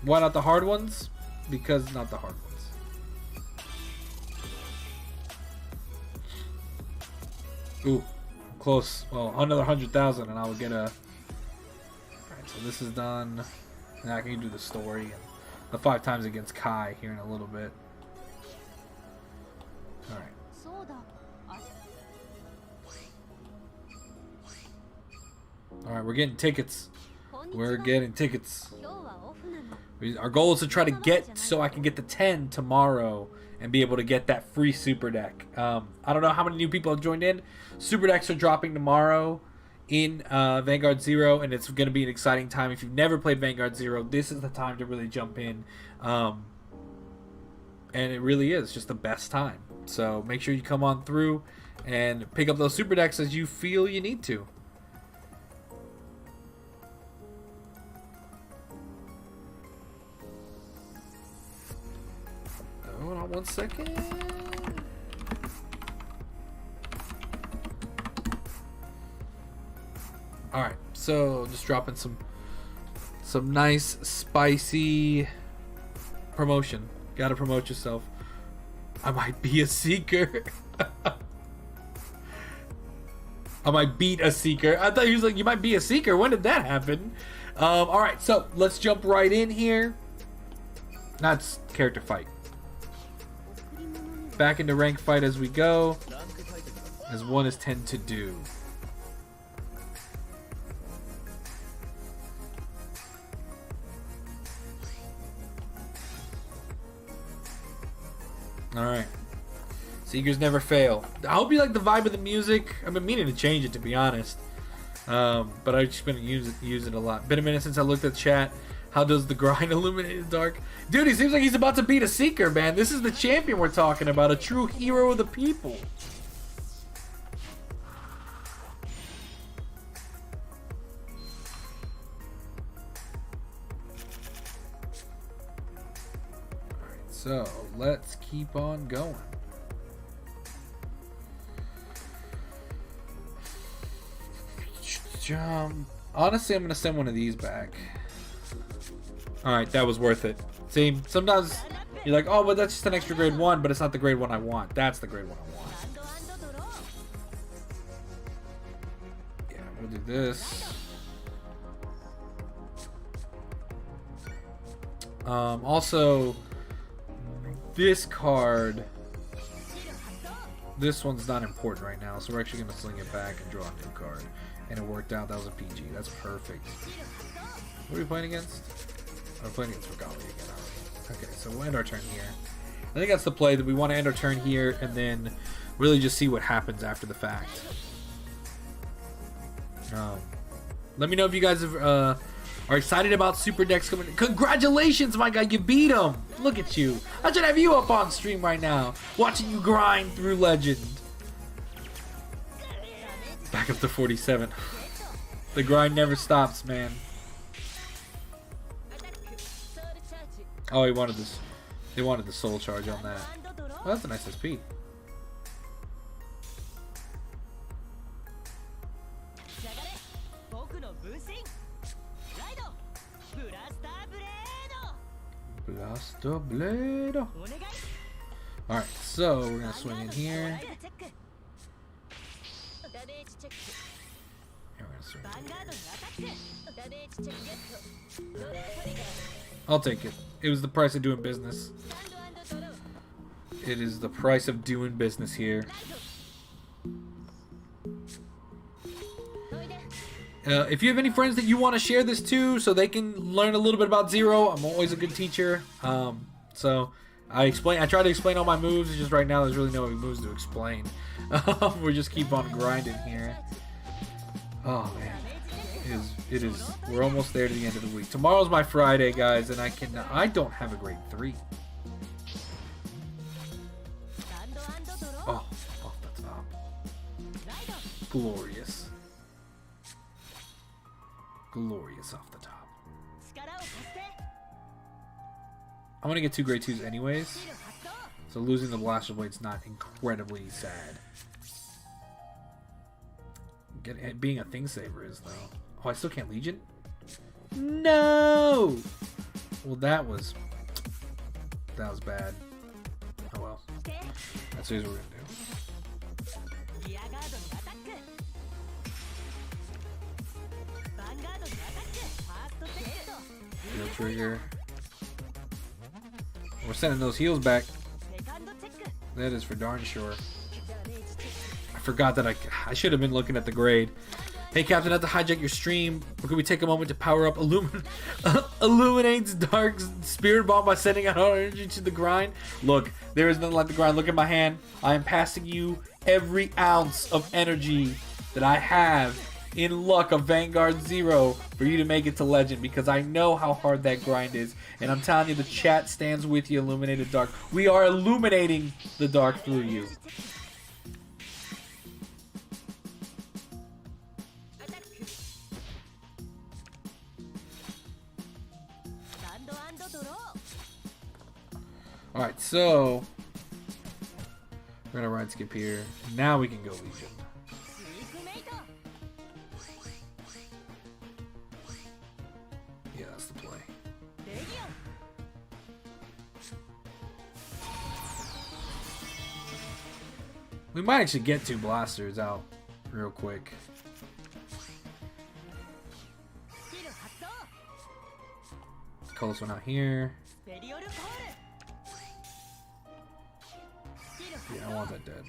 Why not the hard ones? Because not the hard ones. Ooh, close. Well, another 100,000 and I will get a... Alright, so this is done. Now I can do the story and the 5 times against Kai here in a little bit. Alright. Alright, we're getting tickets. We're getting tickets. Our goal is to try to get so I can get the 10 tomorrow and be able to get that free super deck. I don't know how many new people have joined in. Super decks are dropping tomorrow in Vanguard 0, and it's going to be an exciting time. If you've never played Vanguard 0, this is the time to really jump in. And it really is just the best time. So make sure you come on through and pick up those super decks as you feel you need to. Hold on 1 second. Alright, so just dropping some nice spicy promotion. Gotta promote yourself. I might be a seeker. I might beat a seeker. I thought he was like, you might be a seeker. When did that happen? Alright, so let's jump right in here. That's character fight. Back into rank fight as we go, as one is tend to do. Alright. Seekers never fail. I hope you like the vibe of the music. I've been meaning to change it, to be honest. But I've just been using it a lot. Been a minute since I looked at chat. How does the grind illuminate the dark? Dude, he seems like he's about to beat a Seeker, man. This is the champion we're talking about. A true hero of the people. Alright, so let's keep on going. Honestly, I'm going to send one of these back. Alright, that was worth it. See, sometimes you're like, oh, but that's just an extra grade 1, but it's not the grade 1 I want. That's the grade 1 I want. Yeah, we'll do this. Also, this card, this one's not important right now, so we're actually going to sling it back and draw a new card. And it worked out. That was a PG. That's perfect. What are we playing against? We're playing against Regali again. Okay, so we'll end our turn here. I think that's the play, that we want to end our turn here and then really just see what happens after the fact. Let me know if you guys are excited about super decks coming. Congratulations, my guy, you beat him. Look at you. I should have you up on stream right now, watching you grind through Legend. Back up to 47. The grind never stops, man. Oh, he wanted this. They wanted the soul charge on that. Oh, that's a nice SP. Blaster Blade. Alright, so we're gonna swing in here. I'll take it. It was the price of doing business. It is the price of doing business here. If you have any friends that you want to share this to so they can learn a little bit about Zero, I'm always a good teacher. So I try to explain all my moves. It's just right now there's really no moves to explain. We just keep on grinding here. Oh man, it is. We're almost there to the end of the week. Tomorrow's my Friday, guys, and I don't have a grade 3. Oh, off the top. Glorious. Glorious off the top. I'm gonna get 2 grade 2s anyways, so losing the Blaster Blade's not incredibly sad. Being a thing saver is though. Oh, I still can't Legion? No! Well, that was bad. Oh well. That's what we're gonna do. Heal trigger. We're sending those heals back. That is for darn sure. I forgot that I should have been looking at the grade. Hey Captain, not to hijack your stream, but could we take a moment to power up Illuminate's Dark Spirit Bomb by sending out our energy to the grind? Look, there is nothing like the grind. Look at my hand. I am passing you every ounce of energy that I have in luck of Vanguard 0 for you to make it to Legend, because I know how hard that grind is. And I'm telling you, the chat stands with you, Illuminated Dark. We are illuminating the dark through you. Alright, so we're gonna ride skip here. Now we can go Legion. Yeah, that's the play. We might actually get 2 blasters out real quick. Let's call this one out here. Yeah, I want that dead.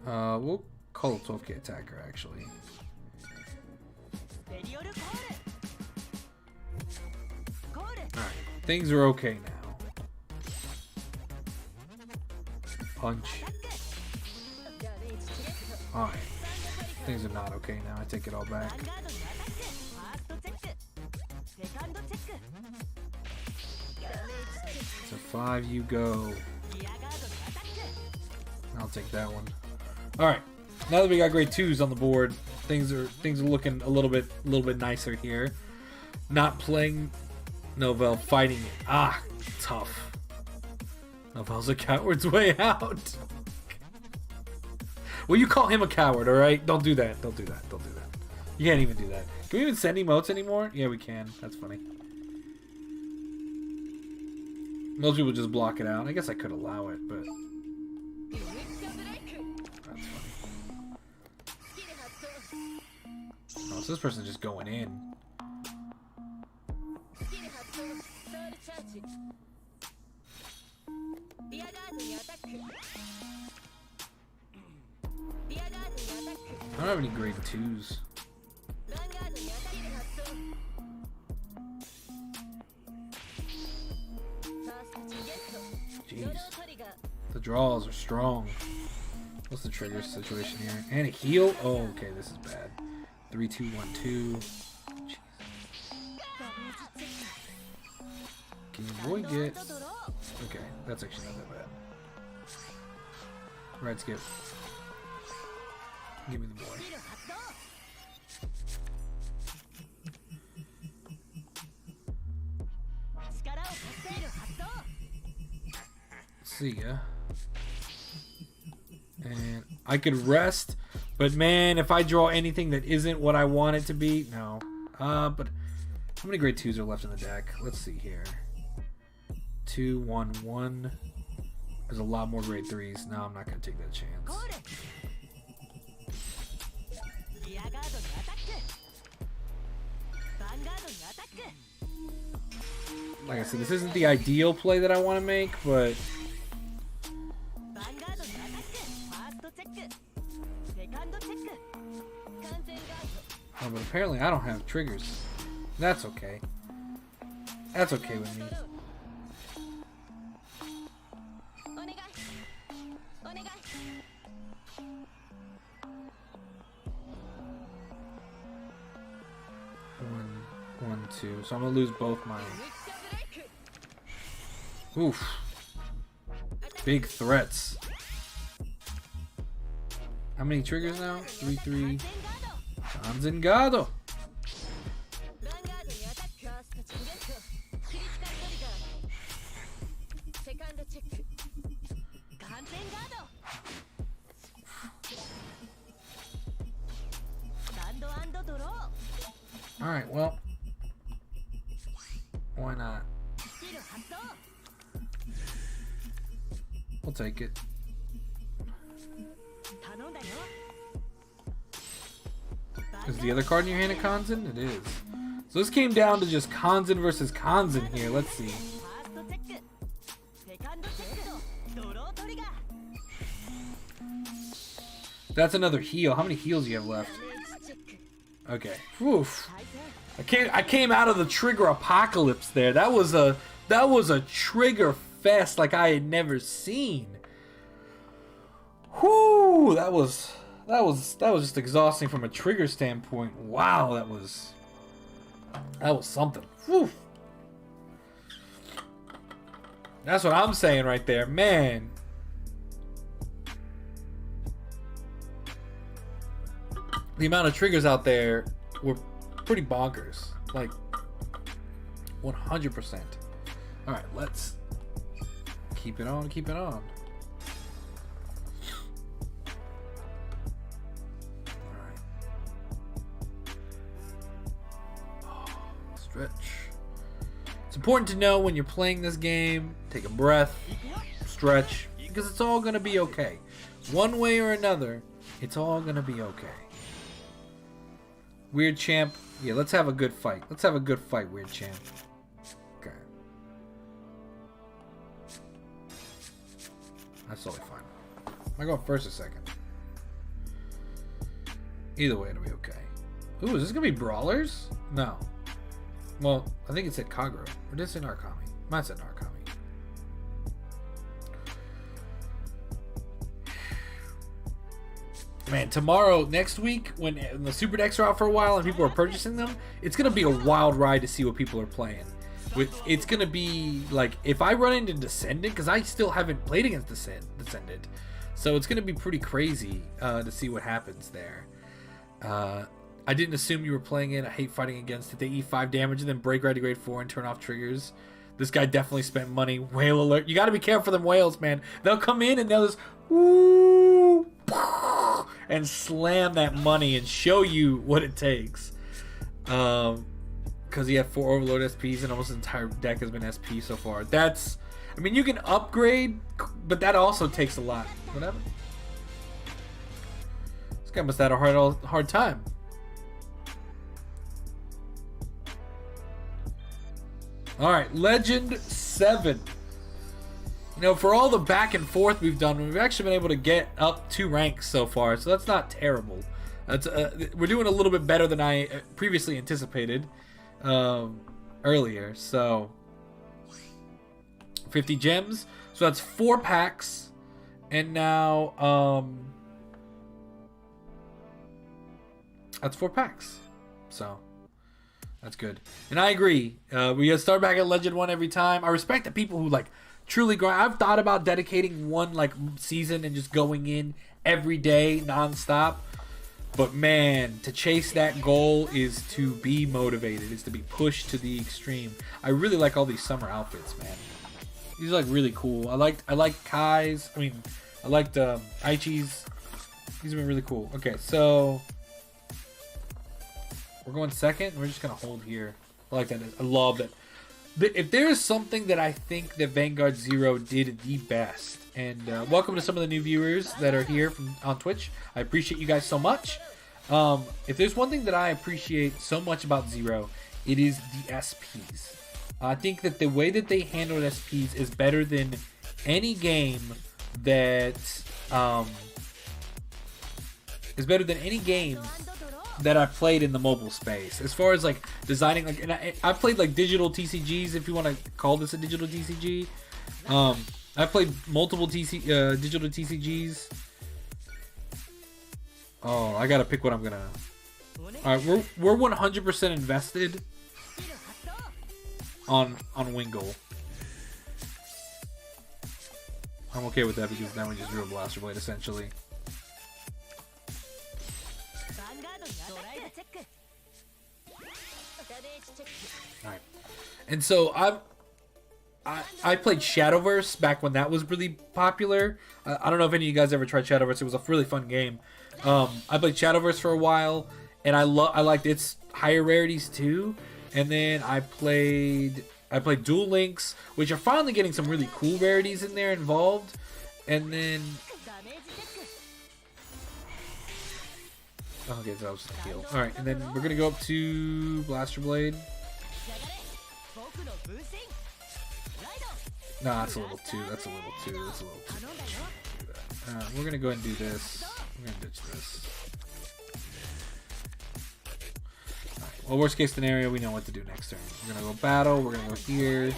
We'll call a 12k attacker actually. Alright, things are okay now. Punch. Alright, things are not okay now. I take it all back. So 5 you go. I'll take that one. Alright. Now that we got grade 2s on the board, things are looking a little bit nicer here. Not playing Novell, fighting it. Ah, tough. Novell's a coward's way out. Well, you call him a coward, alright? Don't do that. Don't do that. Don't do that. You can't even do that. Can we even send emotes anymore? Yeah, we can. That's funny. Most people just block it out. I guess I could allow it, but that's funny. Oh, so this person's just going in. I don't have any grade 2s. Jeez. The draws are strong. What's the trigger situation here? And a heal? Oh, okay, this is bad. 3, 2, 1, 2. Jeez. Can Boy get... Okay, that's actually not that bad. Right skip. Give me the boy. See ya. And I could rest, but man, if I draw anything that isn't what I want it to be, no. But how many grade 2s are left in the deck? Let's see here. 2, 1, 1. There's a lot more grade 3s. No, I'm not gonna take that chance. Like I said, this isn't the ideal play that I want to make, but oh, but apparently I don't have triggers. That's okay. That's okay with me. One, two. So I'm gonna lose both mine. Oof. Big threats. How many triggers now? 3. Vanguard. Alright, well. Why not? We'll take it. Is the other card in your hand a Kanzen? It is. So this came down to just Kanzen versus Kanzen here. Let's see. That's another heal. How many heals do you have left? Okay. Oof. I came out of the trigger apocalypse there. That was a trigger fest like I had never seen. Whoo! That was just exhausting from a trigger standpoint. Wow, that was something. Whew. That's what I'm saying right there, man. The amount of triggers out there were pretty bonkers, like 100%. All right, let's keep it on. Keep it on. Stretch. It's important to know when you're playing this game, take a breath, stretch, because it's all going to be okay. One way or another, it's all going to be okay. Weird Champ. Yeah, let's have a good fight. Let's have a good fight, Weird Champ. Okay. That's totally fine. Am I going first or second? Either way, it'll be okay. Ooh, is this going to be Brawlers? No. Well, I think it said Kagura. Or did it say Narukami? Mine said Narukami. Man, tomorrow, next week, when the Super Decks are out for a while and people are purchasing them, it's going to be a wild ride to see what people are playing. It's going to be like, if I run into Descendant, because I still haven't played against Descendant, so it's going to be pretty crazy to see what happens there. I didn't assume you were playing it. I hate fighting against it. They eat 5 damage and then break right to grade 4 and turn off triggers. This guy definitely spent money. Whale alert. You got to be careful for them whales, man. They'll come in and they'll just woo, and slam that money and show you what it takes. Because he had 4 Overload SPs and almost his entire deck has been SP so far. That's, I mean, you can upgrade, but that also takes a lot. Whatever. This guy must have had a hard time. Alright, Legend 7. You know, for all the back and forth we've done, we've actually been able to get up 2 ranks so far, so that's not terrible. That's we're doing a little bit better than I previously anticipated earlier. So 50 gems, so that's 4 packs, and now that's 4 packs. So that's good. And I agree. We gotta start back at Legend 1 every time. I respect the people who like truly grind. I've thought about dedicating one like season and just going in every day nonstop. But man, to chase that goal is to be motivated, is to be pushed to the extreme. I really like all these summer outfits, man. These are like really cool. I like Kai's. I mean, I liked Aichi's. These have been really cool. Okay, so we're going second. We're just gonna hold here. I like that. I love that. If there is something that I think that Vanguard Zero did the best, and welcome to some of the new viewers that are here on Twitch. I appreciate you guys so much. If there's one thing that I appreciate so much about Zero, it is the SPs. I think that the way that they handled SPs is better than any game that that I've played in the mobile space. As far as like designing, like, and I've played like digital TCGs, if you want to call this a digital TCG. I've played multiple digital TCGs. Oh, I gotta pick what I'm gonna. All right, we're 100% invested on Wingull. I'm okay with that because now we just drew a Blaster Blade essentially. Alright. And so I played Shadowverse back when that was really popular. I don't know if any of you guys ever tried Shadowverse. It was a really fun game. I played Shadowverse for a while, and I liked its higher rarities too. And then I played Duel Links, which are finally getting some really cool rarities in there involved. And then okay, so that was just a heal. Alright, and then we're gonna go up to Blaster Blade. No, that's a little too much. We're gonna go ahead and do this. We're gonna ditch this. Alright, well, worst case scenario, we know what to do next turn. We're gonna go battle, we're gonna go here.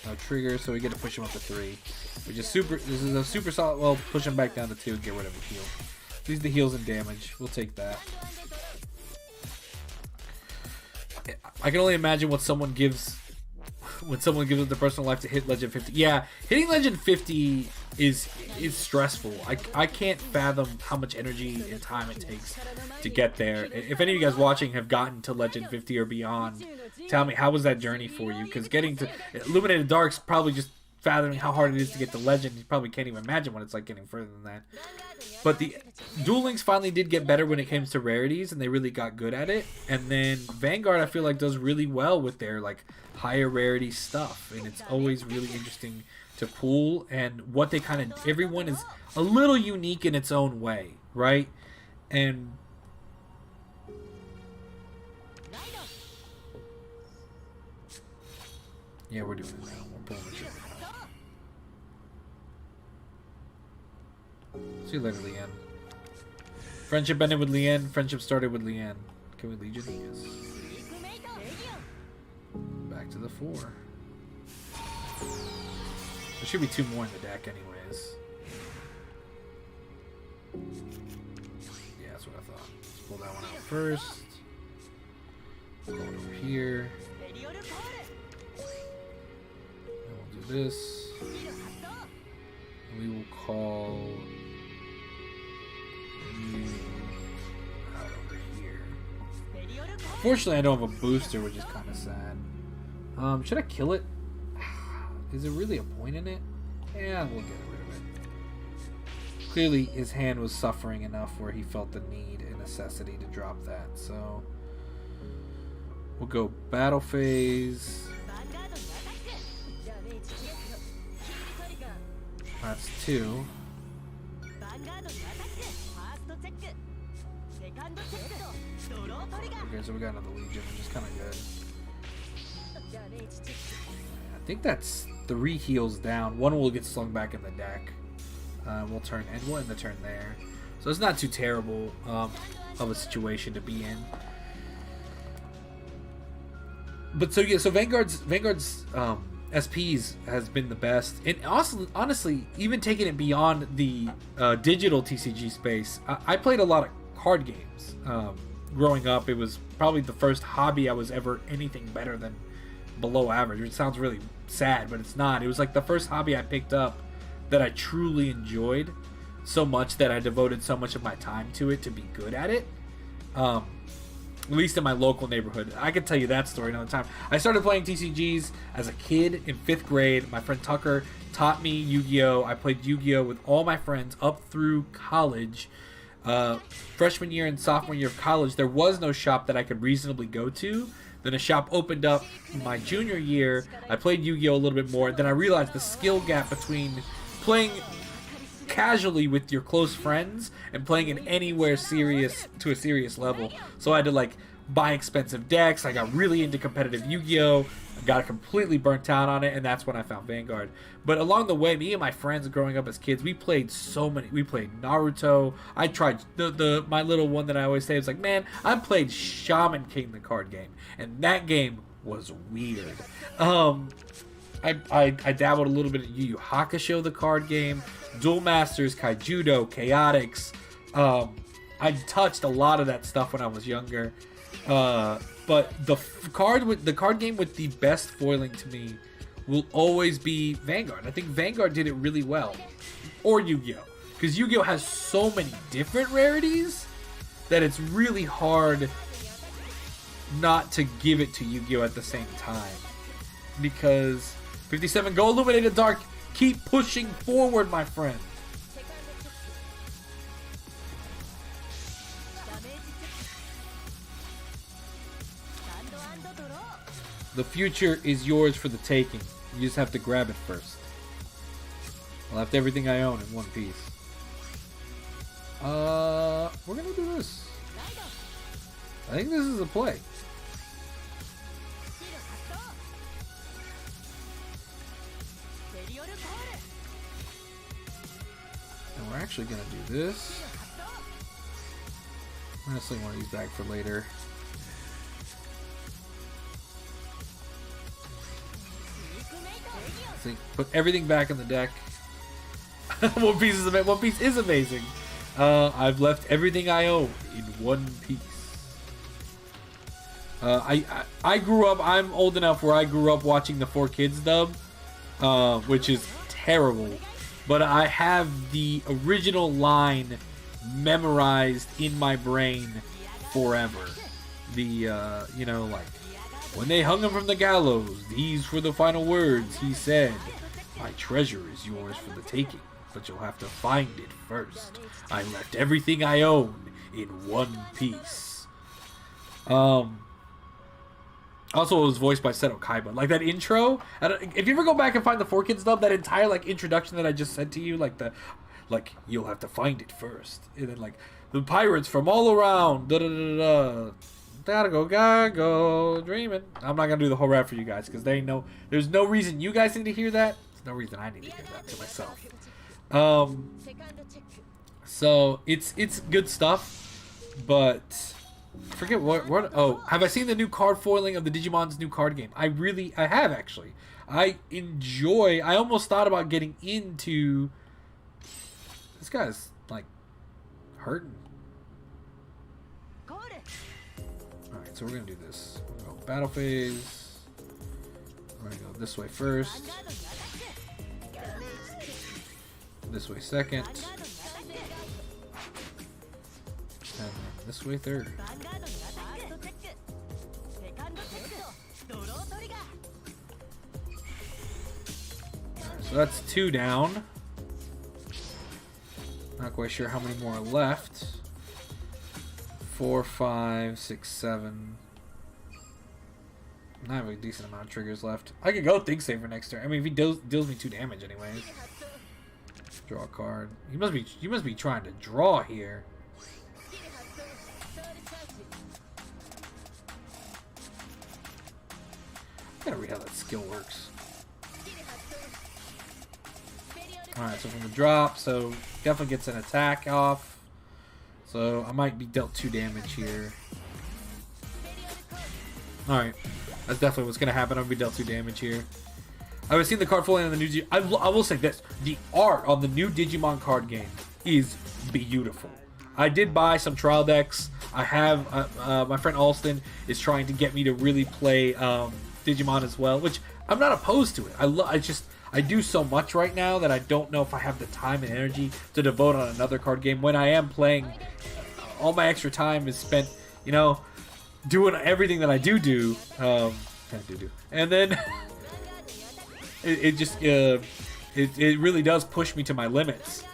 No trigger, so we get to push him up to 3. Which is this is a super solid, well, push him back down to 2 and get rid of the heal. These are the heals and damage. We'll take that. I can only imagine what someone gives when someone gives up their personal life to hit Legend 50. Yeah, hitting Legend 50 is stressful. I can't fathom how much energy and time it takes to get there. If any of you guys watching have gotten to Legend 50 or beyond, tell me, how was that journey for you? Because getting to Illuminated Dark's probably just fathoming how hard it is to get to Legend. You probably can't even imagine what it's like getting further than that. But the Duel Links finally did get better when it came to rarities, and they really got good at it. And then Vanguard, I feel like, does really well with their like higher rarity stuff, and it's always really interesting to pool. And what they kind of, everyone is a little unique in its own way, right? And yeah, we're doing it now. We're pulling the trigger now. See you later, Leanne. Friendship ended with Leanne. Friendship started with Leanne. Can we Legion? Yes. Back to the 4. There should be 2 more in the deck anyways. Yeah, that's what I thought. Let's pull that one out first. Go over here. And we'll do this. And we will call you out over here. Fortunately, I don't have a booster, which is kind of sad. Should I kill it? Is there really a point in it? Yeah, we'll get rid of it. Clearly, his hand was suffering enough where he felt the need and necessity to drop that. So, we'll go battle phase. That's 2. Okay, so we got another Legion, which is kind of good. I think that's 3 heals down. 1 will get slung back in the deck. We'll turn, and we'll end the turn there. So it's not too terrible of a situation to be in. But so yeah, so Vanguard's SPs has been the best, and also, honestly, even taking it beyond the digital TCG space, I played a lot of card games. Growing up, it was probably the first hobby I was ever anything better than below average, which sounds really sad, but it's not. It was like the first hobby I picked up that I truly enjoyed so much that I devoted so much of my time to it to be good at it. At least in my local neighborhood. I could tell you that story another time. I started playing TCGs as a kid in 5th grade. My friend Tucker taught me Yu-Gi-Oh! I played Yu-Gi-Oh! With all my friends up through college. Freshman year and sophomore year of college, there was no shop that I could reasonably go to. Then a shop opened up my junior year. I played Yu-Gi-Oh! A little bit more. Then I realized the skill gap between playing casually with your close friends and playing in anywhere serious to a serious level. So I had to like buy expensive decks. I got really into competitive Yu-Gi-Oh! got completely burnt out on it, and that's when I found Vanguard. But along the way, me and my friends growing up as kids, we played so many. We played Naruto. I tried my little one that I always say is like, man, I played Shaman King, the card game, and that game was weird. I dabbled a little bit in Yu Yu Hakusho, the card game, Duel Masters, Kaijudo, Chaotix. I touched a lot of that stuff when I was younger. But the card game with the best foiling to me will always be Vanguard. I think Vanguard did it really well. Or Yu-Gi-Oh! Because Yu-Gi-Oh! Has so many different rarities that it's really hard not to give it to Yu-Gi-Oh! At the same time. Because 57, go Illuminated Dark. Keep pushing forward, my friend. The future is yours for the taking. You just have to grab it first. I left everything I own in one piece. We're gonna do this. I think this is a play. And we're actually gonna do this. I'm gonna sling one of these back for later. Put everything back in the deck. One Piece is amazing. I've left everything I own in one piece. I grew up. I'm old enough where I grew up watching the 4Kids dub, which is terrible. But I have the original line memorized in my brain forever. The you know, like, when they hung him from the gallows, these were the final words he said. My treasure is yours for the taking, but you'll have to find it first. I left everything I own in one piece. Also, it was voiced by Seto Kaiba. Like that intro, if you ever go back and find the 4Kids dub, that entire like introduction that I just said to you, like you'll have to find it first, and then like the pirates from all around, da da da da. Gotta go, dreaming. I'm not gonna do the whole rap for you guys because there's no reason you guys need to hear that. There's no reason I need to hear that to myself. So it's good stuff, but I forget what. Oh, have I seen the new card foiling of the Digimon's new card game? I have actually. I almost thought about getting into. This guy's like hurting. Alright, so we're going to do this. We're going to go battle phase. We're going to go this way first. This way second. And this way third. Alright, so that's 2 down. Not quite sure how many more are left. 4, 5, 6, 7. I have a decent amount of triggers left. I could go Think Saver next turn. I mean, if he deals me 2 damage anyways. Draw a card. You must be trying to draw here. I gotta read how that skill works. Alright, so from the drop, so definitely gets an attack off. So I might be dealt 2 damage here. Alright. That's definitely what's going to happen. I'll be dealt 2 damage here. I haven't seen the card foiling on the new I will say this. The art on the new Digimon card game is beautiful. I did buy some trial decks. I have... my friend Alston is trying to get me to really play Digimon as well, which I'm not opposed to it. I do so much right now that I don't know if I have the time and energy to devote on another card game when I am playing. All my extra time is spent, you know, doing everything that I do. And then it really does push me to my limits.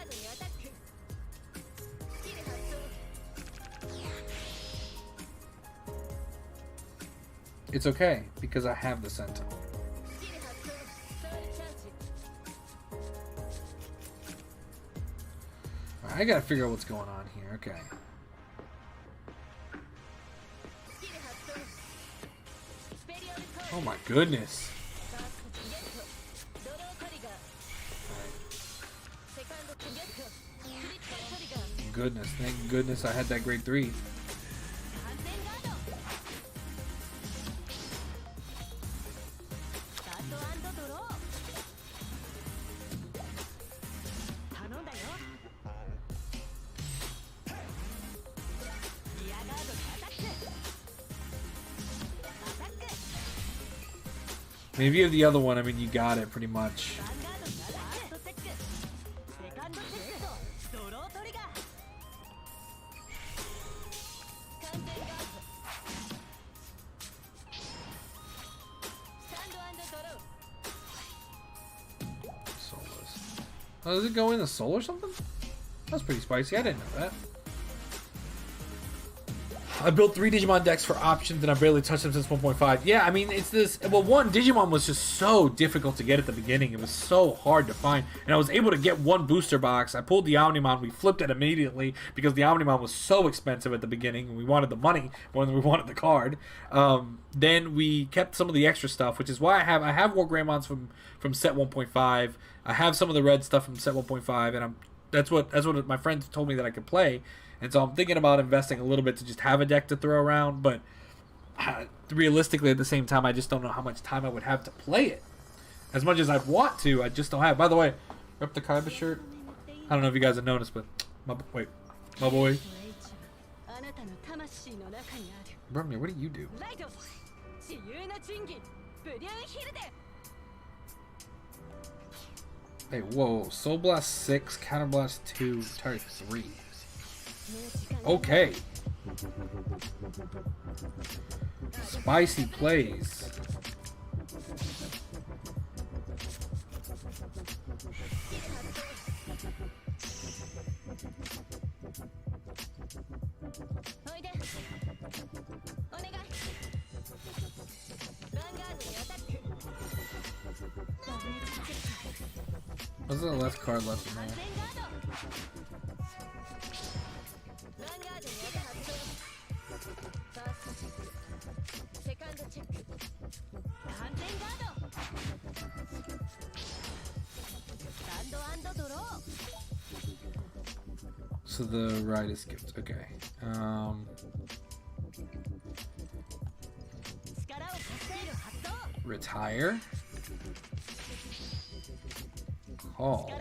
It's okay because I have the Sentinel. I gotta figure out what's going on here. Okay. Oh my goodness. Goodness, thank goodness I had that grade 3. I mean, if you have the other one, I mean, you got it pretty much. Oh, does it go in the soul or something? That's pretty spicy. I didn't know that. I built 3 Digimon decks for options and I barely touched them since 1.5. Yeah, I mean, it's this... Well, one, Digimon was just so difficult to get at the beginning. It was so hard to find. And I was able to get 1 booster box. I pulled the Omnimon. We flipped it immediately because the Omnimon was so expensive at the beginning. And we wanted the money more than we wanted the card. Then we kept some of the extra stuff, which is why I have War Greymons from set 1.5. I have some of the red stuff from set 1.5. And that's what my friends told me that I could play. And so I'm thinking about investing a little bit to just have a deck to throw around, but realistically at the same time, I just don't know how much time I would have to play it. As much as I'd want to, I just don't have. By the way, rep the Kaiba shirt. I don't know if you guys have noticed, but my boy. Brumney, what do you do? Hey, whoa. Soul Blast 6, Counter Blast 2, Target 3. Okay. Spicy plays. What's the last card left in there? So the ride is skipped. Okay. Retire. Call.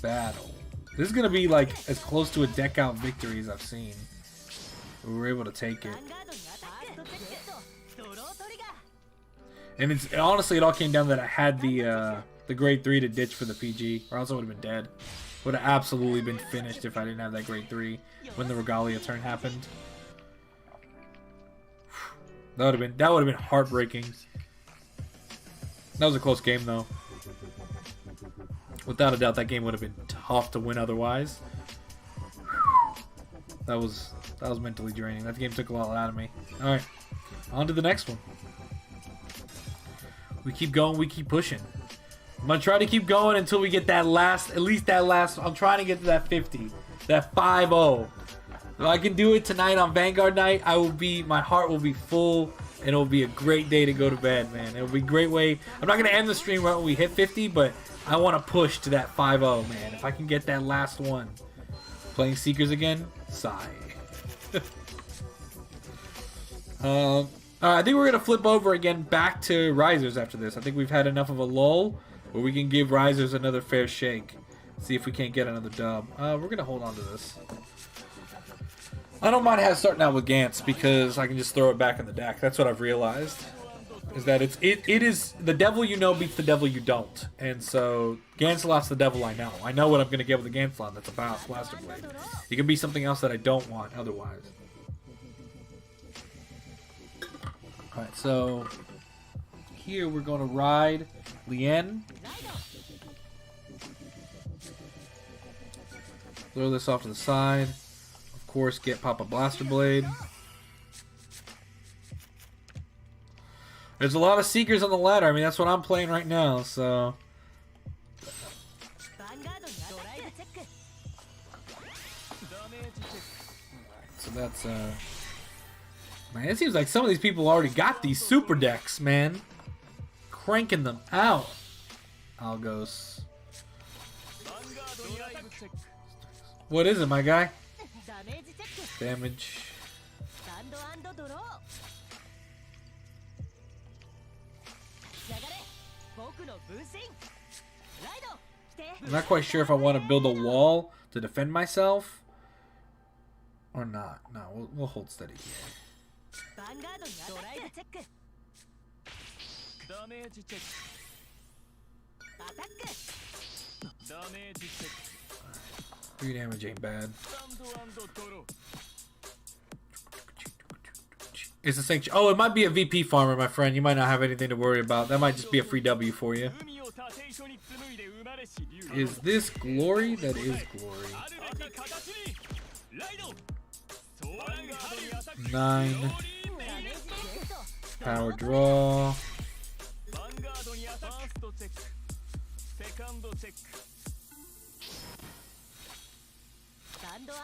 Battle. This is gonna be like as close to a deck out victory as I've seen. We were able to take it. And it's honestly, it all came down that I had the grade 3 to ditch for the PG, or else I would have been dead. Would have absolutely been finished if I didn't have that grade 3 when the Regalia turn happened. That would have been heartbreaking. That was a close game though. Without a doubt, that game would have been tough to win otherwise. That was mentally draining. That game took a lot out of me. All right, on to the next one. We keep going. We keep pushing. I'm gonna try to keep going until we get that last, at least that last. I'm trying to get to that 50, that 5-0. If I can do it tonight on Vanguard night, my heart will be full, and it'll be a great day to go to bed, man. It'll be a great way. I'm not gonna end the stream right when we hit 50, but I want to push to that 5-0, man. If I can get that last one. Playing Seekers again? Sigh. I think we're gonna flip over again back to Risers after this. I think we've had enough of a lull where we can give Risers another fair shake. See if we can't get another dub. We're gonna hold on to this. I don't mind starting out with Gantz because I can just throw it back in the deck. That's what I've realized. Is that it is the devil you know beats the devil you don't. And so Gancelot's the devil I know. I know what I'm gonna get with the Gancelot. That's about Blaster Blade. It can be something else that I don't want otherwise. Alright, so here we're going to ride Lien. Throw this off to the side. Of course, pop a Blaster Blade. There's a lot of Seekers on the ladder. I mean, that's what I'm playing right now, so... So that's Man, it seems like some of these people already got these super decks, man. Cranking them out. Algos. What is it, my guy? Damage. I'm not quite sure if I want to build a wall to defend myself or not. No, we'll hold steady here. Right. 3 damage ain't bad. It's a sanction. Oh, it might be a VP farmer, my friend. You might not have anything to worry about. That might just be a free W for you. Is this glory? That is glory. 9. Power draw.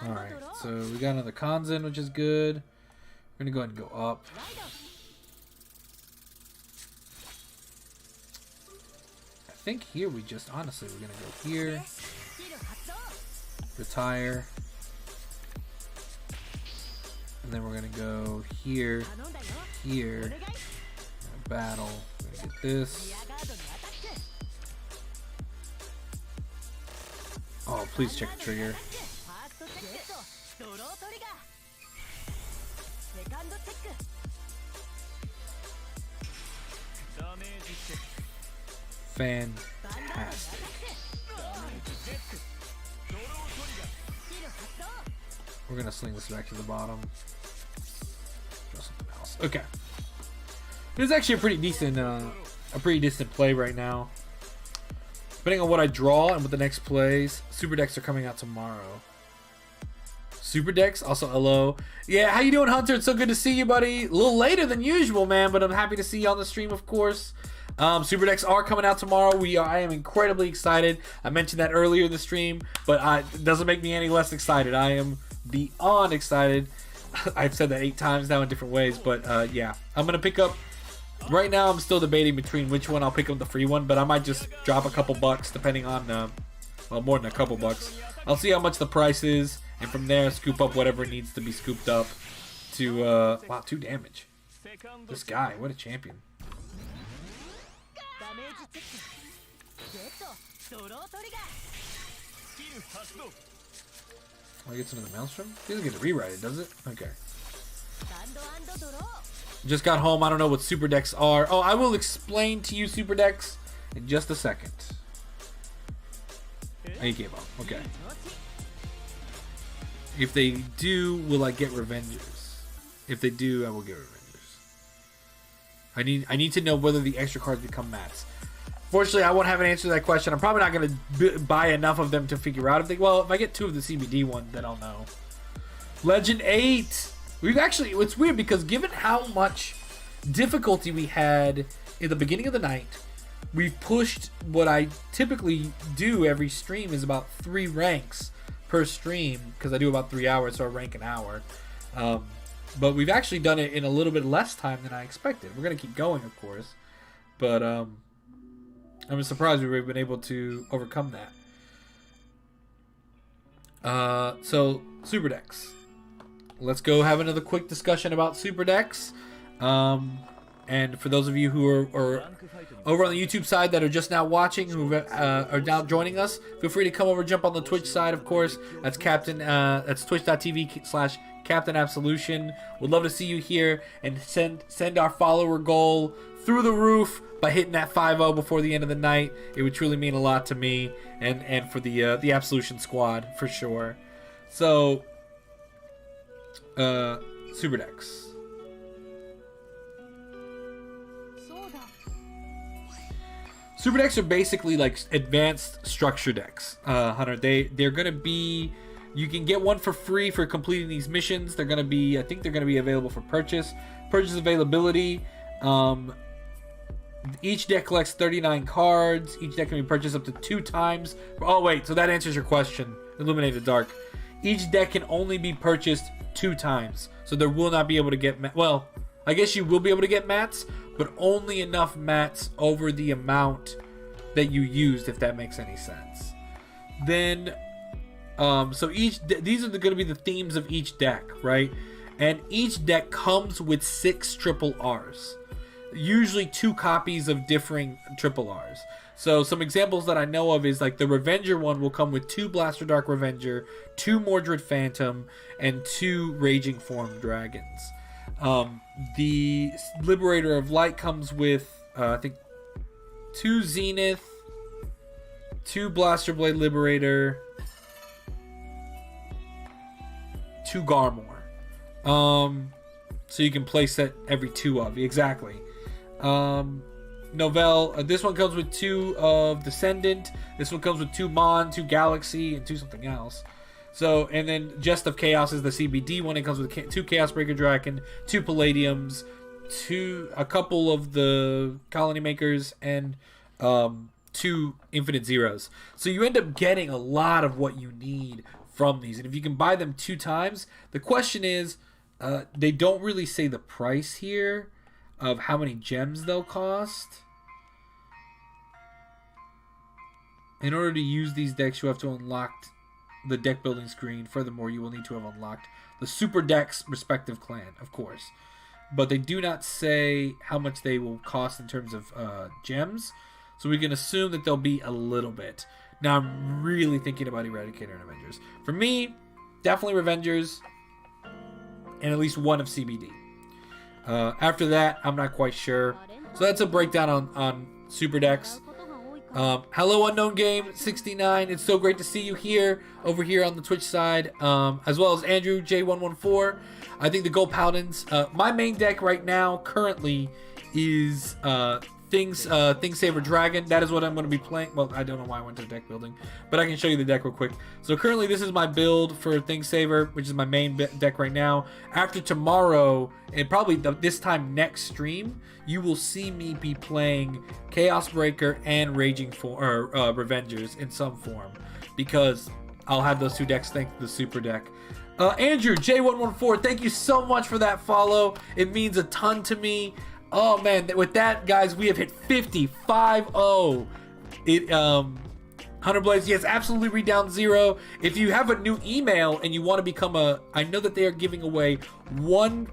Alright, so we got another Kanzen, which is good. We're gonna go ahead and go up. I think here we just, honestly, we're gonna go here. Retire. And then we're gonna go here, here. Battle. We're gonna get this. Oh, please check the trigger. Fantastic. We're gonna sling this back to the bottom. Draw something else. Okay. It's actually a pretty decent play right now. Depending on what I draw and what the next plays, super decks are coming out tomorrow. Super decks, also hello. Yeah, how you doing, Hunter? It's so good to see you, buddy. A little later than usual, man, but I'm happy to see you on the stream, of course. Super decks are coming out tomorrow. I am incredibly excited. I mentioned that earlier in the stream, but it doesn't make me any less excited. I am beyond excited. I've said that 8 times now in different ways, but yeah, I'm gonna pick up. Right now, I'm still debating between which one I'll pick up, the free one, but I might just drop a couple bucks depending on, well, more than a couple bucks. I'll see how much the price is, and from there, scoop up whatever needs to be scooped up to, wow, 2 damage. This guy, what a champion. Oh, he gets another Maelstrom? He doesn't get to rewrite it, does it? Okay. Just got home. I don't know what super decks are. Oh, I will explain to you super decks in just a second. Oh, he gave up. Okay. If they do, will I get Revengers? If they do, I will get Revengers. I need to know whether the extra cards become mats. Fortunately, I won't have an answer to that question. I'm probably not going to buy enough of them to figure out if they... Well, if I get 2 of the CBD ones, then I'll know. Legend 8! We've actually... It's weird because given how much difficulty we had in the beginning of the night, we've pushed what I typically do every stream is about 3 ranks per stream, because I do about 3 hours, so I rank an hour. But we've actually done it in a little bit less time than I expected. We're going to keep going, of course. But I'm surprised we've been able to overcome that. So, super decks. Let's go have another quick discussion about super decks. And for those of you who are over on the YouTube side that are just now watching, who are now joining us, feel free to come over, jump on the Twitch side, of course. That's that's twitch.tv/Captain Absolution. Would love to see you here and send our follower goal through the roof by hitting that 5-0 before the end of the night. It would truly mean a lot to me and for the Absolution squad for sure. So, super decks. Super decks are basically like advanced structure decks, Hunter. They're gonna be, you can get one for free for completing these missions. They're gonna be, I think they're gonna be available for purchase. Purchase availability. Each deck collects 39 cards. Each deck can be purchased up to 2 times. Oh wait, so that answers your question, Illuminated Dark. each deck can only be purchased 2 times. So there will not be able to get, well, I guess you will be able to get mats, but only enough mats over the amount that you used, if that makes any sense. Then, so these are going to be the themes of each deck, right? And each deck comes with 6 triple Rs. Usually 2 copies of differing triple Rs. So some examples that I know of is like the Revenger one will come with 2 Blaster Dark Revenger, 2 Mordred Phantom, and 2 Raging Form Dragons. The Liberator of Light comes with, I think, 2 Zenith, 2 Blaster Blade Liberator, 2 Garmor. So you can play set every 2 of. Exactly. Novell, this one comes with 2 of Descendant. This one comes with 2 Mon, 2 Galaxy, and 2 something else. So, and then Jest of Chaos is the CBD one. It comes with 2 Chaos Breaker Draken, 2 Palladiums, a couple of the Colony Makers, and 2 Infinite Zeros. So you end up getting a lot of what you need from these. And if you can buy them 2 times, the question is, they don't really say the price here of how many gems they'll cost. In order to use these decks, you have to unlock the deck building screen. Furthermore, you will need to have unlocked the super deck's respective clan, of course. But they do not say how much they will cost in terms of gems. So we can assume that they'll be a little bit. Now I'm really thinking about Eradicator and Avengers. For me, definitely Revengers and at least 1 of CBD. After that, I'm not quite sure. So that's a breakdown on super decks. Hello Unknown Game 69. It's so great to see you here over here on the Twitch side, as well as Andrew J114. I think the Gold Paladins. My main deck right now currently is Thingsaver Dragon. That is what I'm going to be playing. Well, I don't know why I went to deck building, but I can show you the deck real quick. So currently this is my build for Thingsaver, which is my main deck right now. After tomorrow, and probably this time next stream, you will see me be playing Chaos Breaker and Revengers in some form, because I'll have those 2 decks thanks to the super deck. Andrew J114, thank you so much for that follow. It means a ton to me. Oh man, with that, guys, we have hit 50-5-0. 100 Blades, yes, absolutely. Read down 0. If you have a new email and you want to become I know that they are giving away 1.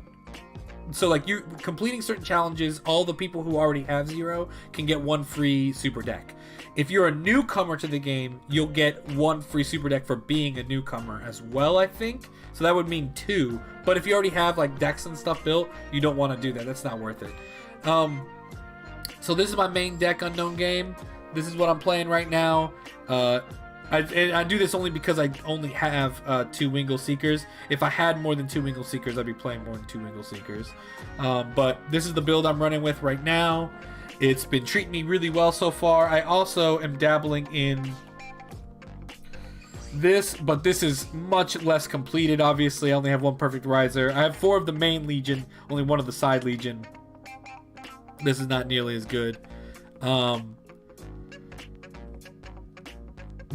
So like you completing certain challenges, all the people who already have 0 can get 1 free super deck. If you're a newcomer to the game, you'll get 1 free super deck for being a newcomer as well, I think. So that would mean 2. But if you already have like decks and stuff built, you don't want to do that. That's not worth it. So this is my main deck, Unknown Game. This is what I'm playing right now. I do this only because I only have 2 Wingle Seekers. If I had more than 2 Wingle Seekers, I'd be playing more than 2 Wingle Seekers. But this is the build I'm running with right now. It's been treating me really well so far. I also am dabbling in this, but this is much less completed. Obviously, I only have 1 Perfect Riser. I have 4 of the main Legion, only 1 of the side Legion. This is not nearly as good. Do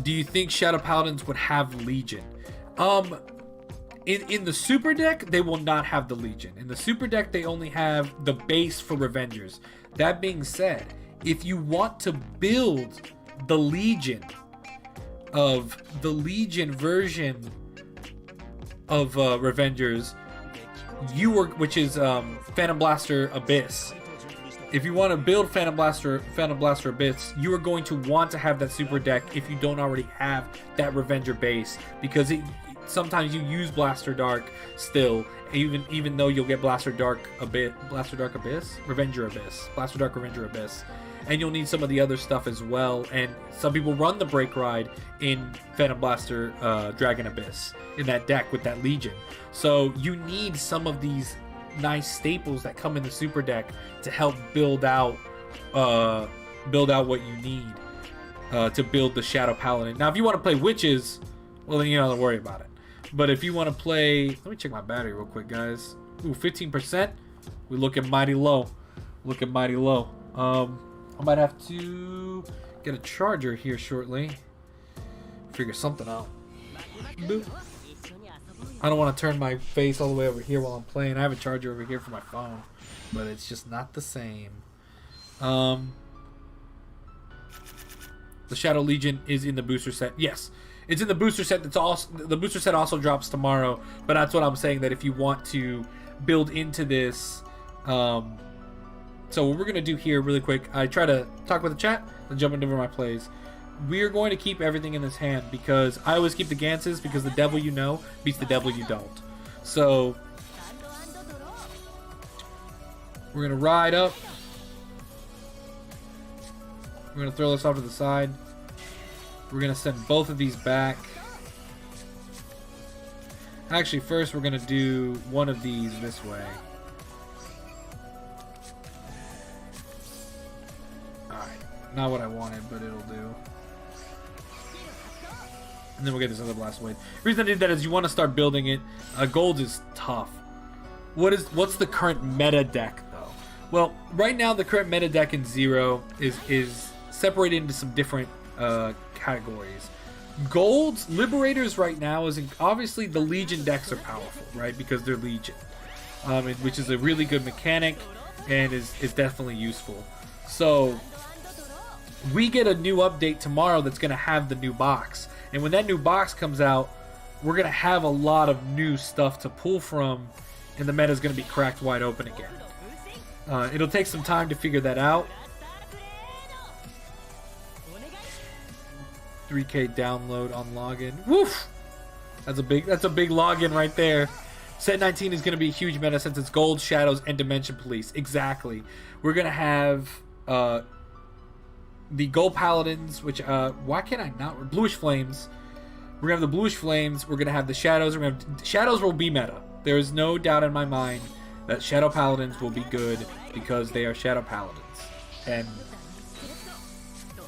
you think Shadow Paladins would have Legion? In the super deck, they will not have the Legion. In the super deck, they only have the base for Revengers. That being said, if you want to build the Legion version of Revengers, which is Phantom Blaster Abyss. If you want to build Phantom Blaster Abyss, you are going to want to have that super deck if you don't already have that Revenger base, because sometimes you use Blaster Dark still, even though you'll get Blaster Dark Abyss, Revenger Abyss, Blaster Dark Revenger Abyss, and you'll need some of the other stuff as well. And some people run the Break Ride in Phantom Blaster Dragon Abyss in that deck with that Legion. So you need some of these nice staples that come in the super deck to help build out what you need to build the Shadow Paladin. Now, if you want to play witches, well, then you don't have to worry about it. But if you want to play, let me check my battery real quick, guys. Ooh, 15%. We're looking mighty low. I might have to get a charger here shortly. Figure something out. Boop. I don't want to turn my face all the way over here while I'm playing. I have a charger over here for my phone, but it's just not the same. The Shadow Legion is in the booster set. Yes, it's in the booster set. That's also the booster set also drops tomorrow. But that's what I'm saying, that if you want to build into this, so what we're gonna do here really quick, I try to talk with the chat and jump into my plays. We're going to keep everything in this hand because I always keep the Ganses, because the devil you know beats the devil you don't. So we're gonna ride up. We're going to throw this off to the side. We're going to send both of these back. Actually, first we're going to do one of these this way. Alright, not what I wanted, but it'll do. And then we'll get this other blast blade. The reason I did that is you want to start building it. Gold is tough. What's the current meta deck, though? Well, right now the current meta deck in Zero is separated into some different categories. Gold's Liberators right now is obviously the Legion decks are powerful, right? Because they're Legion, which is a really good mechanic and is definitely useful. So we get a new update tomorrow that's going to have the new box, and when that new box comes out, we're going to have a lot of new stuff to pull from, and the meta is going to be cracked wide open again. It'll take some time to figure that out. 3K download on login. Woof! That's a big login right there. Set 19 is going to be a huge meta since it's Gold, Shadows, and Dimension Police. Exactly. We're going to have the Gold Paladins, which why can't I not? Bluish Flames. We're going to have the Bluish Flames. We're going to have the Shadows. Shadows will be meta. There is no doubt in my mind that Shadow Paladins will be good because they are Shadow Paladins. And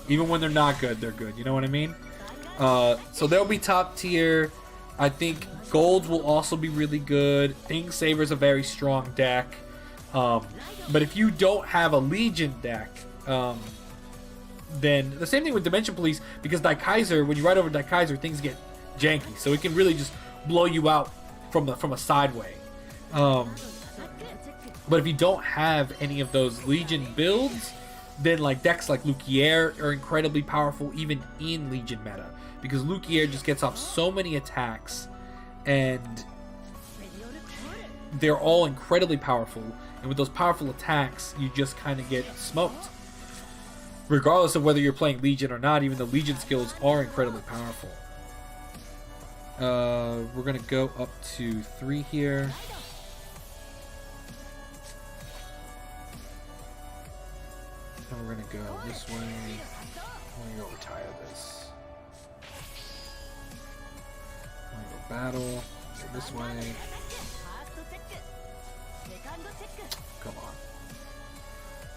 even when they're not good, they're good. You know what I mean? So they'll be top tier. I think Golds will also be really good. Thing Saver's a very strong deck. But if you don't have a Legion deck, then the same thing with Dimension Police, because Daikaiser, when you ride over Daikaiser, things get janky. So it can really just blow you out from a sideway. But if you don't have any of those Legion builds, then like decks like Lukier are incredibly powerful even in Legion meta, because Lukier just gets off so many attacks and they're all incredibly powerful, and with those powerful attacks you just kind of get smoked regardless of whether you're playing Legion or not. Even the Legion skills are incredibly powerful. We're gonna go up to 3 here. And we're gonna go this way. I'm gonna go retire this. I'm gonna go battle. Go this way. Come on.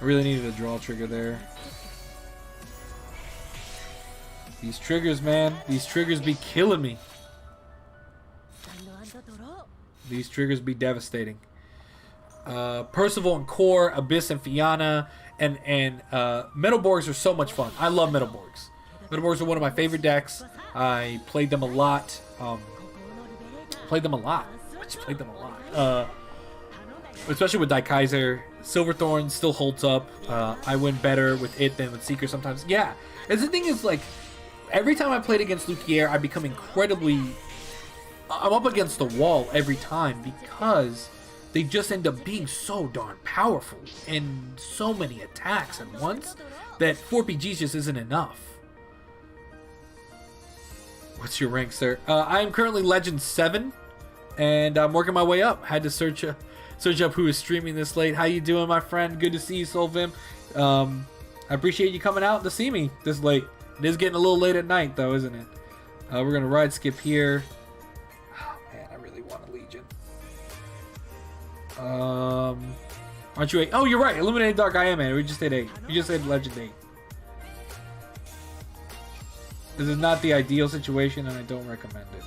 I really needed a draw trigger there. These triggers, man. These triggers be killing me. These triggers be devastating. Percival and Core, Abyss and Fianna, and Metalborgs are so much fun. I love Metalborgs. Metalborgs are one of my favorite decks. I played them a lot. Especially with Daikaiser. Silverthorn still holds up. I win better with it than with Seeker sometimes. Yeah. And the thing is, like, every time I played against Lukier, I become incredibly... I'm up against the wall every time because they just end up being so darn powerful and so many attacks at once that 4PGs just isn't enough. What's your rank, sir? I am currently Legend 7, and I'm working my way up. Had to search up who is streaming this late. How you doing, my friend? Good to see you, Solvim. I appreciate you coming out to see me this late. It is getting a little late at night, though, isn't it? We're going to ride skip here. Oh, man, I really want a Legion. Aren't you 8? Oh, you're right. Illuminated Dark, I am, man. We just hit 8. We just hit Legend 8. This is not the ideal situation, and I don't recommend it.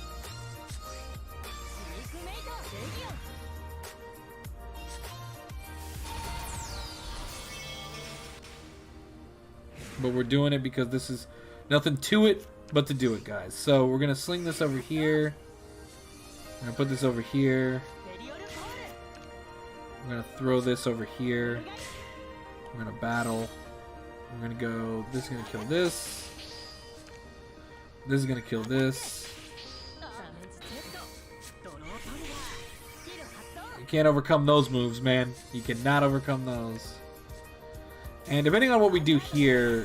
But we're doing it because this is nothing to it but to do it, guys. So we're going to sling this over here. I'm gonna put this over here. I'm gonna throw this over here. I'm gonna battle. I'm gonna go. This is gonna kill this. This is gonna kill this. You can't overcome those moves, man. You cannot overcome those. And depending on what we do here,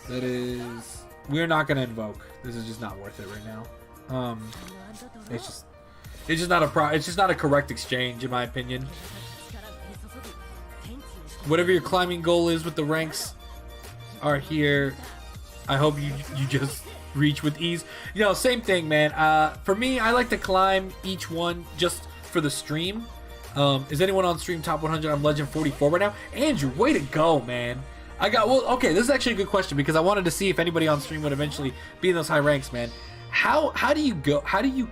that is, we're not gonna invoke. This is just not worth it right now. It's just not a correct exchange in my opinion. Whatever your climbing goal is with the ranks are here. I hope you just reach with ease. You know, same thing, man. For me, I like to climb each one just for the stream. Is anyone on stream top 100? I'm legend 44 right now. Andrew, way to go, man. Okay, this is actually a good question because I wanted to see if anybody on stream would eventually be in those high ranks, man. How do you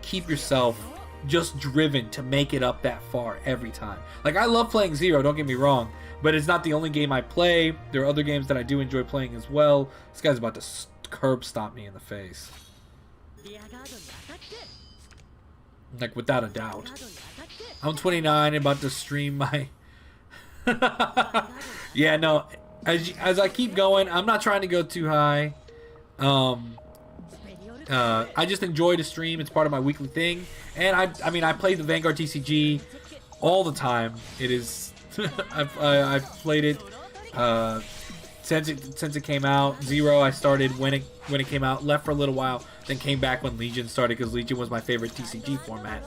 keep yourself just driven to make it up that far every time? Like, I love playing Zero, don't get me wrong, but it's not the only game I play. There are other games that I do enjoy playing as well. This guy's about to curb stomp me in the face. Like, without a doubt. I'm 29, about to stream my... Yeah, no, as I keep going, I'm not trying to go too high. I just enjoy to stream. It's part of my weekly thing. And I mean, I play the Vanguard TCG all the time. It is... I've played it since it came out. Zero, I started when it came out, left for a little while, then came back when Legion started because Legion was my favorite TCG format.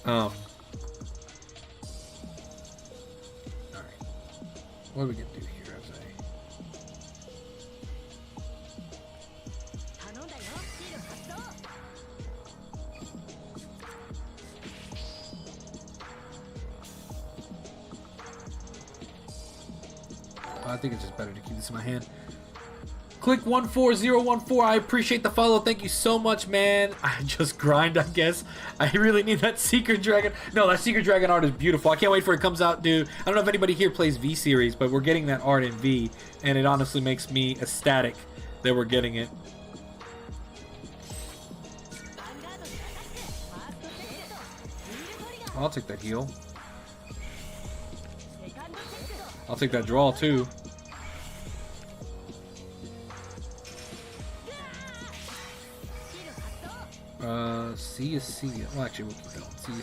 Alright. What are we gonna do here, Jose? I think it's just better to keep this in my hand. Click 14014. I appreciate the follow. Thank you so much, man. I just grind, I guess. I really need that Secret Dragon. No, that Secret Dragon art is beautiful. I can't wait for it comes out, dude. I don't know if anybody here plays V series, but we're getting that art in V, and it honestly makes me ecstatic that we're getting it. I'll take that heal. I'll take that draw too. See ya. Well, actually, we'll keep that one. See ya.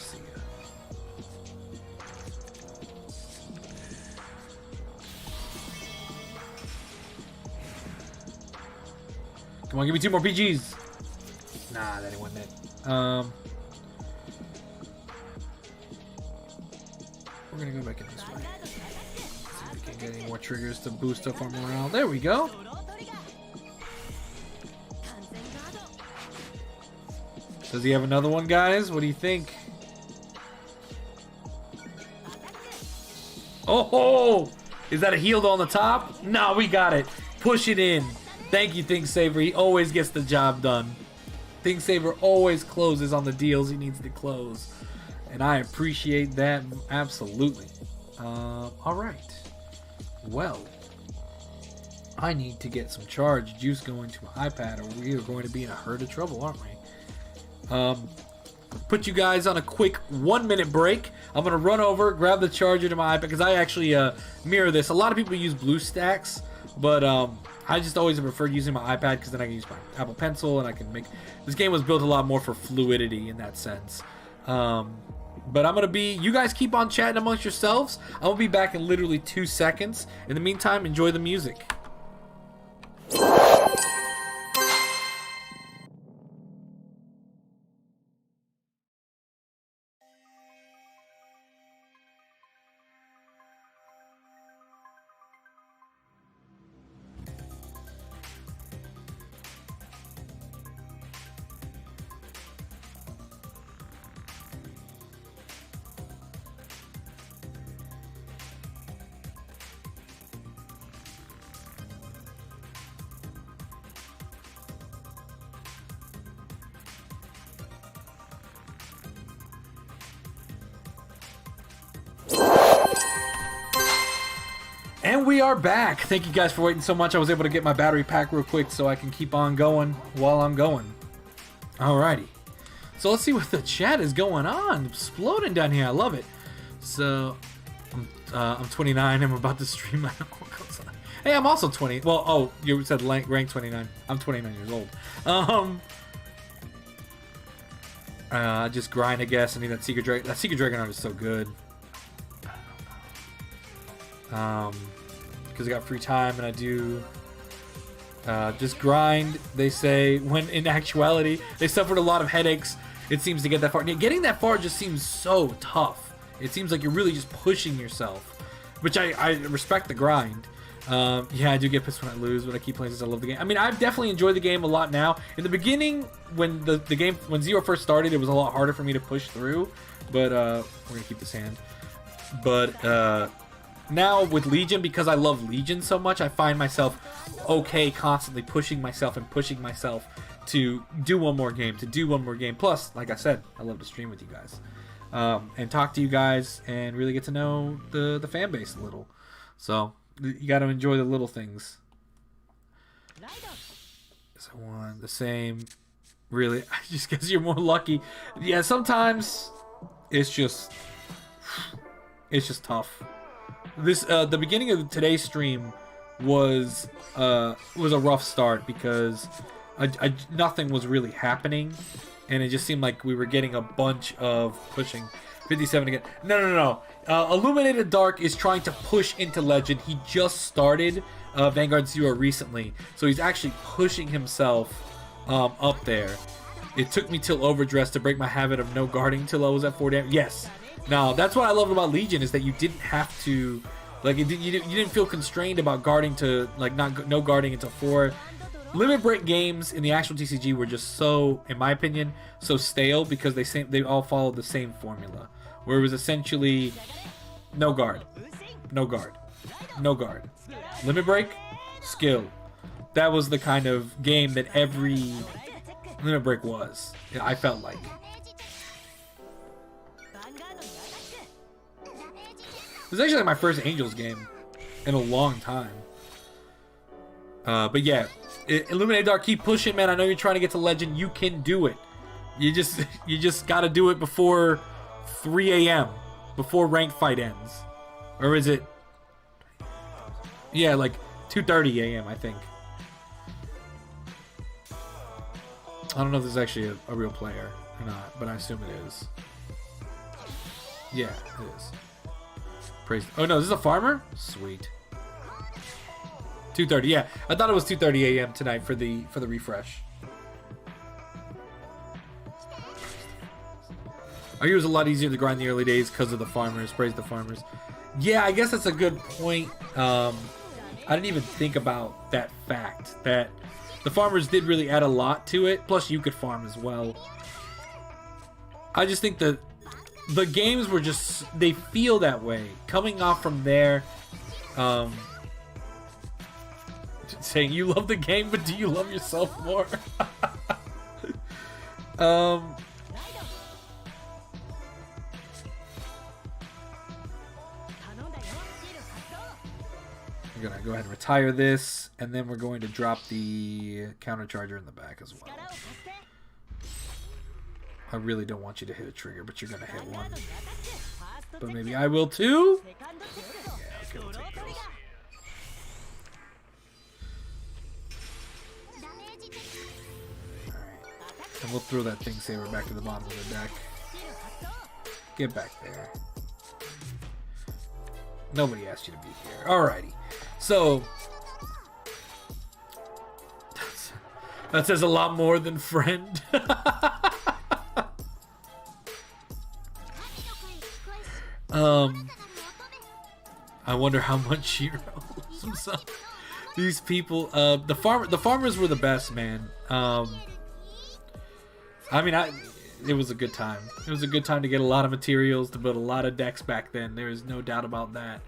Come on, give me 2 more PGs. Nah, that ain't wasn't it. We're gonna go back in this way. See if we can get any more triggers to boost up our morale. There we go. Does he have another one, guys? What do you think? Oh! Is that a healed on the top? No, we got it. Push it in. Thank you, ThinkSaver. He always gets the job done. ThinkSaver always closes on the deals he needs to close. And I appreciate that absolutely. Alright. Well, I need to get some charge juice going to my iPad or we are going to be in a herd of trouble, aren't we? Put you guys on a quick 1-minute break. I'm gonna run over, grab the charger to my iPad because I actually mirror this. A lot of people use BlueStacks, but I just always preferred using my iPad because then I can use my Apple Pencil and I can make. This game was built a lot more for fluidity in that sense. But I'm gonna be. You guys keep on chatting amongst yourselves. I'm gonna be back in literally 2 seconds. In the meantime, enjoy the music. And we are back. Thank you guys for waiting so much. I was able to get my battery pack real quick so I can keep on going while I'm going. Alrighty. So let's see what the chat is going on. Exploding down here. I love it. So I'm 29. I'm about to stream my Hey, I'm also 20. Well, oh, you said rank 29. I'm 29 years old. Just grind, I guess. I need that Secret Dragon. That Secret Dragon art is so good. Because I got free time and I do just grind. They say when in actuality they suffered a lot of headaches. It seems to get that far. Getting that far just seems so tough. It seems like you're really just pushing yourself, which I respect the grind. Yeah, I do get pissed when I lose, but I keep playing since I love the game. I mean, I've definitely enjoyed the game a lot now. In the beginning, when the game, when Zero first started, it was a lot harder for me to push through, but we're gonna keep this hand. But now with Legion, because I love Legion so much, I find myself okay constantly pushing myself to do one more game, Plus, like I said, I love to stream with you guys and talk to you guys and really get to know the fan base a little. So you got to enjoy the little things. So one, the same. Really, just because you're more lucky. Yeah, sometimes it's just tough. This the beginning of today's stream was a rough start because nothing was really happening, and it just seemed like we were getting a bunch of pushing. 57 again. No. Illuminated Dark is trying to push into Legend. He just started Vanguard 0 recently, so he's actually pushing himself up there. It took me till Overdress to break my habit of no guarding till I was at 4 damage. Yes. Now, that's what I loved about Legion, is that you didn't have to, like, you didn't feel constrained about guarding to, like, no guarding until 4. Limit break games in the actual TCG were just so, in my opinion, so stale because they all followed the same formula, where it was essentially no guard, no guard, no guard, limit break, skill. That was the kind of game that every limit break was. I felt like. It was actually like my first Angels game in a long time. But yeah, Illuminated Dark, keep pushing, man. I know you're trying to get to Legend. You can do it. You just got to do it before 3 a.m. before ranked fight ends, or is it? Yeah, like 2:30 a.m. I think. I don't know if this is actually a real player or not, but I assume it is. Yeah, it is. Praise. Oh no, is this a farmer? Sweet. 2:30. Yeah, I thought it was 2:30 a.m. tonight for the refresh. It was a lot easier to grind in the early days because of the farmers. Praise the farmers. Yeah, I guess that's a good point. I didn't even think about that fact that the farmers did really add a lot to it. Plus, you could farm as well. I just think that the games were just, they feel that way. Coming off from there, saying you love the game, but do you love yourself more? We're gonna go ahead and retire this, and then we're going to drop the counter charger in the back as well. I really don't want you to hit a trigger, but you're gonna hit one. But maybe I will too? Yeah, okay, we'll take those. Alright. And we'll throw that thing saver back to the bottom of the deck. Get back there. Nobody asked you to be here. Alrighty. So that says a lot more than friend. I wonder how much Shiro loves himself. These people, the farmers were the best, man. I mean, it was a good time. It was a good time to get a lot of materials, to build a lot of decks back then. There is no doubt about that.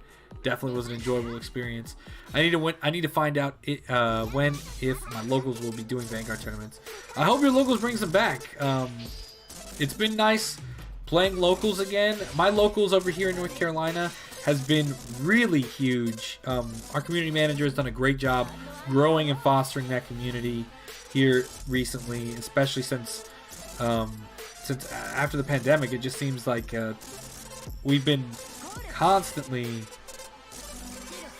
Definitely was an enjoyable experience. I need to find out if my locals will be doing Vanguard tournaments. I hope your locals brings them back. It's been nice playing locals again. My locals over here in North Carolina has been really huge. Our community manager has done a great job growing and fostering that community here recently, especially since after the pandemic. It just seems like we've been constantly.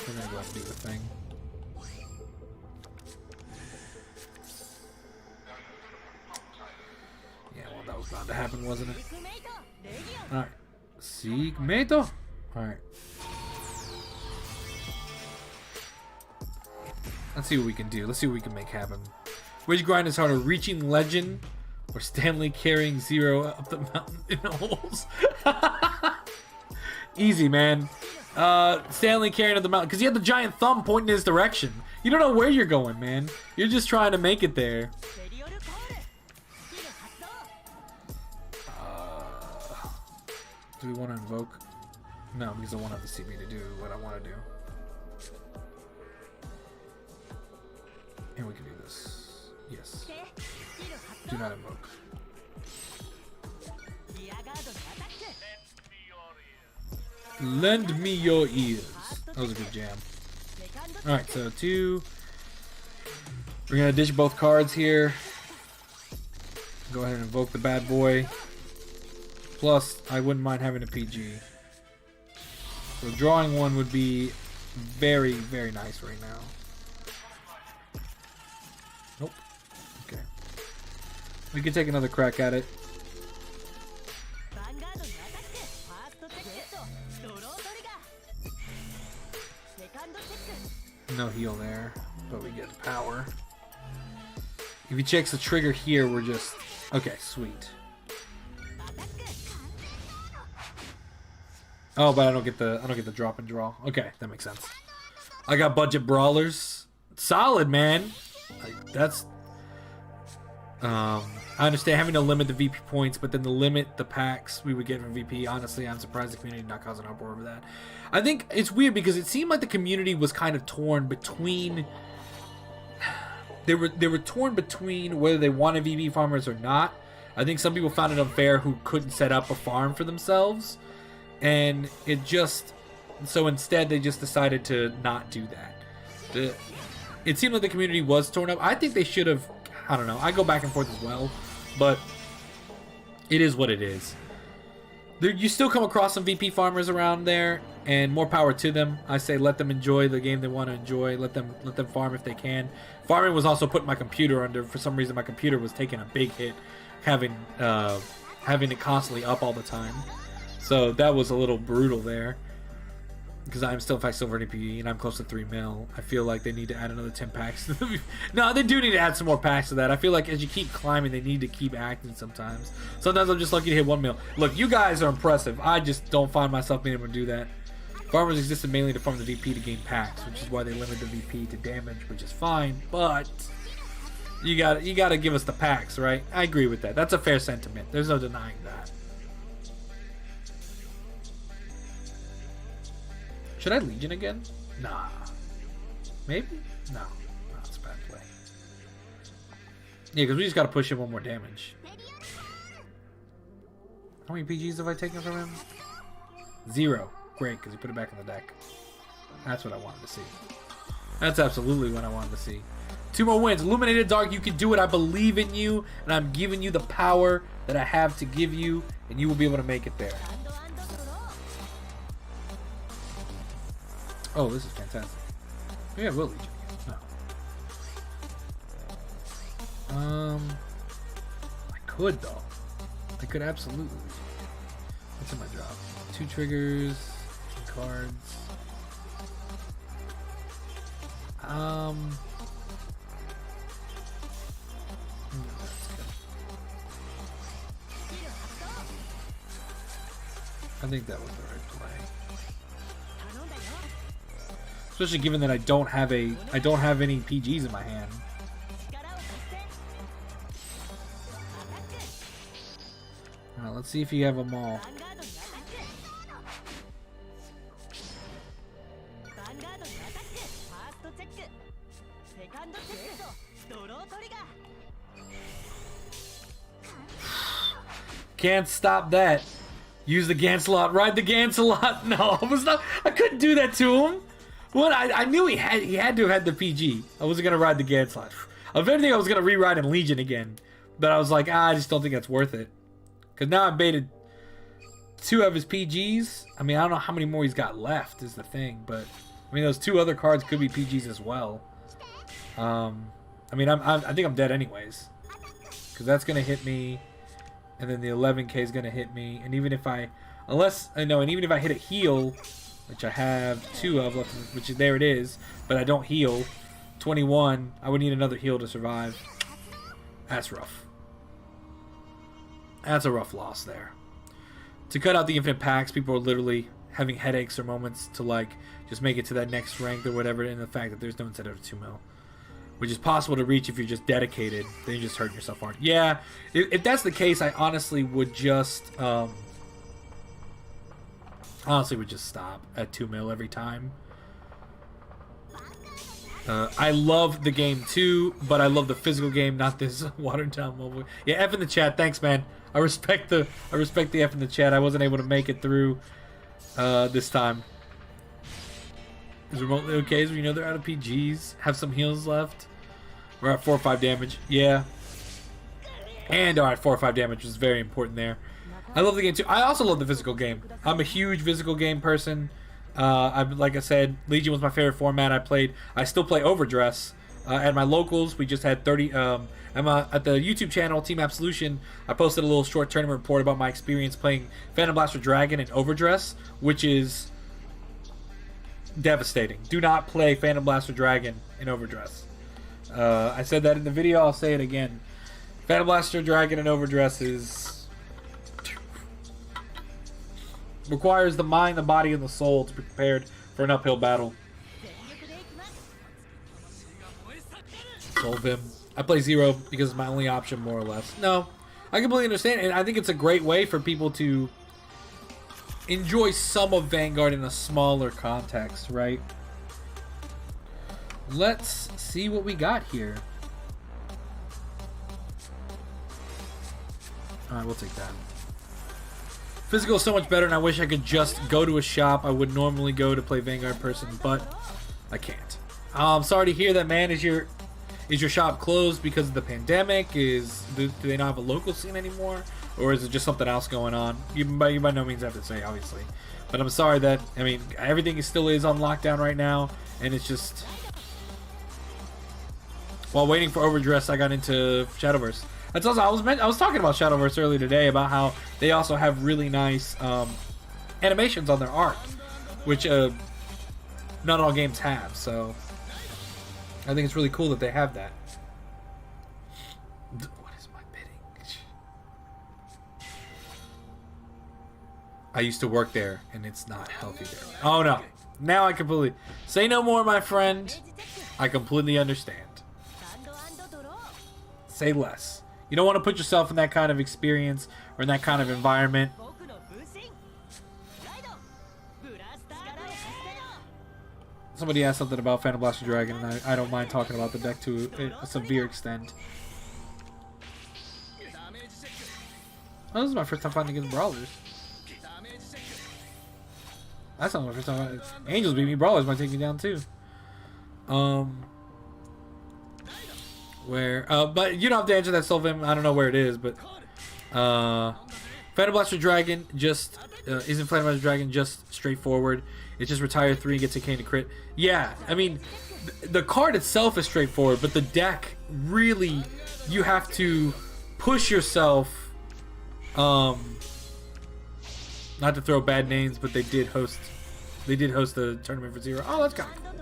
We're gonna go ahead and do the thing. Yeah, well, that was bound to happen, wasn't it? All right, Sigmeto. All right. Let's see what we can do. Let's see what we can make happen. Which grind is harder, reaching legend or Stanley carrying Zero up the mountain in holes? Easy, man. Stanley carrying up the mountain because he had the giant thumb pointing in his direction. You don't know where you're going, man. You're just trying to make it there. Do we want to invoke? No, because I want to see me to do what I want to do. And we can do this. Yes. Do not invoke. Lend me your ears. That was a good jam. Alright, so 2. We're going to ditch both cards here. Go ahead and invoke the bad boy. Plus, I wouldn't mind having a PG. So drawing one would be very, very nice right now. Nope. Okay. We can take another crack at it. No heal there, but we get power. If he checks the trigger here, we're just okay. Sweet. Oh, but I don't get the drop and draw. Okay, that makes sense. I got budget brawlers. Solid, man. Like, that's I understand having to limit the VP points, but then to limit the packs we would get from VP. Honestly, I'm surprised the community did not cause an uproar over that. I think it's weird because it seemed like the community was kind of torn between. They were torn between whether they wanted VP farmers or not. I think some people found it unfair who couldn't set up a farm for themselves, and it just so instead they just decided to not do that. It seemed like the community was torn up. I think they should have. I don't know. I go back and forth as well, but it is what it is. You still come across some VP farmers around there, and more power to them. I say let them enjoy the game they want to enjoy. Let them farm if they can. Farming was also putting my computer under. For some reason, my computer was taking a big hit, having it constantly up all the time. So that was a little brutal there. Because I'm still 5 silver in EPE and I'm close to 3 mil. I feel like they need to add another 10 packs. No, they do need to add some more packs to that. I feel like as you keep climbing, they need to keep acting sometimes. Sometimes I'm just lucky to hit 1 mil. Look, you guys are impressive. I just don't find myself being able to do that. Farmers existed mainly to farm the VP to gain packs, which is why they limit the VP to damage, which is fine. But you gotta give us the packs, right? I agree with that. That's a fair sentiment. There's no denying that. Should I Legion again? Nah. Maybe? No. No, it's a bad play. Yeah, because we just got to push him 1 more damage. How many PGs have I taken from him? 0. Great, because he put it back in the deck. That's what I wanted to see. That's absolutely what I wanted to see. 2 more wins. Illuminated Dark, you can do it. I believe in you, and I'm giving you the power that I have to give you, and you will be able to make it there. Oh, this is fantastic. Yeah, we'll Legion. No. I could though. I could absolutely. What's in my drop? 2 triggers, 2 cards. I think that was the right play. Especially given that I don't have any PGs in my hand. Alright, let's see if you have them all. Can't stop that. Use the Gancelot. Ride the Gancelot. No, I was not. I couldn't do that to him. What? I knew he had to have had the PG. I wasn't gonna ride the Gancelot. If anything, I was gonna rewrite him Legion again. But I was like, I just don't think that's worth it. Cause now I baited 2 of his PGs. I mean, I don't know how many more he's got left is the thing, but I mean, those 2 other cards could be PGs as well. I mean, I think I'm dead anyways, because that's gonna hit me, and then the 11k is gonna hit me, and even if I, and even if I hit a heal, which I have 2 of left, which is, there it is, but I don't heal, 21, I would need another heal to survive. That's rough. That's a rough loss there. To cut out the infinite packs, people are literally having headaches or moments to like just make it to that next rank or whatever, and the fact that there's no incentive to 2 mil, which is possible to reach if you're just dedicated. Then you're just hurting yourself hard. Yeah, if that's the case, I honestly would just stop at 2 mil every time. I love the game too, but I love the physical game, not this watered down mobile. Yeah, F in the chat. Thanks, man. I respect the F in the chat. I wasn't able to make it through this time. Is remotely okay? So you know they're out of PGs. Have some heals left. We're at 4 or 5 damage. Yeah. And alright, 4 or 5 damage was very important there. I love the game too. I also love the physical game. I'm a huge physical game person. Like I said, Legion was my favorite format. I still play Overdress. At my locals, we just had 30. At the YouTube channel Team Absolution. I posted a little short tournament report about my experience playing Phantom Blaster Dragon and Overdress, which is devastating. Do not play Phantom Blaster Dragon in Overdress. I said that in the video. I'll say it again. Phantom Blaster Dragon and Overdress requires the mind, the body, and the soul to be prepared for an uphill battle. Solve him. I play Zero because it's my only option, more or less. No, I completely understand, and I think it's a great way for people to enjoy some of Vanguard in a smaller context, right? Let's see what we got here. Alright, we'll take that. Physical is so much better, and I wish I could just go to a shop I would normally go to play Vanguard person, but I can't. I'm sorry to hear that, man. Is your shop closed because of the pandemic? Do they not have a local scene anymore? Or is it just something else going on? You by no means have to say, obviously. But I'm sorry that, I mean, everything still is on lockdown right now, and it's just... While waiting for Overdress, I got into Shadowverse. That's also, I was talking about Shadowverse earlier today, about how they also have really nice animations on their art, which not all games have, so I think it's really cool that they have that. What is my bidding? I used to work there, and it's not healthy there. Oh no. Now I completely... Say no more, my friend. I completely understand. Say less. You don't want to put yourself in that kind of experience or in that kind of environment. Somebody asked something about Phantom Blaster Dragon, and I don't mind talking about the deck to a severe extent. Oh, this is my first time fighting against Brawlers. That's not my first time. Angels beat me. Brawlers might take me down too. But you don't have to answer that, Sylvan. I don't know where it is, but Phantom Blaster Dragon just isn't Phantom Blaster Dragon just straightforward. It's just retire 3 and get 10k to crit. Yeah, I mean, the card itself is straightforward, but the deck really, you have to push yourself. Not to throw bad names, but they did host the tournament for Zero. Oh, that's kind of cool.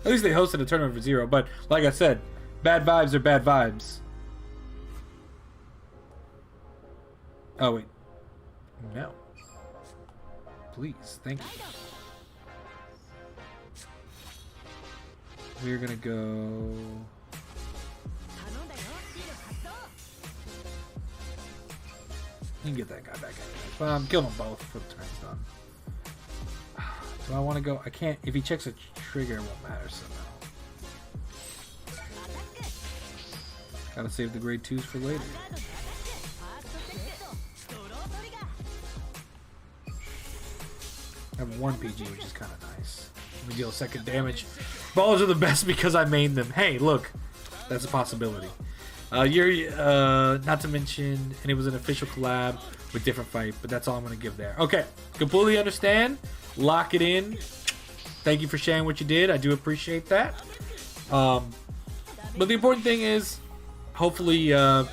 At least they hosted a tournament for Zero. But like I said, bad vibes are bad vibes. Oh wait, no. Please, thank you. We're gonna go. You can get that guy back anyways. Well, I'm killing them both before the turn's done. Do I want to go? I can't. If he checks a trigger, it won't matter, so no. Gotta save the grade 2s for later. I have 1 PG, which is kind of nice. We deal second damage. Ballers are the best because I mained them. Hey, look, that's a possibility. You're not to mention, and it was an official collab with different fight, but that's all I'm gonna give there. Okay, completely understand. Lock it in. Thank you for sharing what you did. I do appreciate that. But the important thing is, hopefully you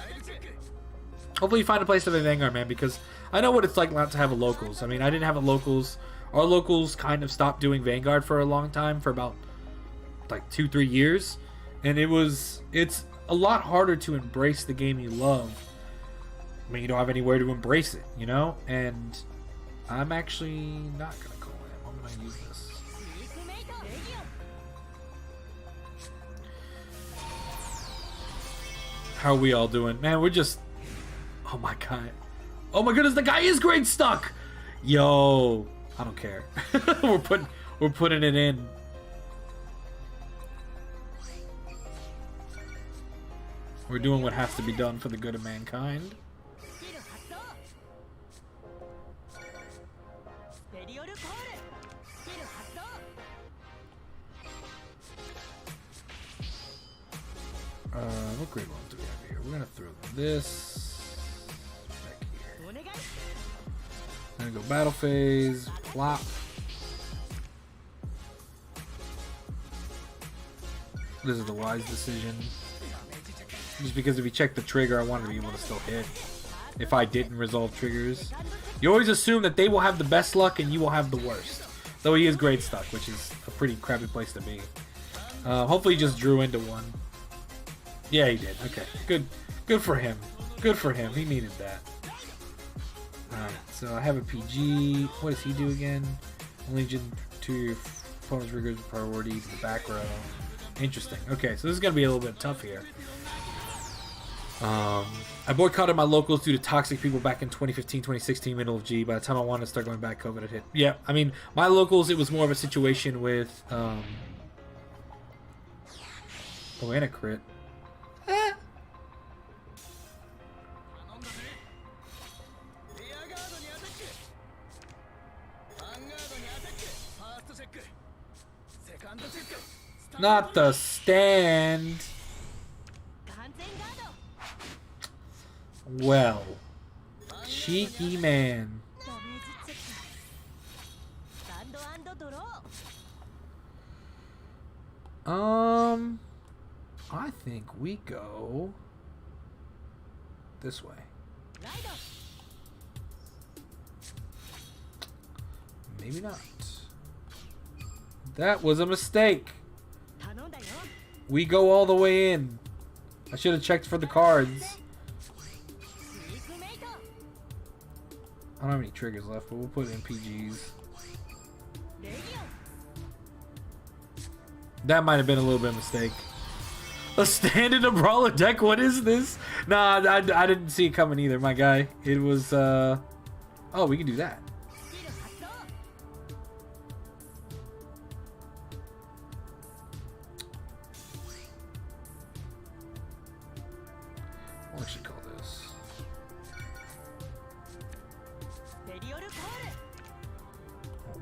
find a place to play Vanguard, man, because I know what it's like not to have a locals. I mean, I didn't have a locals. Our locals kind of stopped doing Vanguard for a long time, for about like 2-3 years, and it's a lot harder to embrace the game you love when you don't have anywhere to embrace it, you know. And I'm actually not gonna call him. I'm gonna use this. How are we all doing, man? We're just, oh my god, oh my goodness, the guy is great stuck. Yo, I don't care. we're putting it in. We're doing what has to be done for the good of mankind. What grade ones do we have here? We're gonna throw this back here. Gonna go battle phase, plop. This is the wise decision. Just because if you check the trigger, I wanted to be able to still hit. If I didn't resolve triggers. You always assume that they will have the best luck and you will have the worst. Though he is grade stuck, which is a pretty crappy place to be. Hopefully he just drew into one. Yeah, he did. Okay, good for him. Good for him. He needed that. Alright, so I have a PG. What does he do again? Legion to your opponent's rigors priority to the back row. Interesting. Okay, so this is going to be a little bit tough here. I boycotted my locals due to toxic people back in 2015, 2016, middle of G. By the time I wanted to start going back, COVID had hit. Yeah, I mean, my locals, it was more of a situation with, oh, and a crit. Not the stand. Well, cheeky man. I think we go this way. Maybe not. That was a mistake. We go all the way in. I should have checked for the cards. I don't have any triggers left, but we'll put in PGs. That might have been a little bit of a mistake. A stand in a brawler deck? What is this? Nah, I didn't see it coming either, my guy. It was, oh, we can do that. What should I call this?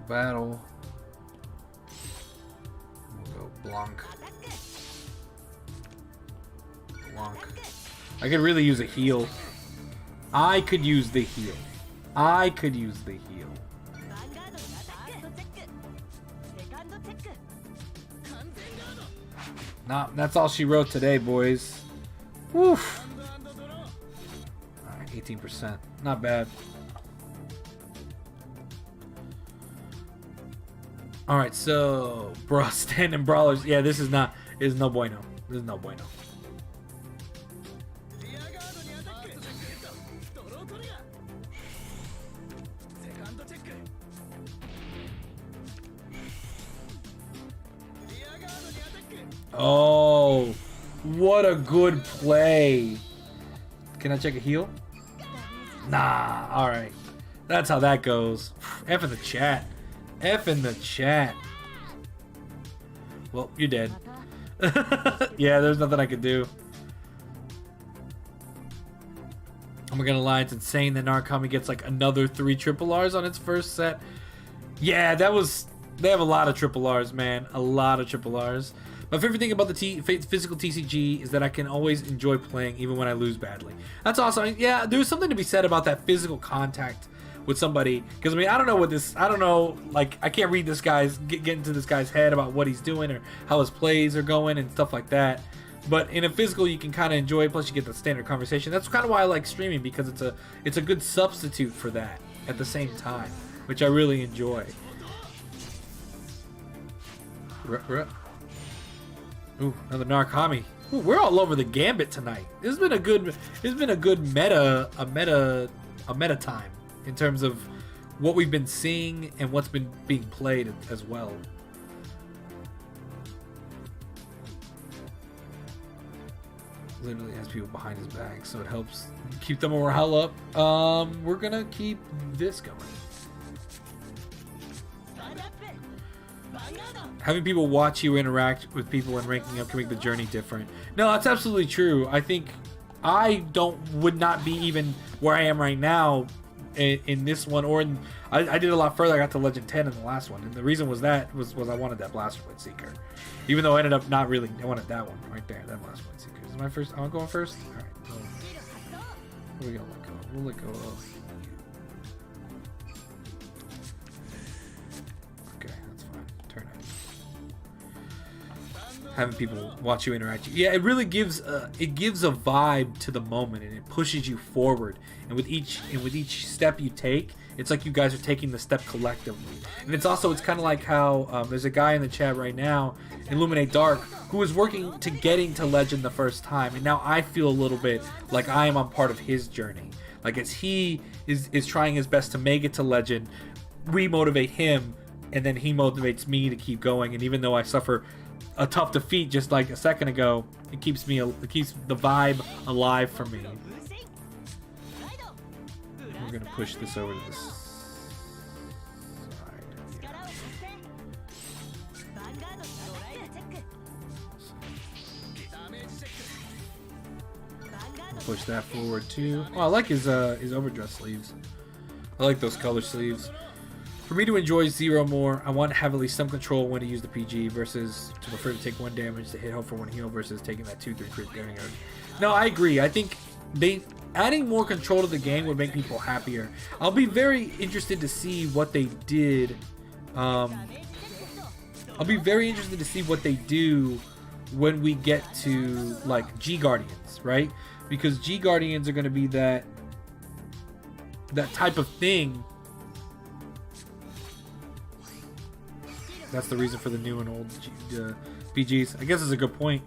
Battle. We'll go Blanc. Blanc. I could really use a heal. I could use the heal. I could use the heal. Nah, that's all she wrote today, boys. Woof. Alright, 18%. Not bad. Alright, so standing brawlers. Yeah, this is no bueno. This is no bueno. Oh, what a good play. Can I check a heal? Nah, alright. That's how that goes. F in the chat. F in the chat. Well, you're dead. Yeah, there's nothing I can do. I'm not gonna lie, it's insane that Narukami gets like another 3 triple R's on its first set. Yeah, that was. They have a lot of triple Rs, man. A lot of triple Rs. My favorite thing about the physical TCG is that I can always enjoy playing even when I lose badly. That's awesome. Yeah, there's something to be said about that physical contact with somebody. Because, I mean, I don't know what this... I don't know, like, I can't read this guy's... Get into this guy's head about what he's doing or how his plays are going and stuff like that. But in a physical, you can kind of enjoy it. Plus, you get the standard conversation. That's kind of why I like streaming, because it's a good substitute for that at the same time, which I really enjoy. Ooh, another Narukami. Ooh, we're all over the gambit tonight. This has been a good meta time in terms of what we've been seeing and what's been being played as well. Literally has people behind his back, so it helps keep the morale up. We're gonna keep this going. Having people watch you interact with people and ranking up can make the journey different. No, that's absolutely true. I think I would not be even where I am right now in this one, or I did a lot further. I got to Legend 10 in the last one, and the reason was I wanted that Blaster Blade Seeker, even though I ended up not really. I wanted that one right there, that Blaster Blade Seeker. Is my first? I'm going first. All right. So what are we gonna let go? We'll let go of. Having people watch you interact. Yeah, it really gives a vibe to the moment, and it pushes you forward. And with each step you take, it's like you guys are taking the step collectively. And it's kind of like how there's a guy in the chat right now, Illuminate Dark, who was working to getting to Legend the first time, and now I feel a little bit like I am on part of his journey. Like as he is trying his best to make it to Legend, we motivate him, and then he motivates me to keep going. And even though I suffer a tough defeat just like a second ago, it keeps the vibe alive for me. We're gonna push this over to this side. Push that forward too. Oh, I like his overdress sleeves. I like those color sleeves. For me to enjoy Zero more, I want to have at least some control when to use the PG versus to prefer to take 1 damage to hit hope for 1 heal versus taking that 2-3 crit damage. No, I agree. I think adding more control to the game would make people happier. I'll be very interested to see what they did. I'll be very interested to see what they do when we get to like G Guardians, right? Because G Guardians are going to be that type of thing. That's the reason for the new and old PGs. I guess it's a good point.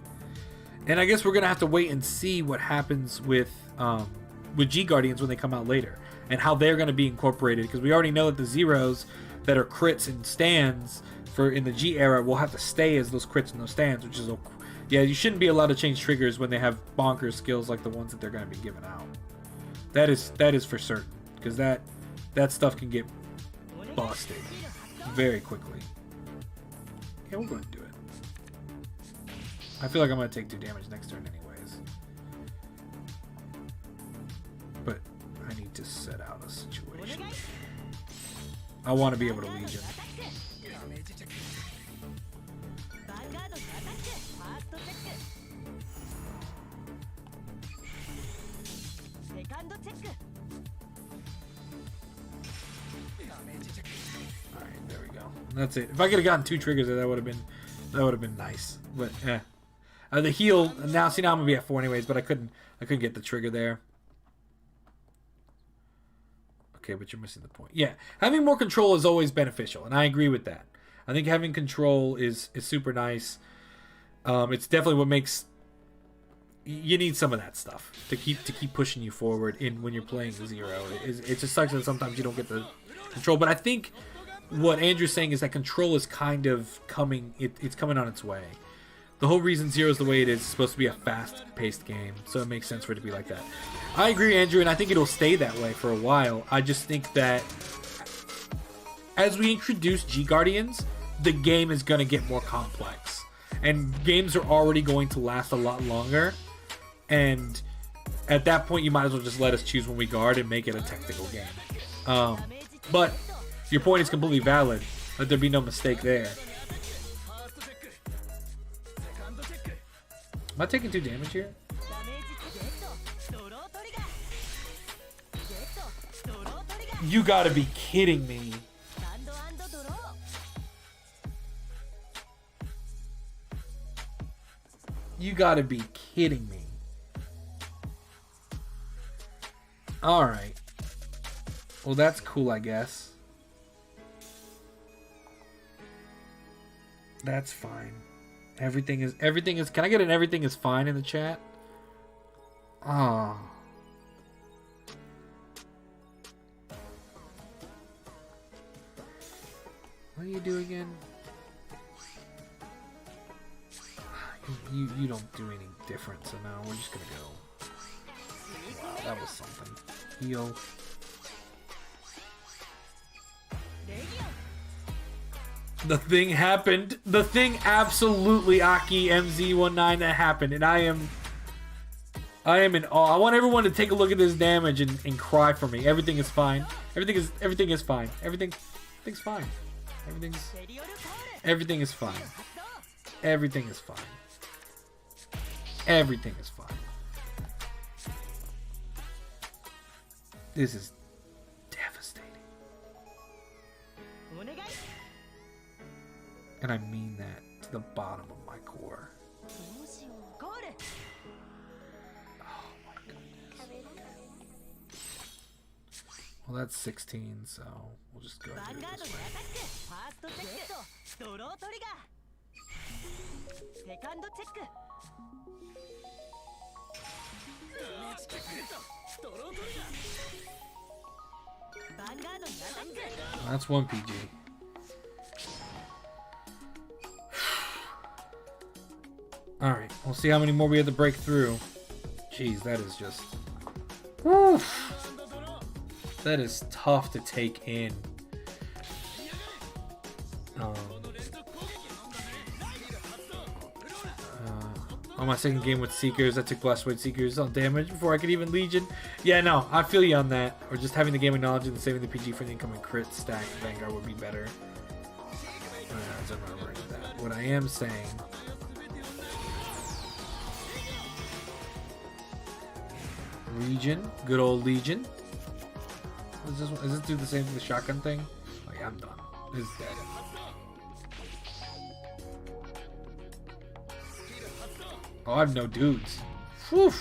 And I guess we're going to have to wait and see what happens with G Guardians when they come out later. And how they're going to be incorporated. Because we already know that the zeros that are crits and stands in the G era will have to stay as those crits and those stands. Which is, yeah, you shouldn't be allowed to change triggers when they have bonkers skills like the ones that they're going to be giving out. That is for certain. Because that stuff can get busted very quickly. Yeah, we'll go ahead and do it. I feel like I'm going to take 2 damage next turn anyways. But I need to set out a situation. I want to be able to Legion. Alright, there we go. That's it. If I could have gotten 2 triggers there, that would have been nice. But the heal now. See, now I'm gonna be at 4 anyways. But I couldn't get the trigger there. Okay, but you're missing the point. Yeah, having more control is always beneficial, and I agree with that. I think having control is super nice. It's definitely what makes you need some of that stuff to keep pushing you forward when you're playing Zero. It just sucks that sometimes you don't get the control, but I think what Andrew's saying is that control is kind of coming. It's coming on its way. The whole reason Zero is the way it is supposed to be a fast-paced game, so it makes sense for it to be like that. I agree, Andrew, and I think it'll stay that way for a while. I just think that as we introduce G Guardians, the game is going to get more complex, and games are already going to last a lot longer. And at that point, you might as well just let us choose when we guard and make it a technical game. But Your point is completely valid. Let there be no mistake there. Am I taking 2 damage here? You gotta be kidding me. You gotta be kidding me. Alright. Well, that's cool, I guess. That's fine. Everything is, can I get an everything is fine in the chat? Oh. What do you do again? You don't do any different, so now we're just gonna go. Wow, that was something. Heal. The thing happened. The thing absolutely Aki MZ19 that happened, and I am in awe. I want everyone to take a look at this damage and cry for me. Everything is fine. Everything is fine. Everything's fine. Everything is fine. Everything is fine. Everything is fine. This is devastating. And I mean that to the bottom of my core. Oh my goodness. Well, that's 16, so we'll just go ahead and do it this way. That's 1 PG. Alright, we'll see how many more we have to break through. Jeez, that is just... Woof. That is tough to take in. On my second game with Seekers, I took Blast Weight Seekers on damage before I could even Legion. Yeah, no, I feel you on that. Or just having the game acknowledged and saving the PG for the incoming crit stack Vanguard would be better. I'm not worried about that. What I am saying... Legion. Good old Legion. Is this do the same thing, the shotgun thing? Like, I'm done. This is dead. Oh, I have no dudes. Whew.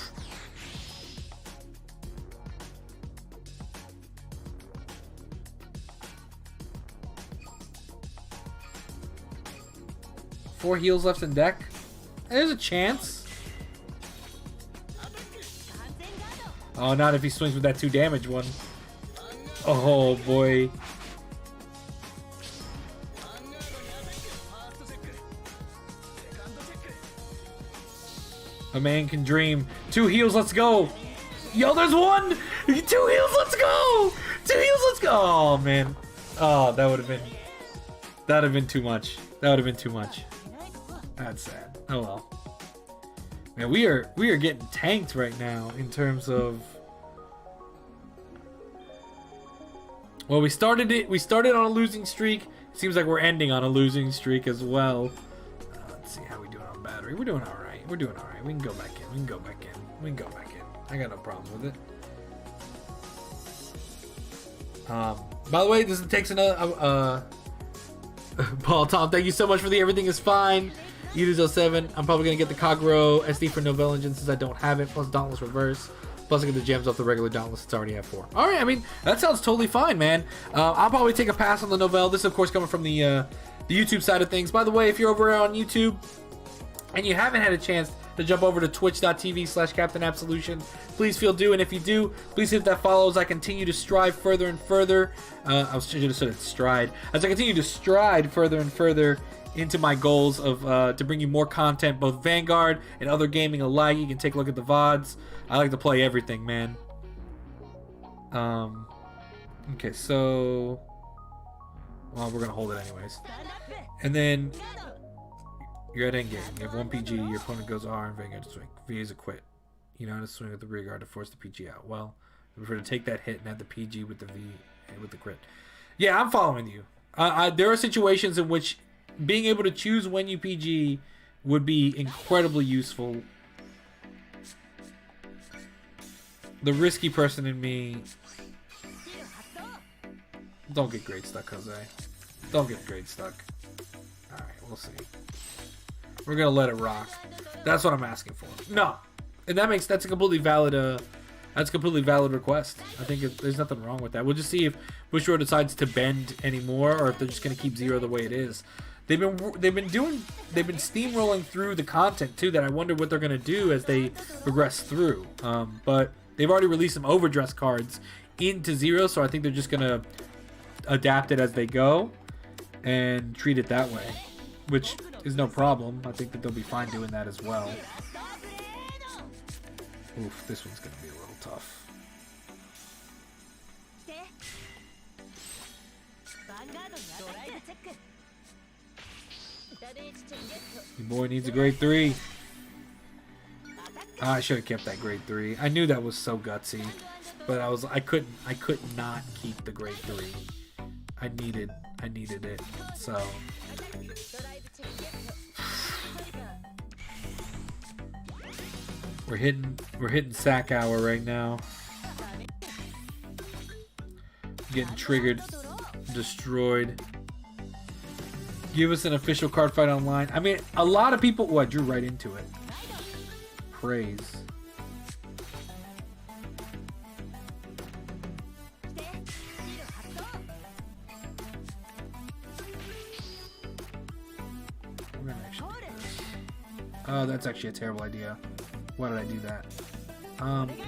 Four heals left in deck. There's a chance. Oh, not if he swings with that 2 damage one. Oh boy. A man can dream. 2 heals, let's go. Yo, there's 1. 2 heals, let's go. 2 heals, let's go. Oh man. Oh, that would have been too much. That would have been too much. That's sad. Oh well. Man, we are getting tanked right now in terms of. Well, we started on a losing streak. Seems like we're ending on a losing streak as well. Let's see how we doing on battery. We're doing all right. We're doing all right. We can go back in. We can go back in. We can go back in. I got no problem with it. By the way, this takes another. Paul Tom, thank you so much for the everything is fine. Udis07. I'm probably gonna get the Kagro SD for Novell Engine since I don't have it. Plus Dauntless Reverse. Plus I get the gems off the regular Dauntless. It's already at 4. All right. I mean, that sounds totally fine, man. I'll probably take a pass on the Novell. This, of course, coming from the YouTube side of things. By the way, if you're over on YouTube and you haven't had a chance to jump over to twitch.tv/CaptainAbsolution, please feel due. And if you do, please hit that follow as I continue to strive further and further. I should have said stride. As I continue to stride further and further into my goals of to bring you more content, both Vanguard and other gaming alike. You can take a look at the VODs. I like to play everything, man. Okay, so... Well, we're going to hold it anyways. And then... You're at endgame. You have 1 PG. Your opponent goes R and Vanguard to swing. V is a quit. You know how to swing with the rear guard to force the PG out. Well, I prefer to take that hit and add the PG with the V and with the crit. Yeah, I'm following you. There are situations in which being able to choose when you PG would be incredibly useful. The risky person in me... Don't get grade stuck, Jose. Don't get grade stuck. Alright, we'll see. We're gonna let it rock. That's what I'm asking for. No. And that's a completely valid request. I think there's nothing wrong with that. We'll just see if Bushiroad decides to bend anymore, or if they're just gonna keep 0 the way it is. They've been steamrolling through the content too, that I wonder what they're gonna do as they progress through. But they've already released some overdress cards into 0, so I think they're just gonna adapt it as they go and treat it that way, which is no problem. I think that they'll be fine doing that as well. Oof, this one's gonna be a little tough. Your boy needs a grade 3. I should have kept that grade 3. I knew that was so gutsy, but I could not keep the grade 3. I needed it. So we're hitting sack hour right now. Getting triggered, destroyed. Give us an official card fight online. I mean, a lot of people... Oh, I drew right into it. Praise. We're gonna actually do this. Oh, that's actually a terrible idea. Why did I do that?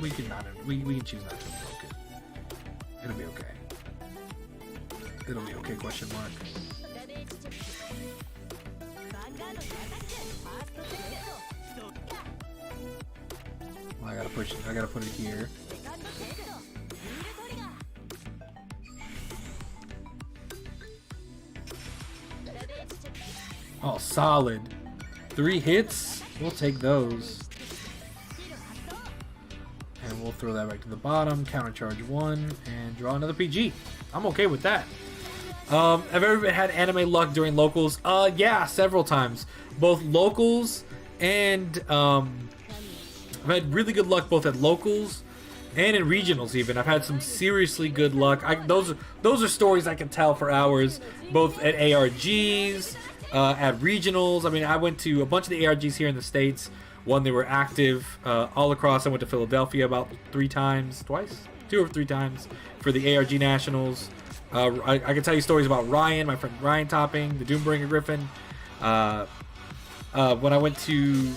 We can choose not to invoke it. It'll be okay. It'll be okay, question mark. I gotta put it here. Oh, solid. 3 hits. We'll take those. And we'll throw that back to the bottom. Countercharge 1 and draw another PG. I'm okay with that. Have you ever had anime luck during locals? Yeah, several times. Both locals and I've had really good luck both at locals and in regionals even. I've had some seriously good luck. Those are stories I can tell for hours, both at ARGs, at regionals. I mean, I went to a bunch of the ARGs here in the States. One, they were active all across. I went to Philadelphia about 2 or 3 times for the ARG Nationals. I can tell you stories about Ryan, my friend Ryan Topping, the Doombringer Griffin. When I went to...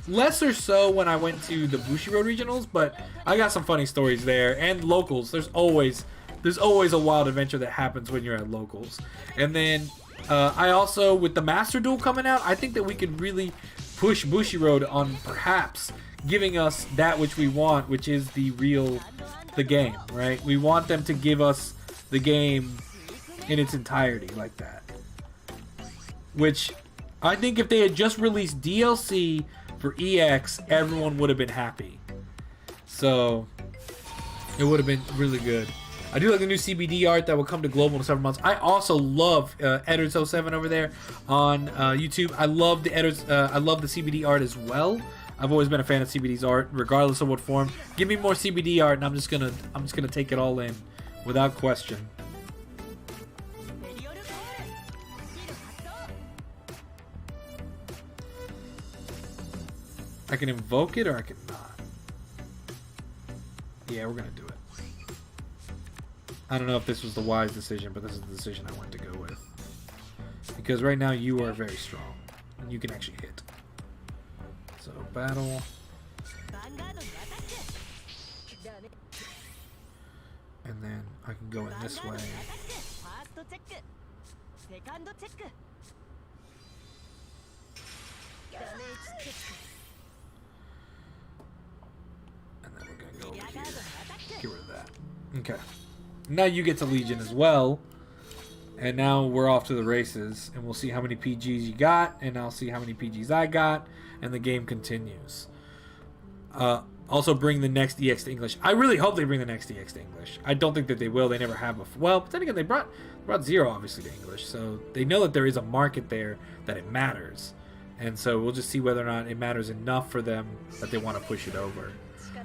Lesser so when I went to the Bushiroad regionals, but I got some funny stories there. And locals, there's always a wild adventure that happens when you're at locals. And then I also, with the Master Duel coming out, I think that we could really push Bushiroad on perhaps giving us that which we want, which is the game, right? We want them to give us the game in its entirety like that. Which I think if they had just released DLC for EX, everyone would have been happy. So it would have been really good. I do like the new CBD art that will come to global in several months. I also love Edders07 over there on YouTube. I love the I love the CBD art as well. I've always been a fan of CBD's art, regardless of what form. Give me more CBD art, and I'm just gonna take it all in, without question. I can invoke it or I can not. Yeah, we're gonna do it. I don't know if this was the wise decision, but this is the decision I went to go with. Because right now you are very strong, and you can actually hit. So, battle. And then I can go in this way. And then we're gonna go over here. Get rid of that. Okay. Now you get to Legion as well. And now we're off to the races. And we'll see how many PGs you got. And I'll see how many PGs I got. And the game continues. Also bring the next EX to English. I really hope they bring the next EX to English. I don't think that they will. They never have before. Well, but then again, they brought Zero obviously to English, so they know that there is a market there that it matters, and so we'll just see whether or not it matters enough for them that they want to push it over.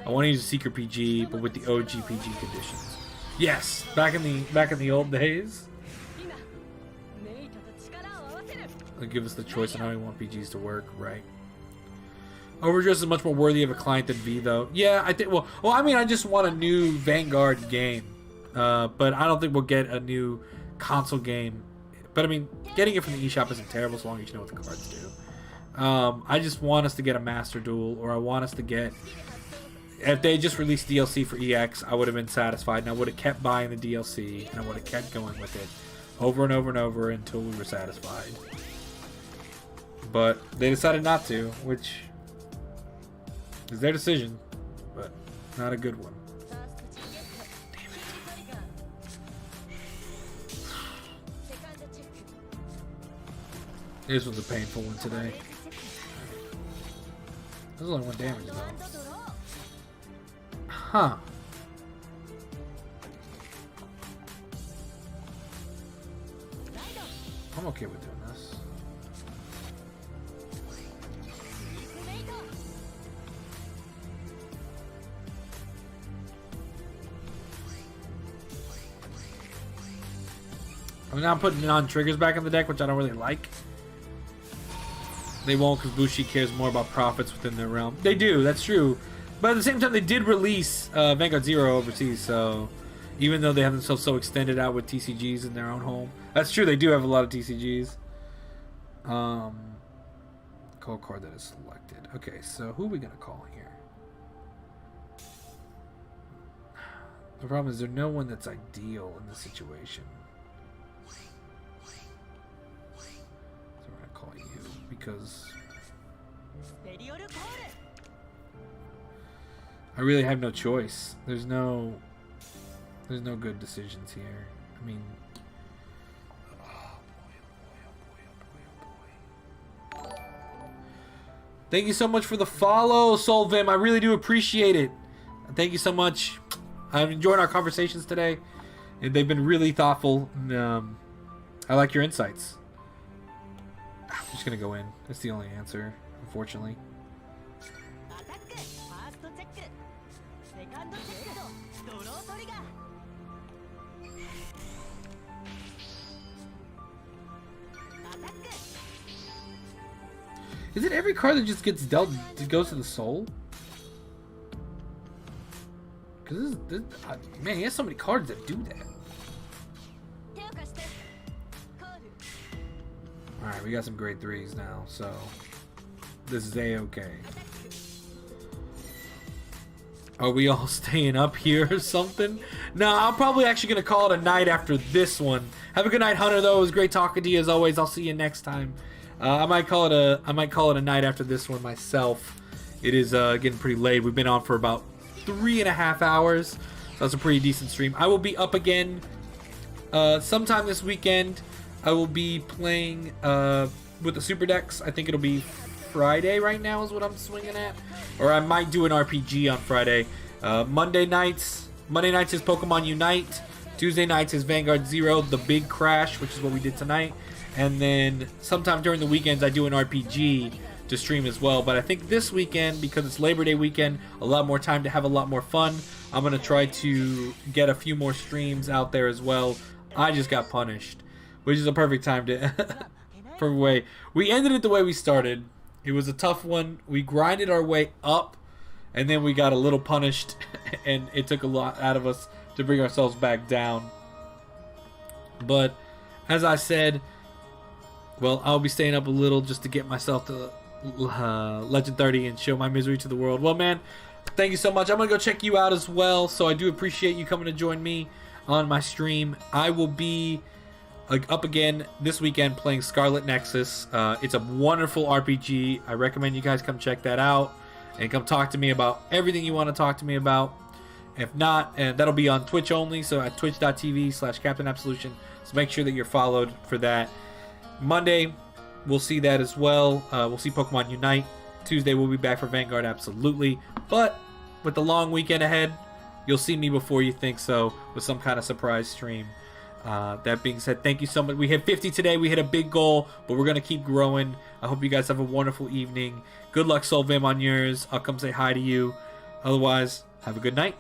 I want to use a Secret PG, but with the OG PG conditions. Yes, back in the old days. They'll give us the choice on how we want PGs to work, right? Overdress is much more worthy of a client than V, though. Yeah, I think. Well, I mean, I just want a new Vanguard game, but I don't think we'll get a new console game. But I mean, getting it from the eShop isn't terrible as long as you know what the cards do. I just want us to get a Master Duel, or I want us to get. If they just released DLC for EX, I would have been satisfied, and I would have kept buying the DLC, and I would have kept going with it over and over and over until we were satisfied. But they decided not to, which is their decision, but not a good one. Damn it. This was a painful one today. This is only 1 damage though. Huh. I'm okay with doing this. I mean, I'm putting non-triggers back in the deck, which I don't really like. They won't, because Bushi cares more about profits within their realm. They do, that's true. But at the same time, they did release Vanguard Zero overseas, so even though they have themselves so extended out with TCGs in their own home. That's true, they do have a lot of TCGs. Call card that is selected. Okay, so who are we going to call here? The problem is there's no one that's ideal in this situation. So we're going to call you because I really have no choice. There's no good decisions here. I mean, thank you so much for the follow, Solvim. I really do appreciate it. Thank you so much. I've enjoyed our conversations today. They've been really thoughtful. And, I like your insights. I'm just gonna go in. That's the only answer, unfortunately. Is it every card that just gets dealt goes to the soul? Because man, he has so many cards that do that. Alright, we got some grade 3s now, so this is A-okay. Are we all staying up here or something? No, I'm probably actually going to call it a night after this one. Have a good night, Hunter, though. It was great talking to you as always. I'll see you next time. I might call it a night after this one myself. It is getting pretty late. We've been on for about 3.5 hours. So that's a pretty decent stream. I will be up again sometime this weekend. I will be playing with the Super Decks. I think it'll be Friday right now is what I'm swinging at. Or I might do an RPG on Friday. Monday nights is Pokemon Unite. Tuesday nights is Vanguard Zero, the big crash, which is what we did tonight. And then sometime during the weekends I do an RPG to stream as well. But I think this weekend, because it's Labor Day weekend, a lot more time to have a lot more fun. I'm going to try to get a few more streams out there as well. I just got punished, which is a perfect time to... perfect way. We ended it the way we started. It was a tough one. We grinded our way up, and then we got a little punished, and it took a lot out of us to bring ourselves back down. But, as I said... Well, I'll be staying up a little just to get myself to Legend 30 and show my misery to the world. Well, man, thank you so much. I'm going to go check you out as well, so I do appreciate you coming to join me on my stream. I will be up again this weekend playing Scarlet Nexus. It's a wonderful RPG. I recommend you guys come check that out and come talk to me about everything you want to talk to me about. If not, that'll be on Twitch only, so at twitch.tv/CaptainAbsolution. So make sure that you're followed for that. Monday, we'll see that as well. We'll see Pokemon Unite. Tuesday, we'll be back for Vanguard, absolutely. But with the long weekend ahead, you'll see me before you think so with some kind of surprise stream. That being said, thank you so much. We hit 50 today. We hit a big goal, but we're going to keep growing. I hope you guys have a wonderful evening. Good luck, Solvim, on yours. I'll come say hi to you. Otherwise, have a good night.